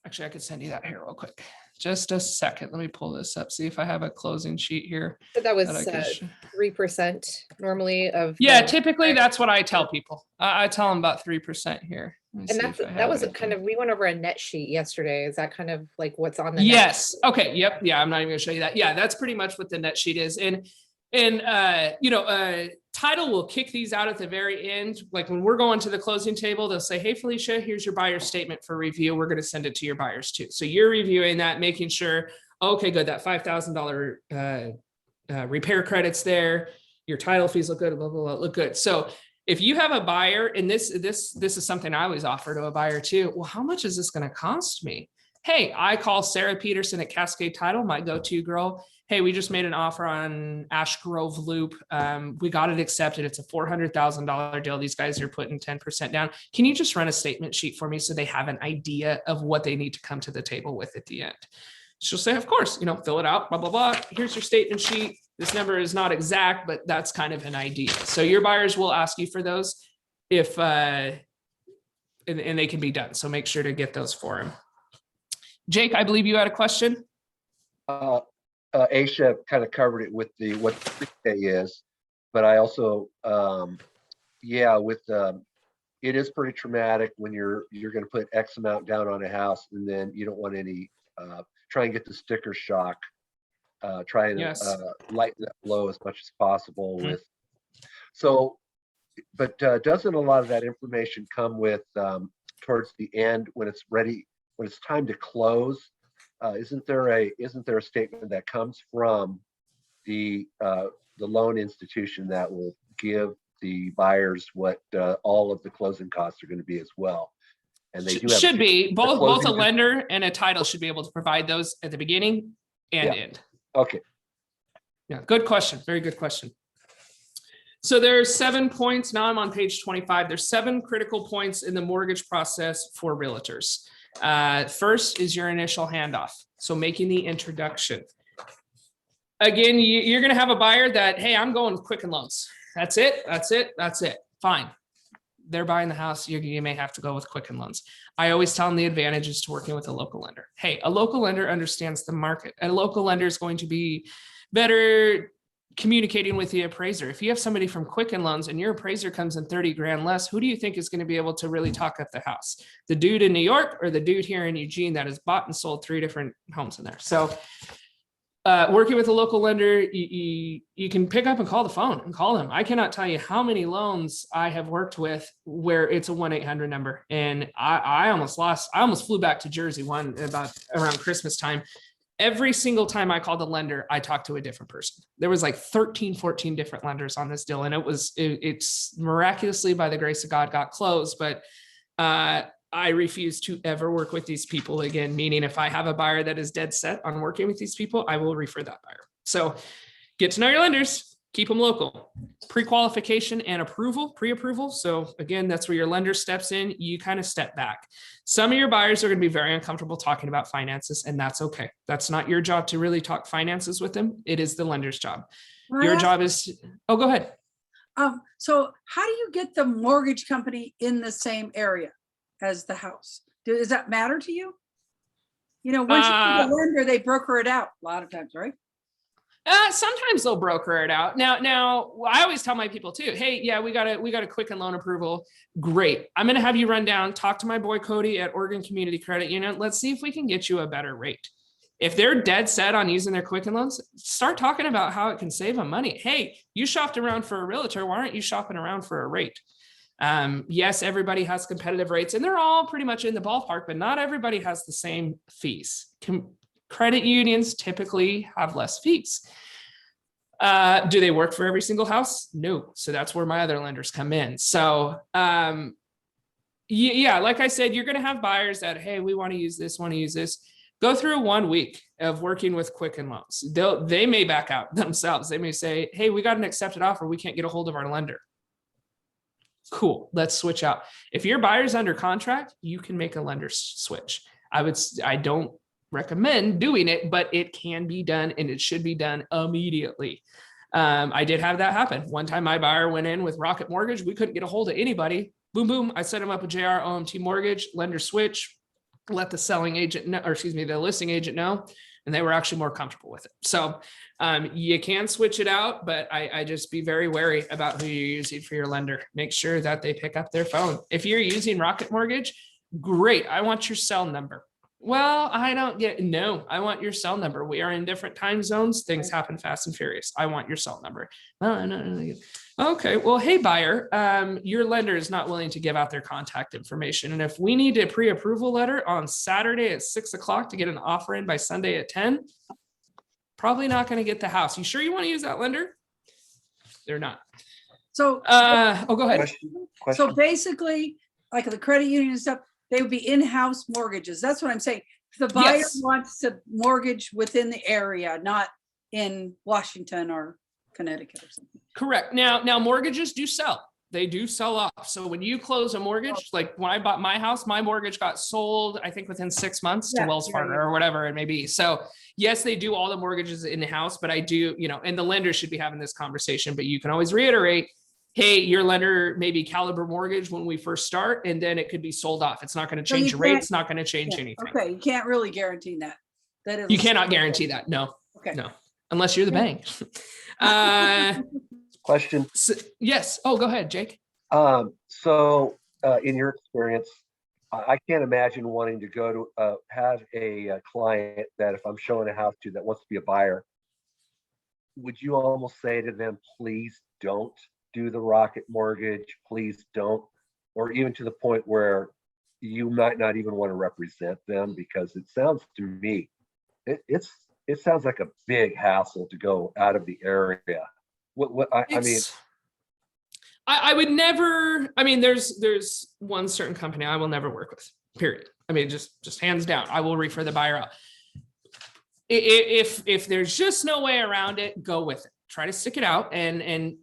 actually, I could send you that here real quick. Just a second. Let me pull this up, see if I have a closing sheet here. But that was I can 3% normally of. Yeah, the- typically that's what I tell people. I tell them about 3% here. Let me And see that's, if I that have was it. kind of, we went over a net sheet yesterday. Is that kind of like what's on the? net Yes. Okay. Yep. Yeah. I'm not even gonna show you that. Yeah. That's pretty much what the net sheet is. And you know, title will kick these out at the very end. Like when we're going to the closing table, they'll say, hey, Felicia, here's your buyer's statement for review. We're going to send it to your buyers too. So you're reviewing that, making sure, okay, good. That $5,000 repair credits there. Your title fees look good, blah, blah, blah, look good. So if you have a buyer, and this is something I always offer to a buyer too. Well, how much is this going to cost me? Hey, I call Sarah Peterson at Cascade Title, my go-to girl. Hey, we just made an offer on Ash Grove Loop. We got it accepted. It's a $400,000 deal. These guys are putting 10% down. Can you just run a statement sheet for me so they have an idea of what they need to come to the table with at the end? She'll say, of course, you know, fill it out, blah, blah, blah. Here's your statement sheet. This number is not exact, but that's kind of an idea. So your buyers will ask you for those if, and they can be done. So make sure to get those for them. Jake, I believe you had a question. Aisha kind of covered it with what the prepay is, but I also, it is pretty traumatic when you're going to put X amount down on a house and then you don't want any, try and get the sticker shock, try and lighten that blow as much as possible with. So, but doesn't a lot of that information come with towards the end when it's ready, when it's time to close? Isn't there a statement that comes from the loan institution that will give the buyers what all of the closing costs are going to be as well? And they do have should be both a closing- lender and a title should be able to provide those at the beginning and end. Okay. Yeah, good question. Very good question. So there's 7 points. Now I'm on page 25. There's 7 critical points in the mortgage process for realtors. First is your initial handoff. So making the introduction. Again, you're going to have a buyer that, hey, I'm going with Quicken Loans. That's it. That's it. That's it. Fine. They're buying the house. You may have to go with Quicken Loans. I always tell them the advantages to working with a local lender. Hey, a local lender understands the market. A local lender is going to be better communicating with the appraiser. If you have somebody from Quicken Loans and your appraiser comes in 30 grand less, who do you think is going to be able to really talk up the house? The dude in New York or the dude here in Eugene that has bought and sold 3 different homes in there? So working with a local lender, you can pick up and call the phone and call them. I cannot tell you how many loans I have worked with where it's a 1-800 number. And I almost flew back to Jersey about around Christmas time. Every single time I called a lender, I talked to a different person. There was like 13, 14 different lenders on this deal. And it's miraculously by the grace of God got closed, but I refuse to ever work with these people again, meaning if I have a buyer that is dead set on working with these people, I will refer that buyer. So get to know your lenders, keep them local. Pre-qualification and approval, pre-approval. So again, that's where your lender steps in. You kind of step back. Some of your buyers are going to be very uncomfortable talking about finances, and that's okay. That's not your job to really talk finances with them. It is the lender's job. Your job is, oh, go ahead. So how do you get the mortgage company in the same area as the house? Does that matter to you? You know, once you get the lender, they broker it out a lot of times, right? Sometimes they'll broker it out. Now, I always tell my people too, hey, yeah, we got a Quicken Loan approval. Great. I'm going to have you run down, talk to my boy Cody at Oregon Community Credit Union. Let's see if we can get you a better rate. If they're dead set on using their Quicken Loans, start talking about how it can save them money. Hey, you shopped around for a realtor. Why aren't you shopping around for a rate? Yes, everybody has competitive rates and they're all pretty much in the ballpark, but not everybody has the same fees. Credit unions typically have less fees. Do they work for every single house? No. So that's where my other lenders come in. So yeah, like I said, you're going to have buyers that, hey, we want to use this, Go through 1 week of working with Quicken Loans. They may back out themselves. They may say, hey, we got an accepted offer. We can't get a hold of our lender. Cool. Let's switch out. If your buyer's under contract, you can make a lender switch. I don't recommend doing it, but it can be done and it should be done immediately. I did have that happen. One time my buyer went in with Rocket Mortgage. We couldn't get a hold of anybody. Boom, boom. I set him up with JR OMT Mortgage, lender switch, let the selling agent know, or excuse me, the listing agent know, and they were actually more comfortable with it. So you can switch it out, but I just be very wary about who you're using for your lender. Make sure that they pick up their phone. If you're using Rocket Mortgage, great. I want your cell number. Well, I want your cell number. We are in different time zones. Things happen fast and furious. I want your cell number. No. Okay. Well, hey, buyer, your lender is not willing to give out their contact information. And if we need a pre-approval letter on Saturday at 6 o'clock to get an offer in by Sunday at 10, probably not going to get the house. You sure you want to use that lender? They're not. So, go ahead. So basically, like the credit union and stuff, they would be in-house mortgages. That's what I'm saying. The buyer wants to mortgage within the area, not in Washington or Connecticut or something. Correct. Now mortgages do sell. They do sell off. So when you close a mortgage, like when I bought my house, my mortgage got sold, I think within 6 months to Wells Fargo or whatever it may be. So yes, they do all the mortgages in the house, but I do, and the lender should be having this conversation, but you can always reiterate, hey, your lender may be Caliber Mortgage when we first start, and then it could be sold off. It's not going to change your rate. It's not going to change anything. Okay, you can't really guarantee that. You cannot guarantee that. No. Okay. No, unless you're the bank. Question. Yes. Oh, go ahead, Jake. So in your experience, I can't imagine wanting to go to have a client that if I'm showing a house to that wants to be a buyer, would you almost say to them, please don't do the Rocket Mortgage, please don't, or even to the point where you might not even want to represent them, because it sounds to me, it sounds like a big hassle to go out of the area. I would never, there's one certain company I will never work with, period. Just hands down, I will refer the buyer out. If there's just no way around it, go with it. Try to stick it out and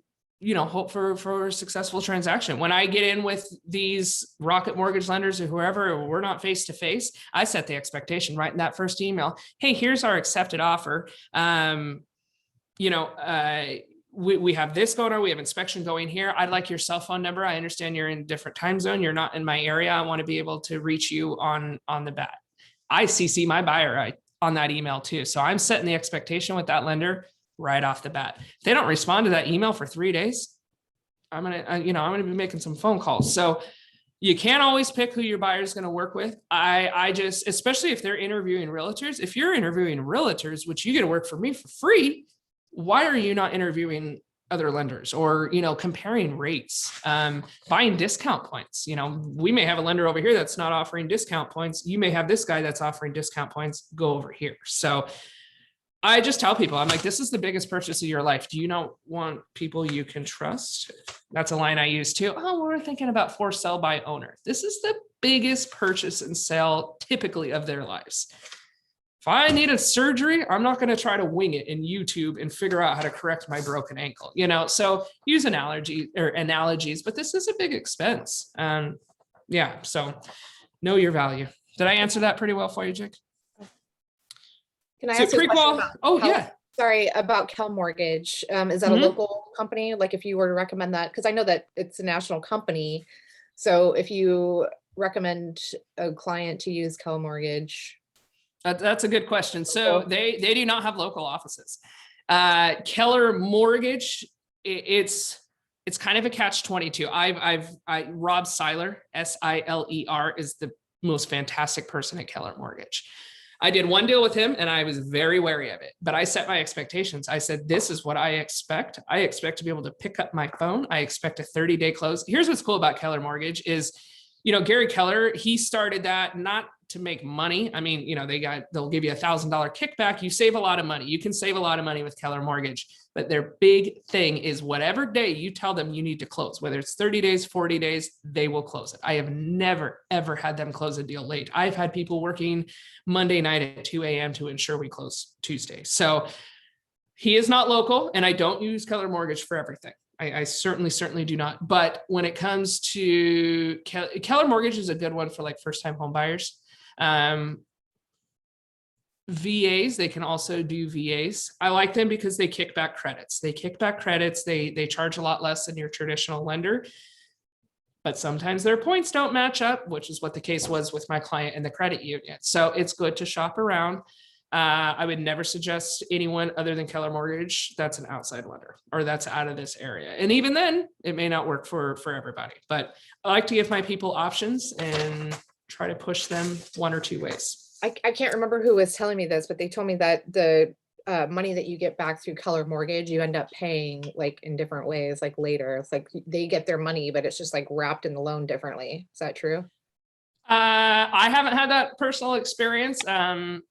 hope for a successful transaction. When I get in with these Rocket Mortgage lenders or whoever, we're not face to face, I set the expectation right in that first email. Hey, here's our accepted offer. We have this going on. We have inspection going here. I'd like your cell phone number. I understand you're in a different time zone. You're not in my area. I want to be able to reach you on the bat. I CC my buyer on that email too. So I'm setting the expectation with that lender right off the bat. If they don't respond to that email for 3 days, I'm going to be making some phone calls. So you can't always pick who your buyer is going to work with. I just, especially if they're interviewing realtors, if you're interviewing realtors, which you get to work for me for free, why are you not interviewing other lenders or, comparing rates, buying discount points? We may have a lender over here that's not offering discount points. You may have this guy that's offering discount points. Go over here. So I just tell people, I'm like, this is the biggest purchase of your life. Do you not want people you can trust? That's a line I use too. Oh, we're thinking about for sale by owner. This is the biggest purchase and sale typically of their lives. If I need a surgery, I'm not going to try to wing it in YouTube and figure out how to correct my broken ankle, so use analogies, but this is a big expense. So know your value. Did I answer that pretty well for you, Jake? Can I ask you a question about Sorry, about Cal Mortgage. Is that a local company? Like if you were to recommend that, because I know that it's a national company. So if you recommend a client to use Cal Mortgage. That's a good question. So they do not have local offices. Keller Mortgage, it's kind of a catch-22. Rob Seiler, Siler, is the most fantastic person at Keller Mortgage. I did one deal with him and I was very wary of it, but I set my expectations. I said, this is what I expect. I expect to be able to pick up my phone. I expect a 30-day close. Here's what's cool about Keller Mortgage is, Gary Keller, he started that not to make money. I mean, you know, they'll give you $1,000 kickback. You save a lot of money. You can save a lot of money with Keller Mortgage, but their big thing is whatever day you tell them you need to close, whether it's 30 days, 40 days, they will close it. I have never, ever had them close a deal late. I've had people working Monday night at 2 a.m. to ensure we close Tuesday. So he is not local, and I don't use Keller Mortgage for everything. I certainly do not. But when it comes to Keller Mortgage is a good one for like first-time home buyers. VAs, they can also do VAs. I like them because they kick back credits. They charge a lot less than your traditional lender. But sometimes their points don't match up, which is what the case was with my client in the credit union. So it's good to shop around. I would never suggest anyone other than Keller Mortgage that's an outside lender or that's out of this area. And even then, it may not work for everybody. But I like to give my people options and try to push them one or two ways. I can't remember who was telling me this, but they told me that the money that you get back through Keller Mortgage, you end up paying like in different ways, like later. It's like they get their money, but it's just like wrapped in the loan differently. Is that true? I haven't had that personal experience. My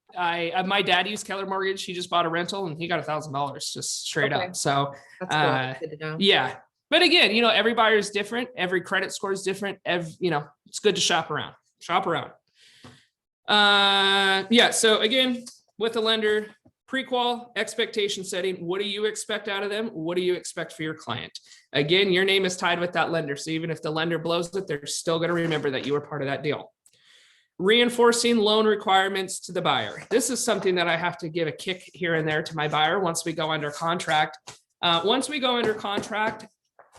dad used Keller Mortgage. He just bought a rental and he got $1,000 just straight up. So That's cool. Good to know. yeah. But again, you know, every buyer is different. Every credit score is different. You know, it's good to shop around. Yeah. So again, with the lender, pre-qual expectation setting. What do you expect out of them? What do you expect for your client? Again, your name is tied with that lender. So even if the lender blows it, they're still going to remember that you were part of that deal. Reinforcing loan requirements to the buyer. This is something that I have to give a kick here and there to my buyer once we go under contract. Once we go under contract,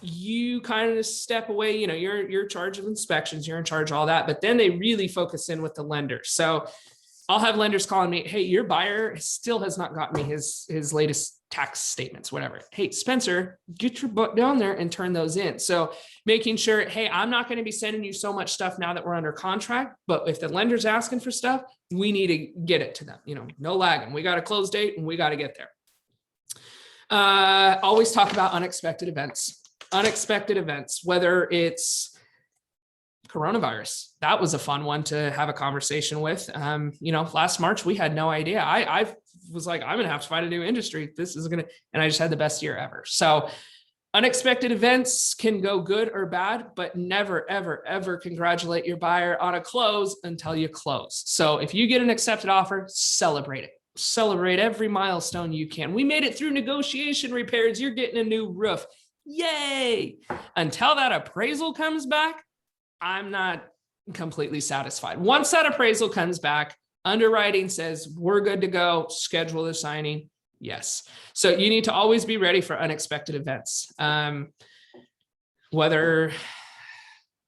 you kind of step away, you know, you're in charge of inspections, you're in charge of all that, but then they really focus in with the lender. So I'll have lenders calling me, hey, your buyer still has not gotten me his latest tax statements, whatever. Hey, Spencer, get your butt down there and turn those in. So making sure, hey, I'm not going to be sending you so much stuff now that we're under contract, but if the lender's asking for stuff, we need to get it to them. You know, no lagging. We got a close date and we got to get there. Always talk about unexpected events. Unexpected events, whether it's coronavirus. That was a fun one to have a conversation with. You know, last March, we had no idea. I was like, I'm going to have to find a new industry. This is going to, and I just had the best year ever. So unexpected events can go good or bad, but never, ever, ever congratulate your buyer on a close until you close. So if you get an accepted offer, celebrate it. Celebrate every milestone you can. We made it through negotiation repairs. You're getting a new roof. Yay. Until that appraisal comes back, I'm not completely satisfied. Once that appraisal comes back, underwriting says we're good to go, schedule the signing. Yes. So you need to always be ready for unexpected events. Whether,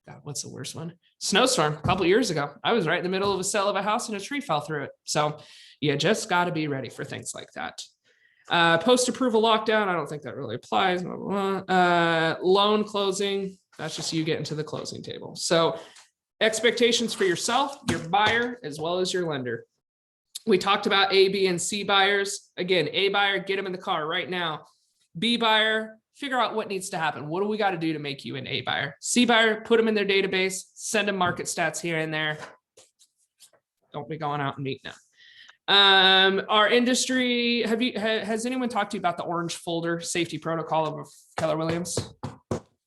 God, what's the worst one? Snowstorm a couple years ago. I was right in the middle of a sale of a house and a tree fell through it. So you just got to be ready for things like that. Post-approval lockdown. I don't think that really applies. Blah, blah, blah. Loan closing. That's just you getting to the closing table. So expectations for yourself, your buyer, as well as your lender. We talked about A, B, and C buyers. Again, A buyer, get them in the car right now. B buyer, figure out what needs to happen. What do we got to do to make you an A buyer? C buyer, put them in their database, send them market stats here and there. Don't be going out and meeting them. Our industry, has anyone talked to you about the orange folder safety protocol of Keller Williams?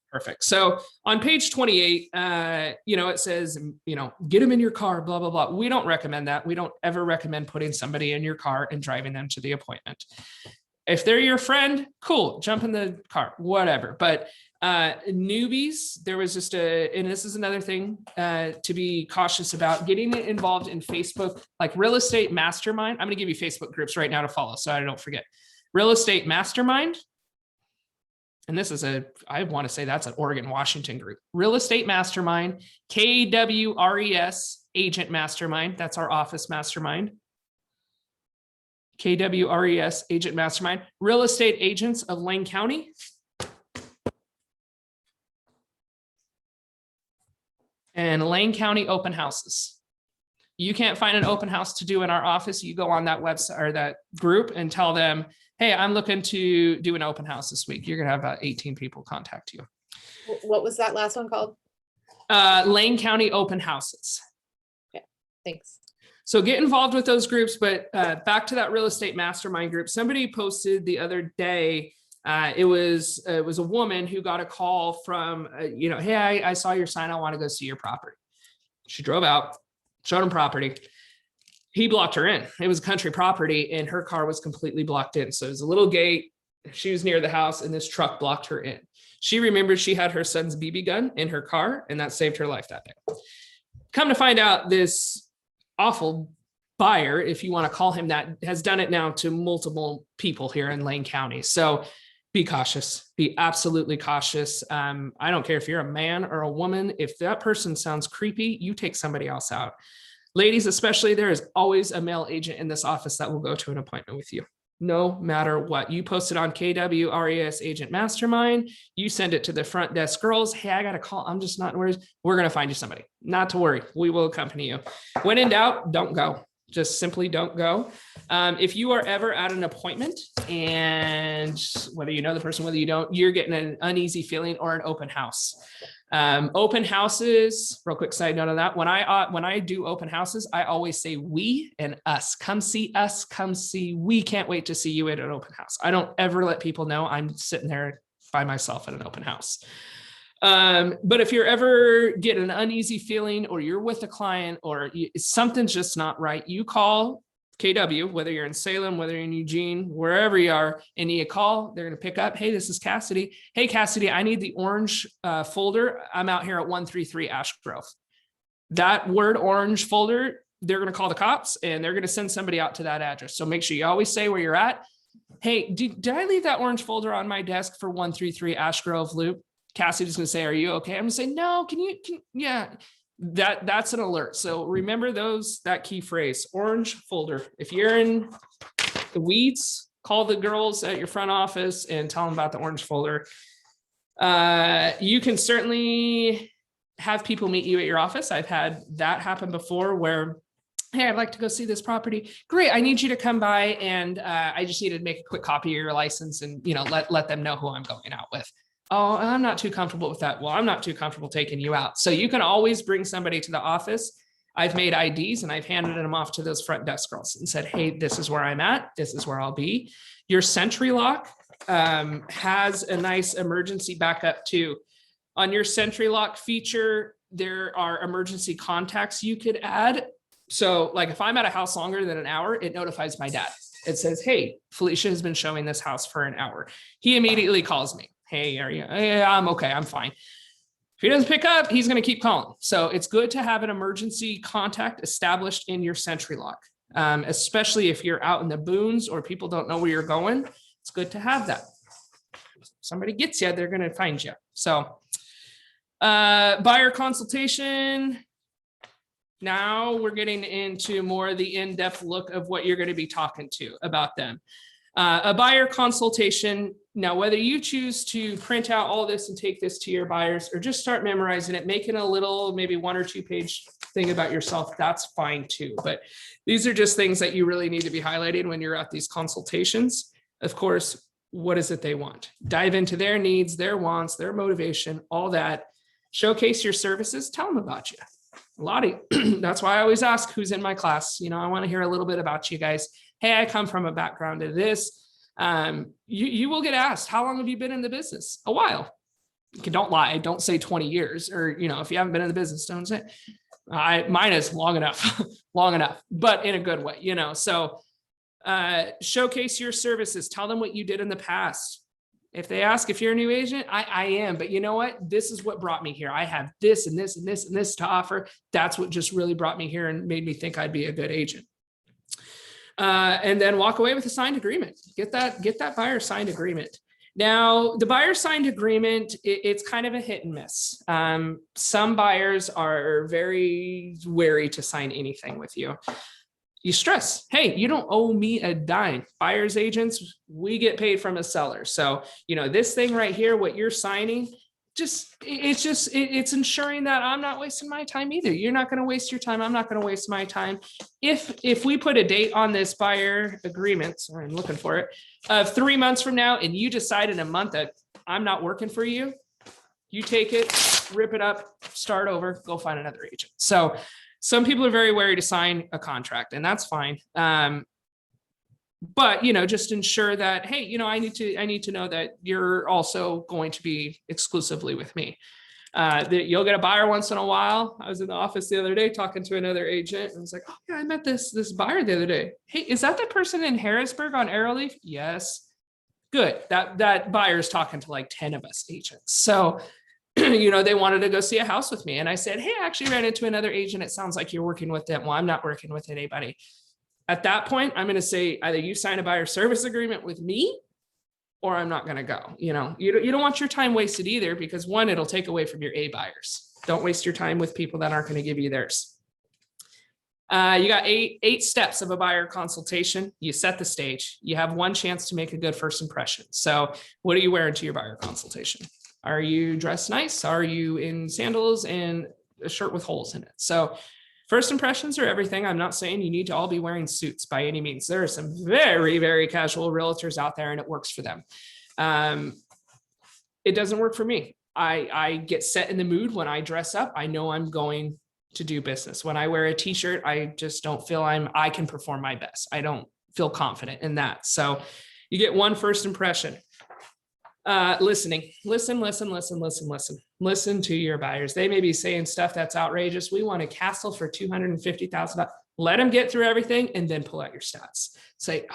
Perfect. So on page 28, it says, get them in your car, blah, blah, blah. We don't recommend that. We don't ever recommend putting somebody in your car and driving them to the appointment. If they're your friend, cool, jump in the car, whatever. But newbies, there was just and this is another thing to be cautious about, getting involved in Facebook, like Real Estate Mastermind. I'm going to give you Facebook groups right now to follow so I don't forget. Real Estate Mastermind. And this is I want to say that's an Oregon, Washington group. Real Estate Mastermind, KWRES Agent Mastermind. That's our office mastermind. KWRES Agent Mastermind. Real Estate Agents of Lane County. And Lane County Open Houses. You can't find an open house to do in our office. You go on that website or that group and tell them, hey, I'm looking to do an open house this week. You're going to have about 18 people contact you. What was that last one called? Lane County Open Houses. Okay. Thanks. So get involved with those groups, but back to that real estate mastermind group. Somebody posted the other day, it was a woman who got a call from, hey, I saw your sign. I want to go see your property. She drove out, showed him property. He blocked her in. It was country property and her car was completely blocked in. So it was a little gate. She was near the house and this truck blocked her in. She remembered she had her son's BB gun in her car and that saved her life that day. Come to find out, this awful buyer, if you want to call him that, has done it now to multiple people here in Lane County. So be cautious, be absolutely cautious. I don't care if you're a man or a woman. If that person sounds creepy, you take somebody else out. Ladies, especially, there is always a male agent in this office that will go to an appointment with you. No matter what. You post it on KWRES Agent Mastermind, you send it to the front desk girls. Hey, I got a call. I'm just not worried. We're going to find you somebody. Not to worry. We will accompany you. When in doubt, don't go. Just simply don't go. If you are ever at an appointment and whether you know the person, whether you don't, you're getting an uneasy feeling or an open house. Open houses, real quick side note on that. When I do open houses, I always say we and us. Come see us, come see. We can't wait to see you at an open house. I don't ever let people know I'm sitting there by myself at an open house. But if you're ever getting an uneasy feeling or you're with a client or something's just not right, you call KW, whether you're in Salem, whether you're in Eugene, wherever you are, and you call, they're going to pick up. Hey, this is Cassidy. Hey, Cassidy, I need the orange folder. I'm out here at 133 Ash Grove. That word orange folder, they're going to call the cops and they're going to send somebody out to that address. So make sure you always say where you're at. Hey, did I leave that orange folder on my desk for 133 Ash Grove Loop? Cassidy's going to say, are you okay? I'm going to say, no, yeah. That's an alert. So remember that key phrase, orange folder. If you're in the weeds, call the girls at your front office and tell them about the orange folder. You can certainly have people meet you at your office. I've had that happen before where, hey, I'd like to go see this property. Great. I need you to come by and I just need to make a quick copy of your license and, let them know who I'm going out with. Oh, I'm not too comfortable with that. Well, I'm not too comfortable taking you out. So you can always bring somebody to the office. I've made IDs and I've handed them off to those front desk girls and said, hey, this is where I'm at. This is where I'll be. Your Sentry Lock has a nice emergency backup too. On your Sentry Lock feature, there are emergency contacts you could add. So like if I'm at a house longer than an hour, it notifies my dad. It says, hey, Felicia has been showing this house for an hour. He immediately calls me. Hey, are you? Yeah, I'm okay. I'm fine. If he doesn't pick up, he's going to keep calling. So it's good to have an emergency contact established in your Sentry Lock, especially if you're out in the boons or people don't know where you're going. It's good to have that. If somebody gets you, they're going to find you. So buyer consultation. Now we're getting into more of the in-depth look of what you're going to be talking to about them. A buyer consultation. Now, whether you choose to print out all this and take this to your buyers or just start memorizing it, making a little, maybe 1 or 2 page thing about yourself, that's fine too. But these are just things that you really need to be highlighting when you're at these consultations. Of course, what is it they want? Dive into their needs, their wants, their motivation, all that. Showcase your services, tell them about you. A lot of, that's why I always ask who's in my class. I want to hear a little bit about you guys. Hey, I come from a background of this. You will get asked, how long have you been in the business? A while. Don't lie. Don't say 20 years or, if you haven't been in the business, don't say mine is long enough, but in a good way, so showcase your services, tell them what you did in the past. If they ask if you're a new agent, I am, but you know what? This is what brought me here. I have this and this and this and this to offer. That's what just really brought me here and made me think I'd be a good agent. And then walk away with a signed agreement. Get that buyer signed agreement. Now, the buyer signed agreement, it's kind of a hit and miss. Some buyers are very wary to sign anything with you. You stress, hey, you don't owe me a dime. Buyers agents, we get paid from a seller. So, this thing right here, what you're signing, it's ensuring that I'm not wasting my time either. You're not going to waste your time. I'm not going to waste my time. If we put a date on this buyer agreement, sorry, I'm looking for it, of 3 months from now, and you decide in a month that I'm not working for you, you take it, rip it up, start over, go find another agent. So Some people are very wary to sign a contract, and that's fine. But just ensure that, hey, I need to know that you're also going to be exclusively with me. That you'll get a buyer once in a while. I was in the office the other day talking to another agent, and I was like, oh yeah, I met this buyer the other day. Hey, is that the person in Harrisburg on Arrowleaf? Yes. Good. That buyer's talking to like 10 of us agents. So, they wanted to go see a house with me. And I said, hey, I actually ran into another agent. It sounds like you're working with them. Well, I'm not working with anybody. At that point, I'm going to say either you sign a buyer service agreement with me, or I'm not going to go. You don't want your time wasted either, because one, it'll take away from your A buyers. Don't waste your time with people that aren't going to give you theirs. You got eight steps of a buyer consultation. You set the stage. You have one chance to make a good first impression. So what are you wearing to your buyer consultation? Are you dressed nice? Are you in sandals and a shirt with holes in it? So first impressions are everything. I'm not saying you need to all be wearing suits by any means. There are some very, very casual realtors out there, and it works for them. It doesn't work for me. I get set in the mood when I dress up. I know I'm going to do business. When I wear a t-shirt, I just don't feel I can perform my best. I don't feel confident in that. So you get one first impression. Listening, listen to your buyers. They may be saying stuff that's outrageous. We want a castle for $250,000. Let them get through everything and then pull out your stats. Say,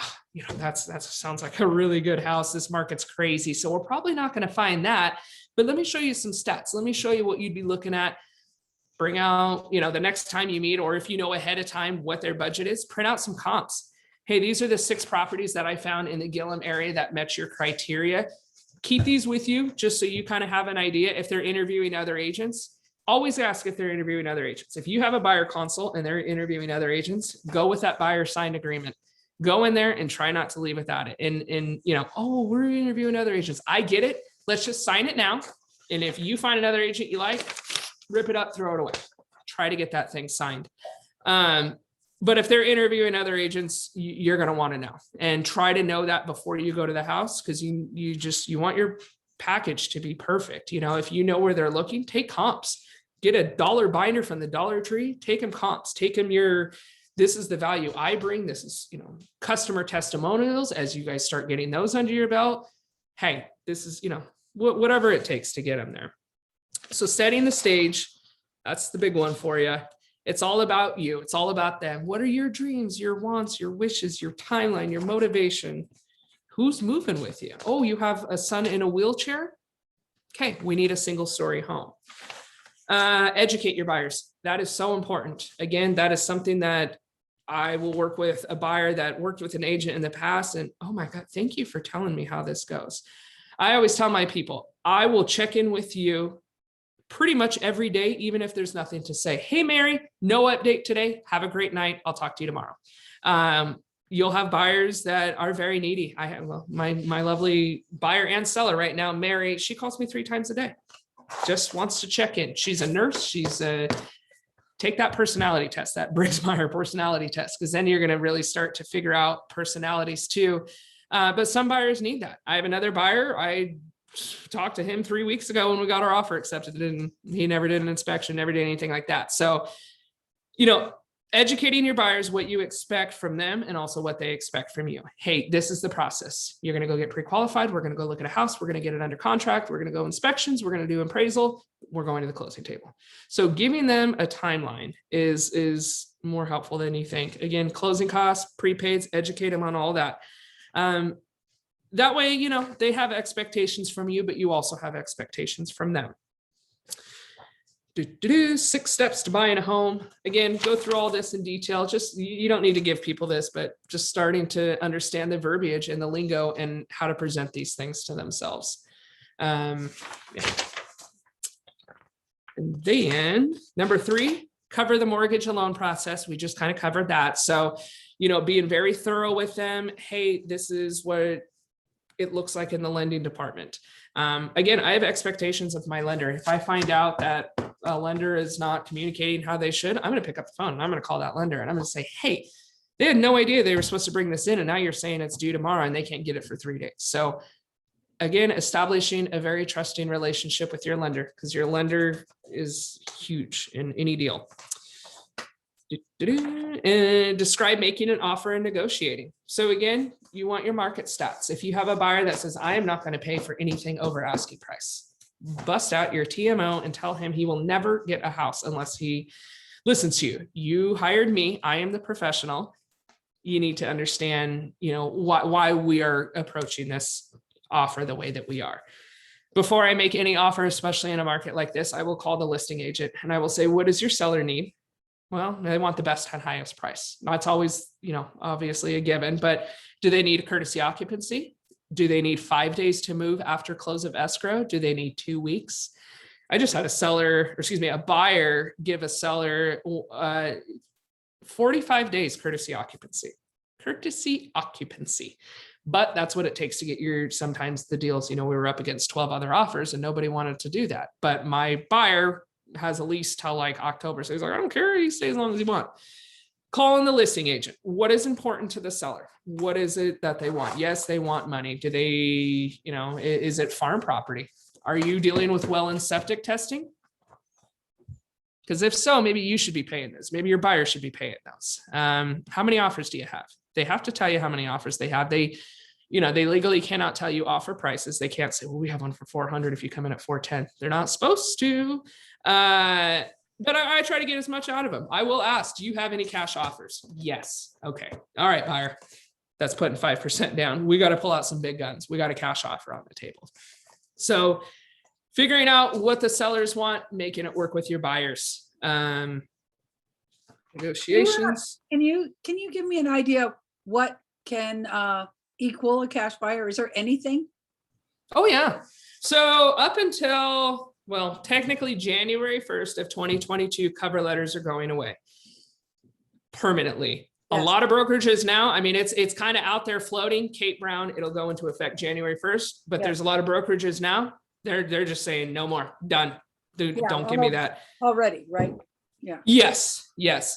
that sounds like a really good house. This market's crazy. So we're probably not going to find that, but let me show you some stats. Let me show you what you'd be looking at. Bring out, the next time you meet, or if you know ahead of time what their budget is, print out some comps. Hey, these are the 6 properties that I found in the Gillum area that met your criteria. Keep these with you just so you kind of have an idea. If they're interviewing other agents, always ask if they're interviewing other agents. If you have a buyer consult and they're interviewing other agents, go with that buyer signed agreement. Go in there and try not to leave without it. And oh, we're interviewing other agents. I get it. Let's just sign it now. And if you find another agent you like, rip it up, throw it away. Try to get that thing signed. But if they're interviewing other agents, you're going to want to know, and try to know that before you go to the house, because you want your package to be perfect. If you know where they're looking, take comps. Get a dollar binder from the Dollar Tree. Take them comps. Take them this is the value I bring. This is customer testimonials. As you guys start getting those under your belt, hey, this is whatever it takes to get them there. So setting the stage, that's the big one for you. It's all about you. It's all about them. What are your dreams, your wants, your wishes, your timeline, your motivation? Who's moving with you? Oh, you have a son in a wheelchair? Okay, we need a single story home. Educate your buyers. That is so important. Again, that is something that I will work with a buyer that worked with an agent in the past, and oh my God, thank you for telling me how this goes. I always tell my people, I will check in with you pretty much every day, even if there's nothing to say. Hey, Mary, no update today. Have a great night. I'll talk to you tomorrow. You'll have buyers that are very needy. I have my lovely buyer and seller right now, Mary, she calls me 3 times a day. Just wants to check in. She's a nurse. Take that personality test, that Briggs-Meyer personality test, because then you're going to really start to figure out personalities too. But some buyers need that. I have another buyer. I talked to him 3 weeks ago when we got our offer accepted, and he never did an inspection, never did anything like that. So, educating your buyers what you expect from them and also what they expect from you. Hey, this is the process. You're going to go get pre-qualified. We're going to go look at a house. We're going to get it under contract. We're going to go inspections. We're going to do appraisal. We're going to the closing table. So giving them a timeline is more helpful than you think. Again, closing costs, prepaids, educate them on all that. That way, they have expectations from you, but you also have expectations from them. 6 steps to buying a home. Again, go through all this in detail. Just, you don't need to give people this, but just starting to understand the verbiage and the lingo and how to present these things to themselves. Yeah. And then number 3, cover the mortgage and loan process. We just kind of covered that. So, being very thorough with them. Hey, this is what it looks like in the lending department. Again, I have expectations of my lender. If I find out that a lender is not communicating how they should, I'm going to pick up the phone and I'm going to call that lender and I'm going to say, hey, they had no idea they were supposed to bring this in, and now you're saying it's due tomorrow and they can't get it for 3 days. So again, establishing a very trusting relationship with your lender, because your lender is huge in any deal. Describe making an offer and negotiating. So again, you want your market stats. If you have a buyer that says, I am not going to pay for anything over asking price, bust out your TMO and tell him he will never get a house unless he listens to you. You hired me. I am the professional. You need to understand, why we are approaching this offer the way that we are. Before I make any offer, especially in a market like this, I will call the listing agent and I will say, what does your seller need? Well, they want the best and highest price. That's always, obviously a given, but do they need a courtesy occupancy? Do they need 5 days to move after close of escrow? Do they need 2 weeks? I just had a buyer give a seller 45 days courtesy occupancy. But that's what it takes to get sometimes the deals, we were up against 12 other offers and nobody wanted to do that. But my buyer has a lease till like October. So he's like, I don't care. He stays as long as he wants. Calling the listing agent. What is important to the seller? What is it that they want? Yes, they want money. Do they, is it farm property? Are you dealing with well and septic testing? Because if so, maybe you should be paying this. Maybe your buyer should be paying those. How many offers do you have? They have to tell you how many offers they have. They legally cannot tell you offer prices. They can't say, well, we have one for 400 if you come in at 410. They're not supposed to. But I try to get as much out of them. I will ask, do you have any cash offers? Yes. Okay. All right, buyer. That's putting 5% down. We got to pull out some big guns. We got a cash offer on the table. So figuring out what the sellers want, making it work with your buyers. Negotiations. Can you give me an idea of what can equal a cash buyer? Is there anything? Oh yeah. So up until, technically January 1st of 2022, cover letters are going away permanently. Yes. A lot of brokerages now, it's kind of out there floating. Kate Brown, it'll go into effect January 1st, but yes. There's a lot of brokerages now. They're just saying no more, done. Dude, yeah, don't give me that. Already, right? Yeah. Yes.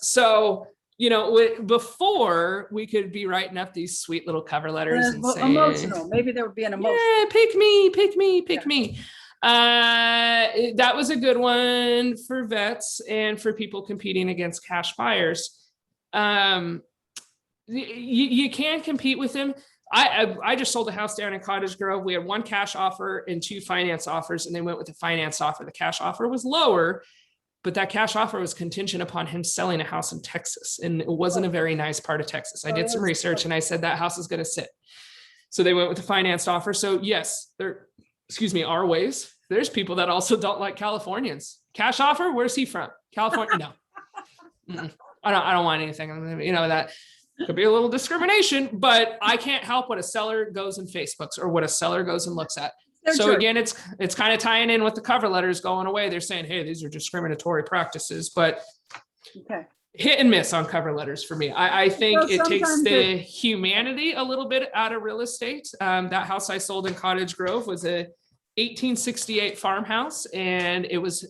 So, before we could be writing up these sweet little cover letters and saying, emotional. Maybe there would be an emotion. Yeah, pick me. That was a good one for vets and for people competing against cash buyers. You can't compete with them. I just sold a house down in Cottage Grove. We had 1 cash offer and 2 finance offers, and they went with the finance offer. The cash offer was lower, but that cash offer was contingent upon him selling a house in Texas. And it wasn't a very nice part of Texas. I did some research and I said that house is going to sit. So they went with the finance offer. So yes, there are ways. There's people that also don't like Californians. Cash offer, where's he from? California? No. I don't want anything. That could be a little discrimination, but I can't help what a seller goes and Facebooks or what a seller goes and looks at. So again, it's kind of tying in with the cover letters going away. They're saying, hey, these are discriminatory practices, but hit and miss on cover letters for me. I think it takes the humanity a little bit out of real estate. That house I sold in Cottage Grove was a 1868 farmhouse, and it was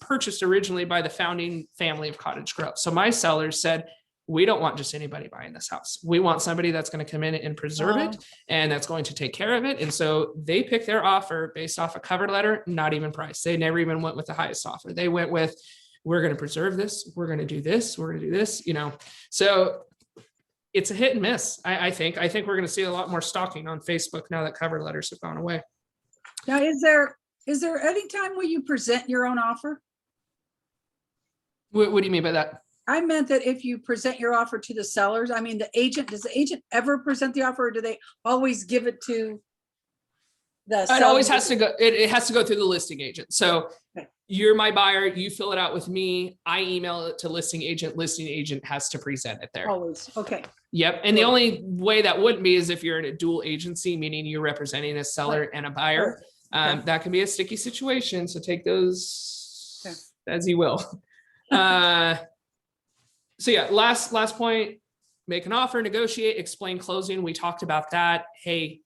purchased originally by the founding family of Cottage Grove. So my sellers said, we don't want just anybody buying this house. We want somebody that's going to come in and preserve it and that's going to take care of it. And so they picked their offer based off a cover letter, not even price. They never even went with the highest offer. They went with, we're going to preserve this. We're going to do this. We're going to do this, so it's a hit and miss. I think we're going to see a lot more stalking on Facebook now that cover letters have gone away. Now, is there any time where you present your own offer? What do you mean by that? I meant that if you present your offer to the sellers, does the agent ever present the offer, or do they always give it to the seller? It always has to go. It has to go through the listing agent. So you're my buyer. You fill it out with me. I email it to listing agent. Listing agent has to present it there. Always. Okay. Yep. And the only way that wouldn't be is if you're in a dual agency, meaning you're representing a seller and a buyer. That can be a sticky situation. So take those as you will. So yeah, last point, make an offer, negotiate, explain closing. We talked about that. Hey,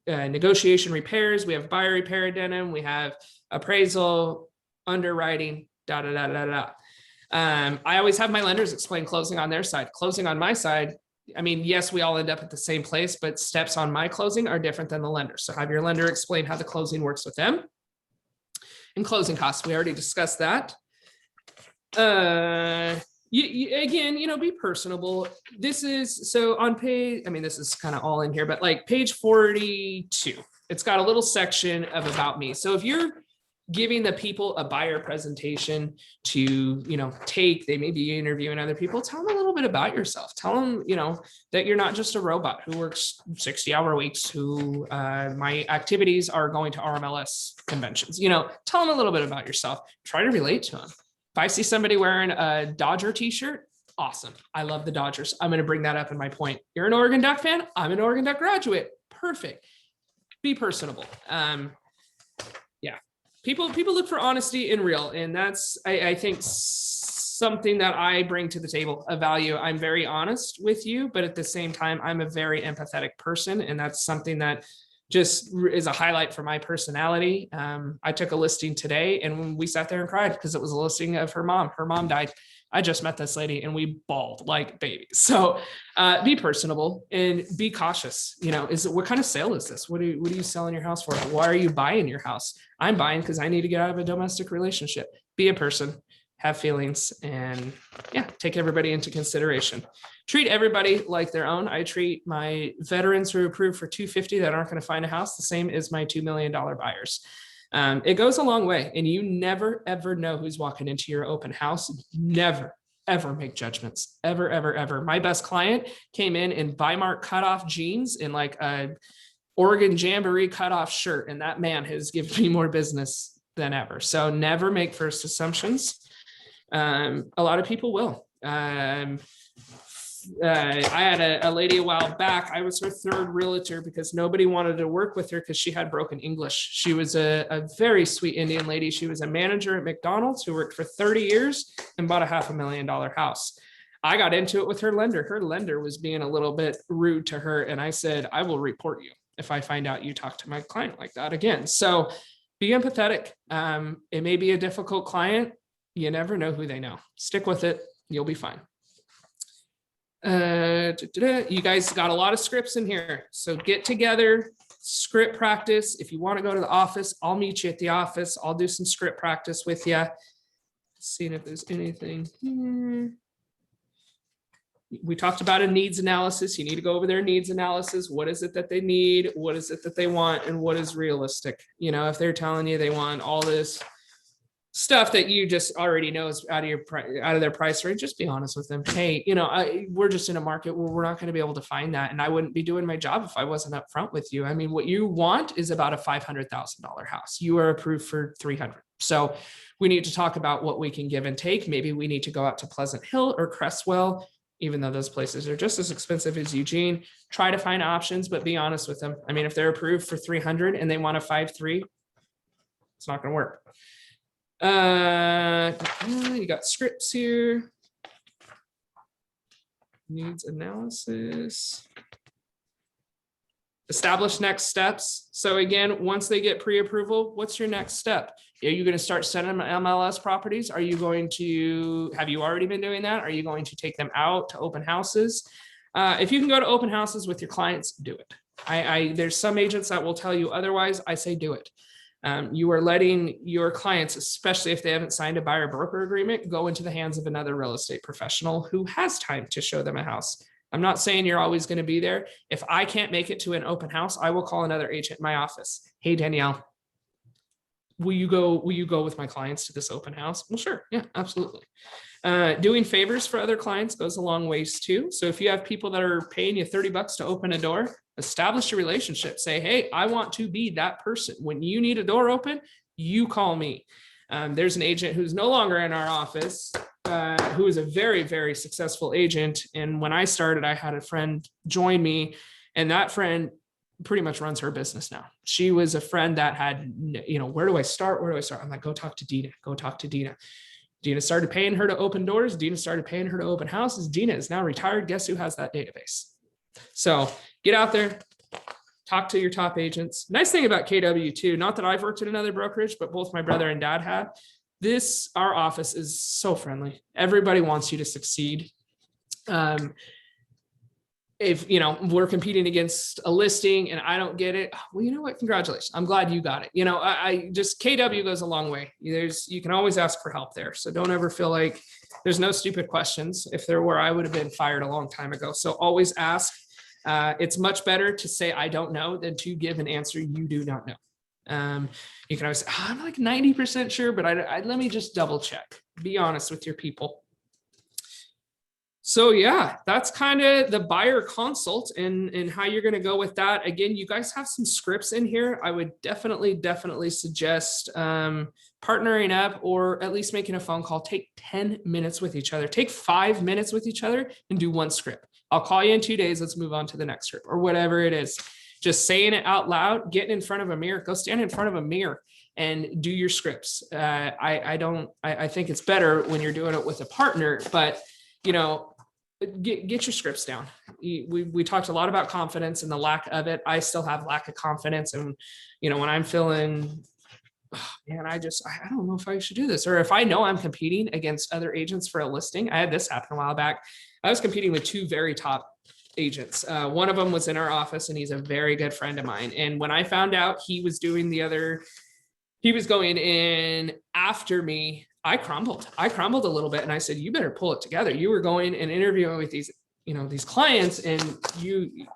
negotiation repairs. We have buyer repair addendum. We have appraisal, underwriting, I always have my lenders explain closing on their side. Closing on my side, yes, we all end up at the same place, but steps on my closing are different than the lender. So have your lender explain how the closing works with them. And closing costs, we already discussed that. Again, be personable. This is so on page, I mean, this is kind of all in here, but like page 42, it's got a little section of about me. So if you're giving the people a buyer presentation to, take, they may be interviewing other people, tell them a little bit about yourself. Tell them, that you're not just a robot who works 60-hour weeks, who my activities are going to RMLS conventions, tell them a little bit about yourself. Try to relate to them. If I see somebody wearing a Dodger t-shirt, awesome. I love the Dodgers. I'm going to bring that up in my point. You're an Oregon Duck fan? I'm an Oregon Duck graduate. Perfect. Be personable. Yeah. People look for honesty and real. And that's, I think, something that I bring to the table, a value. I'm very honest with you, but at the same time, I'm a very empathetic person. And that's something that just is a highlight for my personality. I took a listing today and we sat there and cried because it was a listing of her mom. Her mom died. I just met this lady and we bawled like babies. So be personable and be cautious. What kind of sale is this? What are you selling your house for? Why are you buying your house? I'm buying because I need to get out of a domestic relationship. Be a person, have feelings, and take everybody into consideration. Treat everybody like their own. I treat my veterans who are approved for $250 that aren't going to find a house the same as my $2 million buyers. It goes a long way, and you never, ever know who's walking into your open house. Never, ever make judgments. Ever, ever, ever. My best client came in Weimar cutoff jeans in like a Oregon Jamboree cutoff shirt, and that man has given me more business than ever. So never make first assumptions. A lot of people will. I had a lady a while back. I was her third realtor because nobody wanted to work with her because she had broken English. She was a very sweet Indian lady. She was a manager at McDonald's who worked for 30 years and bought a $500,000 house. I got into it with her lender. Her lender was being a little bit rude to her. And I said, I will report you if I find out you talk to my client like that again. So be empathetic. It may be a difficult client. You never know who they know. Stick with it. You'll be fine. You guys got a lot of scripts in here. So get together, script practice. If you want to go to the office, I'll meet you at the office. I'll do some script practice with you. Seeing if there's anything here. We talked about a needs analysis. You need to go over their needs analysis. What is it that they need? What is it that they want? And what is realistic? If they're telling you they want all this stuff that you just already know is out of their price range, just be honest with them. Hey, we're just in a market where we're not going to be able to find that. And I wouldn't be doing my job if I wasn't upfront with you. I mean, what you want is about a $500,000 house. You are approved for 300. So we need to talk about what we can give and take. Maybe we need to go out to Pleasant Hill or Crestwell, even though those places are just as expensive as Eugene. Try to find options, but be honest with them. I mean, if they're approved for 300 and they want a 5.3, it's not going to work. You got scripts here. Needs analysis. Establish next steps. So again, once they get pre-approval, what's your next step? Are you going to start sending them MLS properties? Have you already been doing that? Are you going to take them out to open houses? If you can go to open houses with your clients, do it. There's some agents that will tell you otherwise. I say do it. You are letting your clients, especially if they haven't signed a buyer broker agreement, go into the hands of another real estate professional who has time to show them a house. I'm not saying you're always going to be there. If I can't make it to an open house, I will call another agent in my office. Hey, Danielle, will you go with my clients to this open house? Well, sure. Yeah, absolutely. Doing favors for other clients goes a long ways too. So if you have people that are paying you $30 to open a door, establish a relationship. Say, hey, I want to be that person. When you need a door open, you call me. There's an agent who's no longer in our office, who is a very, very successful agent. And when I started, I had a friend join me, and that friend pretty much runs her business now. She was a friend that had, where do I start? I'm like, go talk to Dina. Dina started paying her to open doors. Dina started paying her to open houses. Dina is now retired. Guess who has that database? So get out there, talk to your top agents. Nice thing about KW too, not that I've worked at another brokerage, but both my brother and dad have. Our office is so friendly. Everybody wants you to succeed. if, you know, we're competing against a listing and I don't get it, well, you know what? Congratulations. I'm glad you got it. You know, I just, KW goes a long way. You can always ask for help there. So don't ever feel like there's no stupid questions. If there were, I would have been fired a long time ago. So always ask. It's much better to say, I don't know, than to give an answer you do not know. You can always say, I'm like 90% sure, but let me just double check. Be honest with your people. So yeah, that's kind of the buyer consult and how you're going to go with that. Again, you guys have some scripts in here. I would definitely suggest partnering up or at least making a phone call. Take 10 minutes with each other. Take 5 minutes with each other and do one script. I'll call you in 2 days. Let's move on to the next script or whatever it is. Just saying it out loud, getting in front of a mirror, go stand in front of a mirror and do your scripts. I think it's better when you're doing it with a partner, but you know, get your scripts down. We talked a lot about confidence and the lack of it. I still have lack of confidence. And, you know, when I'm feeling, oh, man, I don't know if I should do this. Or if I know I'm competing against other agents for a listing. I had this happen a while back. I was competing with 2 very top agents. One of them was in our office and he's a very good friend of mine. And when I found out he was doing he was going in after me, I crumbled a little bit. And I said, you better pull it together. You were going and interviewing with these, you know, these clients and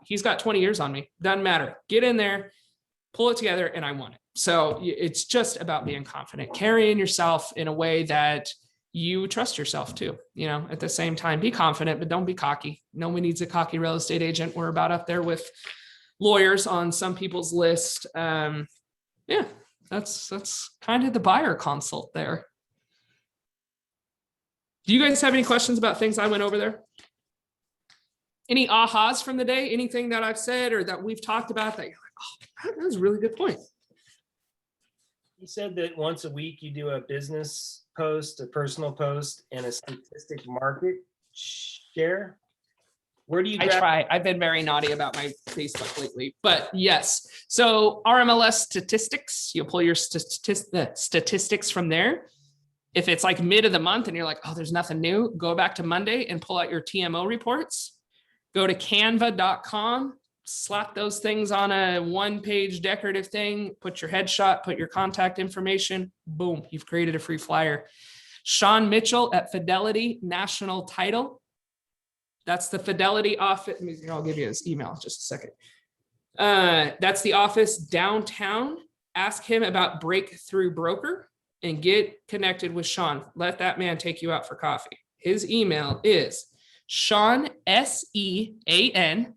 he's got 20 years on me. Doesn't matter. Get in there, pull it together. And I won it. So it's just about being confident, carrying yourself in a way that you trust yourself too. You know, at the same time, be confident, but don't be cocky. No one needs a cocky real estate agent. We're about up there with lawyers on some people's list. Yeah, that's kind of the buyer consult there. Do you guys have any questions about things I went over there? Any ahas from the day? Anything that I've said or that we've talked about that you're like, oh, that was a really good point. You said that once a week you do a business post, a personal post, and a statistic market share. Where do you try? I've been very naughty about my Facebook lately, but yes. So RMLS statistics, you'll pull your statistics from there. If it's like mid of the month and you're like, oh, there's nothing new, go back to Monday and pull out your TMO reports. Go to canva.com, slap those things on a 1-page decorative thing, put your headshot, put your contact information, boom, you've created a free flyer. Sean Mitchell at Fidelity National Title. That's the Fidelity office. I'll give you his email in just a second. That's the office downtown. Ask him about Breakthrough Broker and get connected with Sean. Let that man take you out for coffee. His email is Sean, SEAN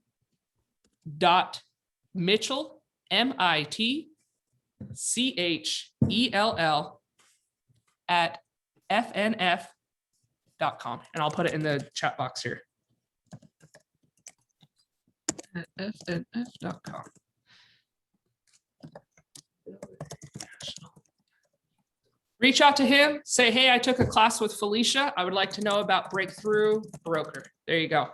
.Mitchell, MITCHELL at FNF.com. And I'll put it in the chat box here. At FNF.com. Reach out to him, say, hey, I took a class with Felicia. I would like to know about Breakthrough Broker. There you go.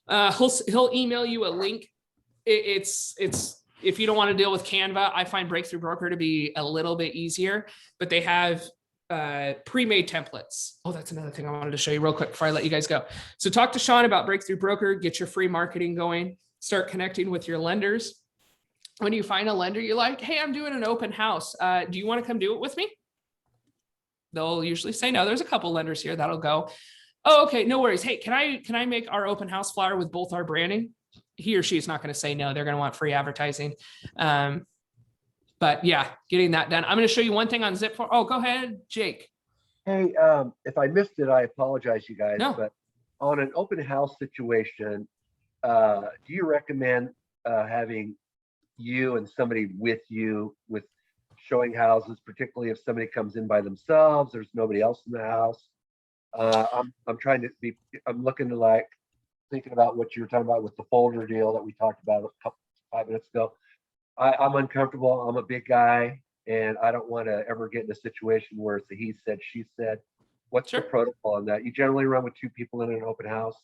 He'll email you a link. It's if you don't want to deal with Canva, I find Breakthrough Broker to be a little bit easier, but they have pre-made templates. Oh, that's another thing I wanted to show you real quick before I let you guys go. So talk to Sean about Breakthrough Broker, get your free marketing going, start connecting with your lenders. When you find a lender you like, hey, I'm doing an open house. Do you want to come do it with me? They'll usually say no. There's a couple lenders here that'll go, oh, okay, no worries. Hey, can I make our open house flyer with both our branding? He or she is not going to say no. They're going to want free advertising. But yeah, getting that done. I'm going to show you one thing on Zip4. Oh, go ahead, Jake. Hey, if I missed it, I apologize, you guys. No. But on an open house situation, do you recommend having you and somebody with you with showing houses, particularly if somebody comes in by themselves, there's nobody else in the house? I'm looking to like thinking about what you were talking about with the folder deal that we talked about 5 minutes ago. I'm uncomfortable. I'm a big guy and I don't want to ever get in a situation where it's a he said, she said. What's the protocol on that? You generally run with 2 people in an open house?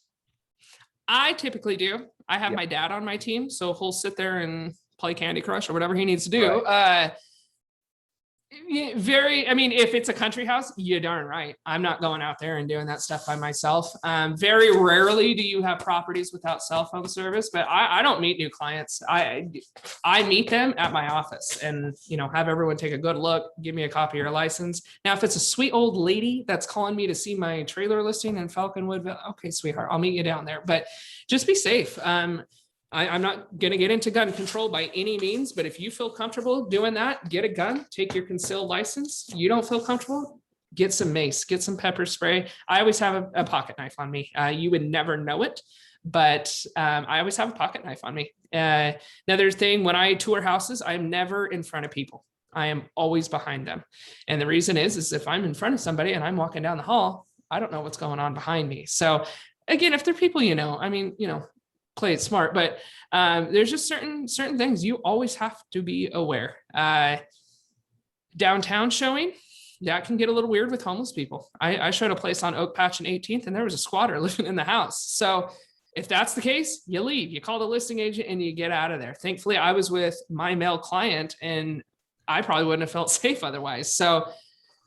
I typically do. I have my dad on my team, so he'll sit there and play Candy Crush or whatever he needs to do. Right. Yeah, very, I mean, if it's a country house, you darn right. I'm not going out there and doing that stuff by myself. Very rarely do you have properties without cell phone service, but I don't meet new clients. I meet them at my office and, you know, have everyone take a good look, give me a copy of your license. Now, if it's a sweet old lady that's calling me to see my trailer listing in Falconwood, okay, sweetheart, I'll meet you down there, but just be safe. I'm not going to get into gun control by any means, but if you feel comfortable doing that, get a gun, take your concealed license. You don't feel comfortable, get some mace, get some pepper spray. I always have a pocket knife on me. You would never know it, but I always have a pocket knife on me. Another thing, when I tour houses, I'm never in front of people. I am always behind them. And the reason is if I'm in front of somebody and I'm walking down the hall, I don't know what's going on behind me. So again, if they're people, you know, I mean, you know, play it smart, but there's just certain things you always have to be aware. Downtown showing, that can get a little weird with homeless people. I showed a place on Oak Patch and 18th and there was a squatter living in the house. So if that's the case, you leave, you call the listing agent and you get out of there. Thankfully, I was with my male client and I probably wouldn't have felt safe otherwise. So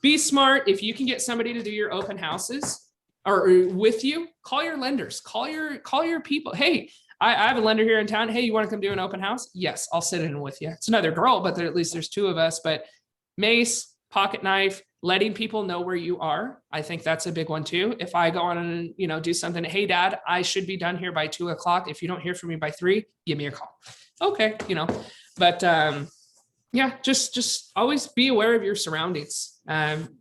be smart. If you can get somebody to do your open houses, or with you, call your lenders, call your people. Hey, I have a lender here in town. Hey, you want to come do an open house? Yes, I'll sit in with you. It's another girl, but at least there's two of us. But mace, pocket knife, letting people know where you are. I think that's a big one too. If I go on and, you know, do something, hey dad, I should be done here by 2 o'clock. If you don't hear from me by 3, give me a call. Okay, you know, but yeah, just always be aware of your surroundings.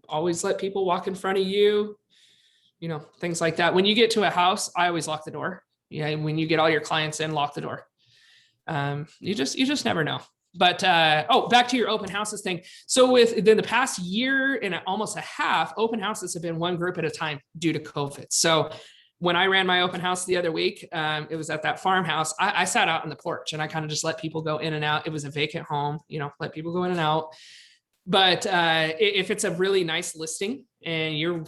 Always let people walk in front of you. You know, things like that. When you get to a house, I always lock the door. Yeah. When you get all your clients in, lock the door. You just never know. But back to your open houses thing. So within the past year and almost a half, open houses have been one group at a time due to COVID. So when I ran my open house the other week, it was at that farmhouse. I sat out on the porch and I kind of just let people go in and out. It was a vacant home, you know, let people go in and out. But if it's a really nice listing and you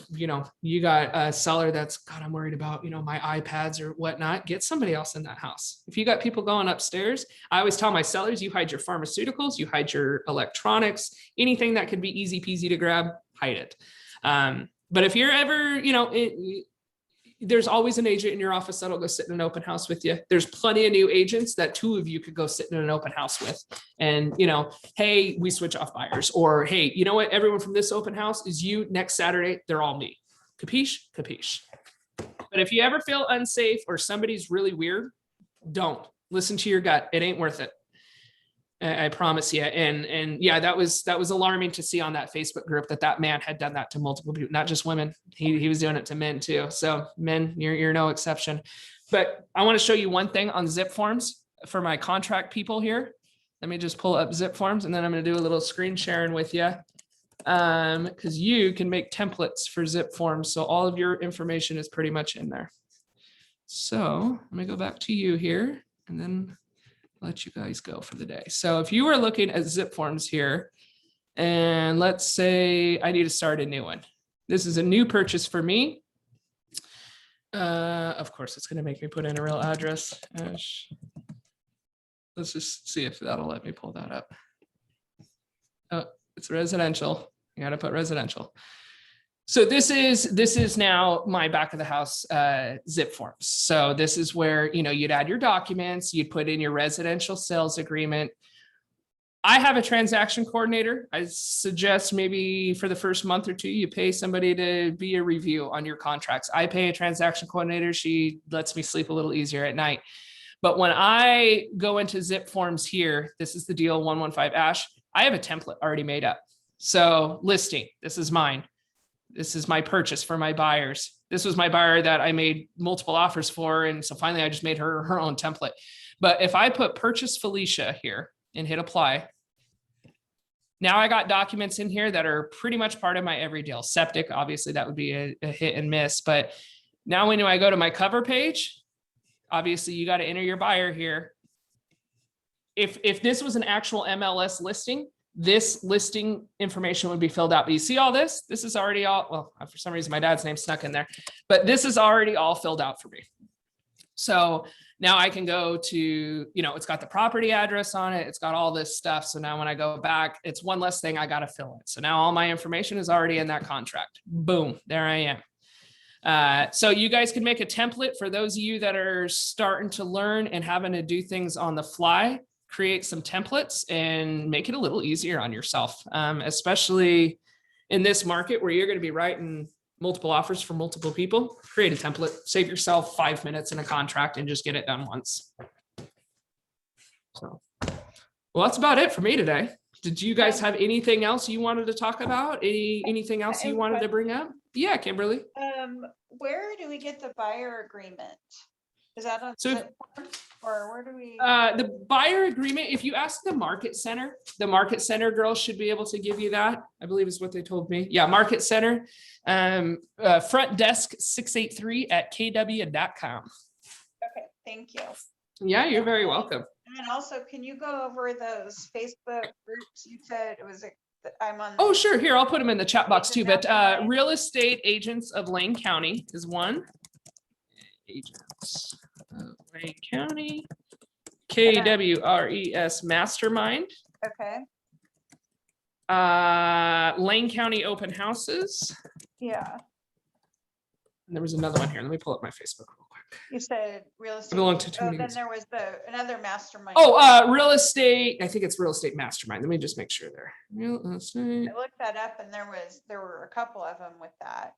got a seller that's, God, I'm worried about, you know, my iPads or whatnot, get somebody else in that house. If you got people going upstairs, I always tell my sellers, you hide your pharmaceuticals, you hide your electronics, anything that could be easy peasy to grab, hide it. But if you're ever, you know, there's always an agent in your office that'll go sit in an open house with you. There's plenty of new agents that 2 of you could go sit in an open house with. And, you know, hey, we switch off buyers, or, hey, you know what? Everyone from this open house is you next Saturday. They're all me. Capiche? Capiche. But if you ever feel unsafe or somebody's really weird, don't listen to your gut. It ain't worth it. I promise you. And yeah, that was alarming to see on that Facebook group that man had done that to multiple people, not just women. He was doing it to men too. So men, you're no exception. But I want to show you one thing on zip forms for my contract people here. Let me just pull up zip forms and then I'm going to do a little screen sharing with you. Because you can make templates for zip forms. So all of your information is pretty much in there. So let me go back to you here and then let you guys go for the day. So if you were looking at zip forms here, and let's say I need to start a new one. This is a new purchase for me. Of course, it's going to make me put in a real address. Let's just see if that'll let me pull that up. Oh, it's residential. You got to put residential. So this is now my back of the house zip forms. So this is where, you know, you'd add your documents, you'd put in your residential sales agreement. I have a transaction coordinator. I suggest maybe for the first month or 2, you pay somebody to be a review on your contracts. I pay a transaction coordinator. She lets me sleep a little easier at night. But when I go into zip forms here, this is the deal 115 Ash. I have a template already made up. So listing, this is mine. This is my purchase for my buyers. This was my buyer that I made multiple offers for. And so finally I just made her own template. But if I put purchase Felicia here and hit apply, now I got documents in here that are pretty much part of my every deal. Septic, obviously that would be a hit and miss. But now when I go to my cover page, obviously you got to enter your buyer here. If this was an actual MLS listing, this listing information would be filled out. But you see all this? This is already all, well, for some reason, my dad's name snuck in there, but this is already all filled out for me. So now I can go to, you know, it's got the property address on it. It's got all this stuff. So now when I go back, it's one less thing I got to fill in. So now all my information is already in that contract. Boom, there I am. So you guys can make a template for those of you that are starting to learn and having to do things on the fly. Create some templates and make it a little easier on yourself, especially in this market where you're going to be writing multiple offers for multiple people. Create a template, save yourself 5 minutes in a contract and just get it done once. So, well, that's about it for me today. Did you guys have anything else you wanted to talk about? Anything else you wanted to bring up? Yeah, Kimberly. Where do we get the buyer agreement? Is that on So Zipform, or where do we? the buyer agreement, if you ask the market center girls should be able to give you that. I believe is what they told me. Yeah, market center, front desk 683@kw.com. Okay, thank you. Yeah, you're very welcome. And then also, can you go over those Facebook groups? You said it was, I'm on. Oh, sure. Here, I'll put them in the chat box too. But Real Estate Agents of Lane County is one. Agents of Lane County. KWRES Mastermind. Okay, Lane County Open Houses. yeah. And there was another one here. Let me pull up my Facebook real quick. You said real estate. belong to too Oh, many then groups. there was another mastermind. Oh, Real Estate. I think it's Real Estate Mastermind. Let me just make sure there. Real Estate. I looked that up and there were a couple of them with that.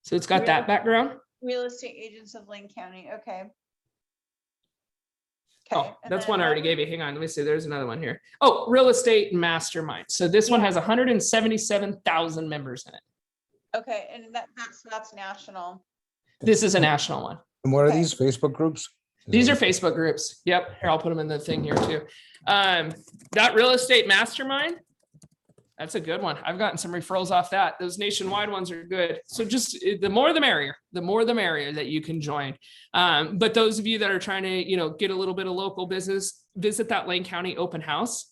So it's got that background. Real Estate Agents of Lane County, okay. Oh, that's one I already gave you. Hang on, let me see. There's another one here. Oh, Real Estate Mastermind. So this one has 177,000 members in it. Okay, and that's national. This is a national one. And what are these Facebook groups? These are Facebook groups. Yep. Here, I'll put them in the thing here too. That Real Estate Mastermind, that's a good one. I've gotten some referrals off that. Those nationwide ones are good. So just the more the merrier, that you can join. But those of you that are trying to, get a little bit of local business, visit that Lane County open house.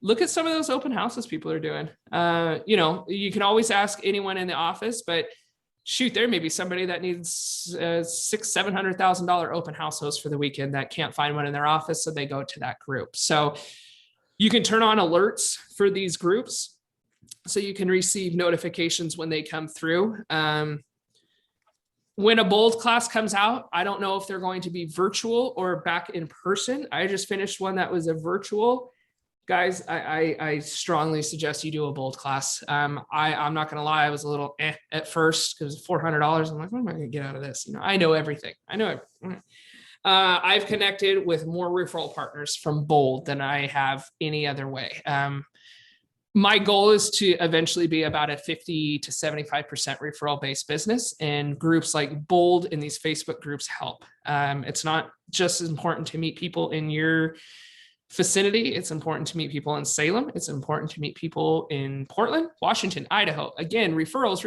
Look at some of those open houses people are doing. You can always ask anyone in the office, but shoot, there may be somebody that needs $600,000-$700,000 open house host for the weekend that can't find one in their office. So they go to that group. So you can turn on alerts for these groups so you can receive notifications when they come through. When a Bold class comes out, I don't know if they're going to be virtual or back in person. I just finished one that was a virtual. Guys, I strongly suggest you do a Bold class. I'm not going to lie. I was a little at first because $400. I'm like, what am I going to get out of this? I know everything. I know everything. I've connected with more referral partners from Bold than I have any other way. My goal is to eventually be about a 50 to 75% referral based business, and groups like Bold in these Facebook groups help. It's not just as important to meet people in your vicinity. It's important to meet people in Salem. It's important to meet people in Portland, Washington, Idaho. Again, referrals.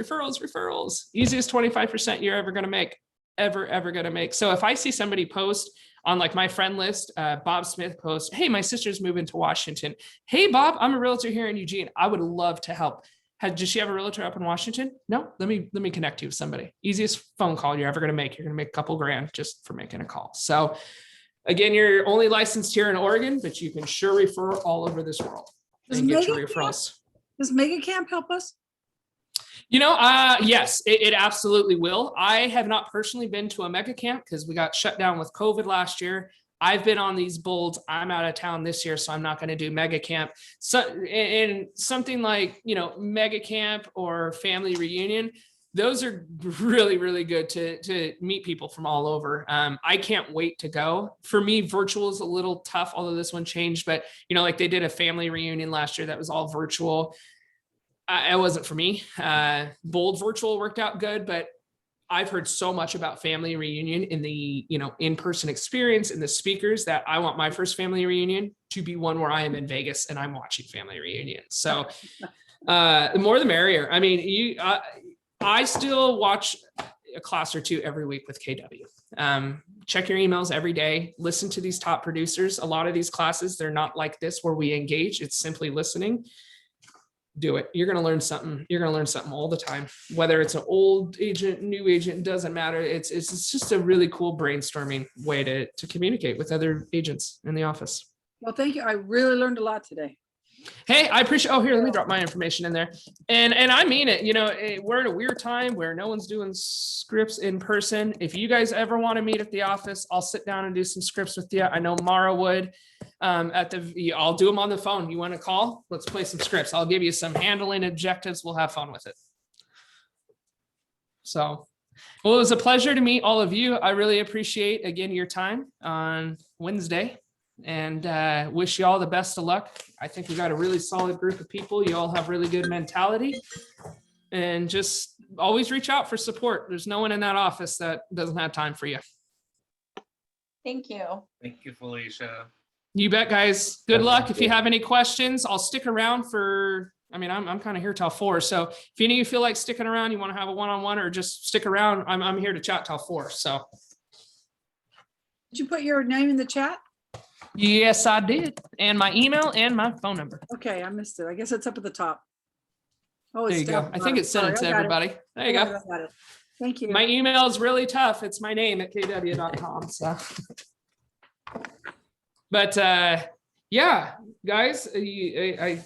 Easiest 25% you're ever going to make. Ever going to make. So if I see somebody post on like my friend list, Bob Smith posts, hey, my sister's moving to Washington. Hey, Bob, I'm a realtor here in Eugene. I would love to help. Does she have a realtor up in Washington? No, let me connect you with somebody. Easiest phone call you're ever going to make. You're going to make a couple grand just for making a call. So again, you're only licensed here in Oregon, but you can sure refer all over this world and get your referrals. Does Mega Camp help us? Yes, it absolutely will. I have not personally been to a mega camp because we got shut down with COVID last year. I've been on these Bolds. I'm out of town this year, so I'm not going to do mega camp. So, and something like, mega camp or family reunion, those are really, really good to meet people from all over. I can't wait to go. For me, virtual is a little tough, although this one changed, but like they did a family reunion last year that was all virtual. It wasn't for me. Bold virtual worked out good, but I've heard so much about family reunion in the, in-person experience and the speakers that I want my first family reunion to be one where I am in Vegas and I'm watching family reunion. So the more the merrier. I mean, I still watch a class or two every week with KW. Check your emails every day. Listen to these top producers. A lot of these classes, they're not like this where we engage. It's simply listening. do it. You're going to learn something. You're going to learn something all the time, whether it's an old agent, new agent, doesn't matter. It's just a really cool brainstorming way to communicate with other agents in the office. Well, thank you. I really learned a lot today. Hey, I appreciate, oh, here, let me drop my information in there. And I mean it, we're in a weird time where no one's doing scripts in person. If you guys ever want to meet at the office, I'll sit down and do some scripts with you. I know Mara would, I'll do them on the phone. You want to call? Let's play some scripts. I'll give you some handling objectives. We'll have fun with it. So, well, it was a pleasure to meet all of you. I really appreciate, again, your time on Wednesday. And wish you all the best of luck. I think we got a really solid group of people. You all have really good mentality, and just always reach out for support. There's no one in that office that doesn't have time for you. Thank you. Thank you, Felicia. You bet, guys. Good luck. If you have any questions, I'll stick around for, I'm kind of here till 4. So if any of you feel like sticking around, you want to have a one-on-one or just stick around, I'm here to chat till 4. So. Did you put your name in the chat? Yes, I did. And my email and my phone number. Okay, I missed it. I guess it's up at the top. Oh, There you go. I think it's sent it to everybody. There you go. Got it. Thank you. My email is really tough. It's my name at kw.com. So, but yeah, guys, I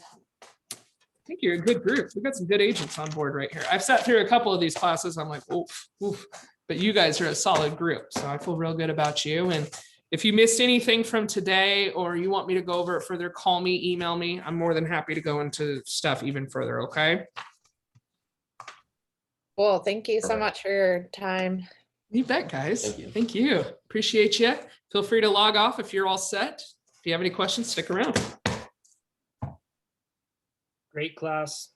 think you're a good group. We've got some good agents on board right here. I've sat through a couple of these classes. I'm like, oof. But you guys are a solid group. So I feel real good about you. And if you missed anything from today or you want me to go over it further, call me, email me. I'm more than happy to go into stuff even further. Okay. Well, thank you so much for your time. You bet, guys. Thank you. Appreciate you. Feel free to log off if you're all set. If you have any questions, stick around. Great class.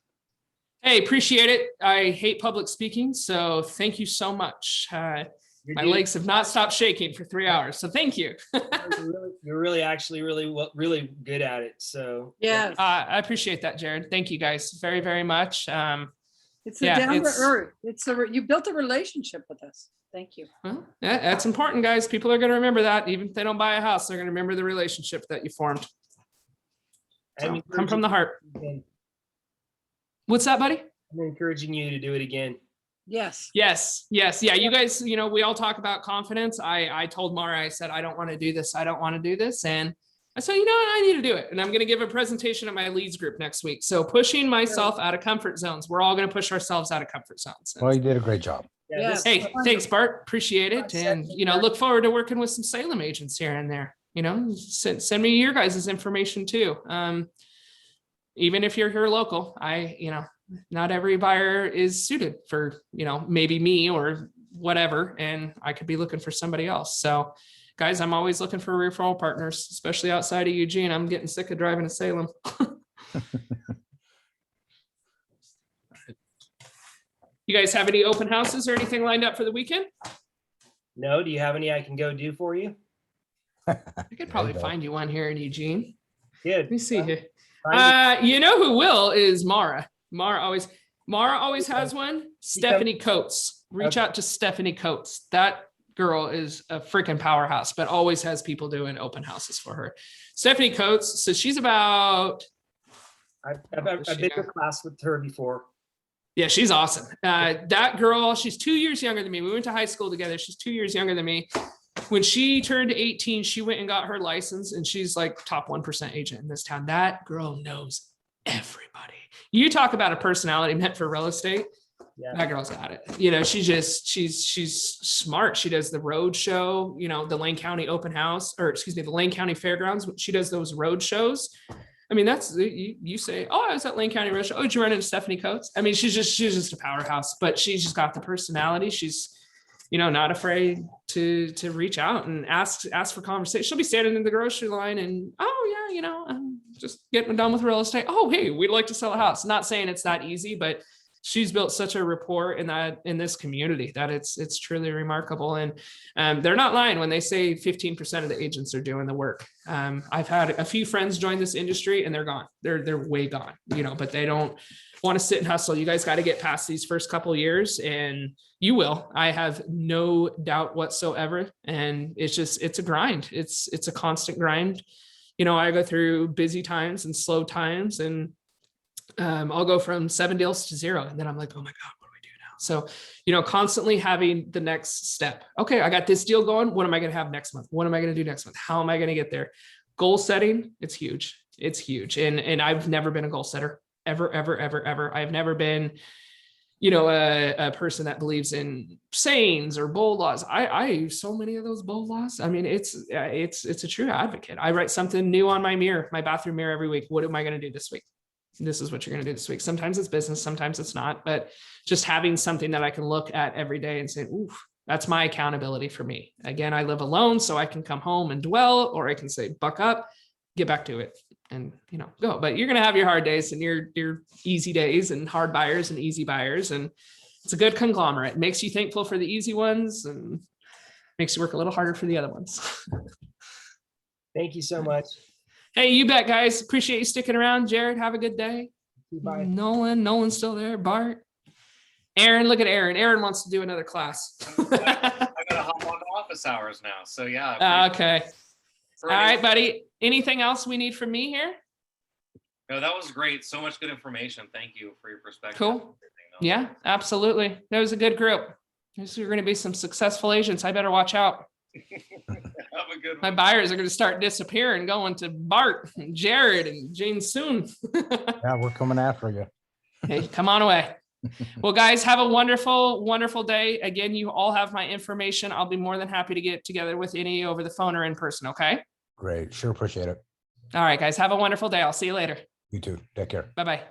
Hey, appreciate it. I hate public speaking, so thank you so much. My legs have not stopped shaking for 3 hours, so thank you. You're really actually really good at it. So yeah, I appreciate that, Jared. Thank you guys very, very much. It's a down to earth. You built a relationship with us. Thank you. Well, yeah, that's important, guys. People are going to remember that. Even if they don't buy a house, they're going to remember the relationship that you formed. So, come from the heart. What's that, buddy? I'm encouraging you to do it again. Yes. Yes. Yeah. You guys, we all talk about confidence. I told Mara, I said, I don't want to do this. I don't want to do this. And I said, you know what? I need to do it. And I'm going to give a presentation at my leads group next week. So pushing myself out of comfort zones. We're all going to push ourselves out of comfort zones. Well, you did a great job. Yeah. Hey, thanks, Bart. Appreciate it. And, look forward to working with some Salem agents here and there. Send me your guys' information too. Even if you're here local, not every buyer is suited for, maybe me or whatever, and I could be looking for somebody else. So guys, I'm always looking for referral partners, especially outside of Eugene. I'm getting sick of driving to Salem. You guys have any open houses or anything lined up for the weekend? No, do you have any I can go do for you? I could probably find you one here in Eugene. Yeah. Let me see here. You know who will is Mara. Mara always has one. Stephanie Coates. Reach out to Stephanie Coates. That girl is a freaking powerhouse, but always has people doing open houses for her. Stephanie Coates. So she's about. I've been to class with her before. Yeah, she's awesome. That girl, she's 2 years younger than me. We went to high school together. She's 2 years younger than me. When she turned 18, she went and got her license, and she's like top 1% agent in this town. That girl knows everybody. You talk about a personality meant for real estate. Yeah. That girl's got it. She's smart. She does the road show, the Lane County open house, the Lane County Fairgrounds. She does those road shows. That's you say, oh, I was at Lane County Road Show. Oh, did you run into Stephanie Coates? She's just a powerhouse, but she's just got the personality. She's, not afraid to reach out and ask for conversation. She'll be standing in the grocery line and, oh yeah, I'm just getting done with real estate. Oh, hey, we'd like to sell a house. Not saying it's that easy, but she's built such a rapport in this community that it's truly remarkable. And they're not lying when they say 15% of the agents are doing the work. I've had a few friends join this industry and they're gone. They're way gone, but they don't want to sit and hustle. You guys got to get past these first couple of years, and you will. I have no doubt whatsoever. And it's a grind. It's a constant grind. I go through busy times and slow times, and I'll go from 7 deals to 0. And then I'm like, oh my God, what do I do now? So, constantly having the next step. Okay, I got this deal going. What am I going to have next month? What am I going to do next month? How am I going to get there? Goal setting, it's huge. It's huge. And I've never been a goal setter ever, ever, ever, ever. I've never been, a person that believes in sayings or bold laws. I use so many of those bold laws. I mean, it's a true advocate. I write something new on my mirror, my bathroom mirror every week. What am I going to do this week? This is what you're going to do this week. Sometimes it's business, sometimes it's not, but just having something that I can look at every day and say, ooh, that's my accountability for me. Again, I live alone, so I can come home and dwell, or I can say, buck up, get back to it, and go. But you're going to have your hard days and your easy days, and hard buyers and easy buyers. And it's a good conglomerate. It makes you thankful for the easy ones and makes you work a little harder for the other ones. Thank you so much. Hey, you bet, guys. Appreciate you sticking around. Jared, have a good day. Bye. Nolan's still there. Bart. Aaron, look at Aaron. Aaron wants to do another class. I gotta hop on to office hours now. So yeah. Okay. All right, buddy. Anything else we need from me here? No, that was great. So much good information. Thank you for your perspective. Cool. Yeah, absolutely. That was a good group. There's going to be some successful agents. I better watch out. Have a good My one. buyers are going to start disappearing, going to Bart and Jared and Jane soon. Yeah, we're coming after you. Hey, come on away. Well, guys, have a wonderful, wonderful day. Again, you all have my information. I'll be more than happy to get together with any over the phone or in person. Okay. Great. Sure appreciate it. All right, guys, have a wonderful day. I'll see you later. You too. Take care. Bye-bye.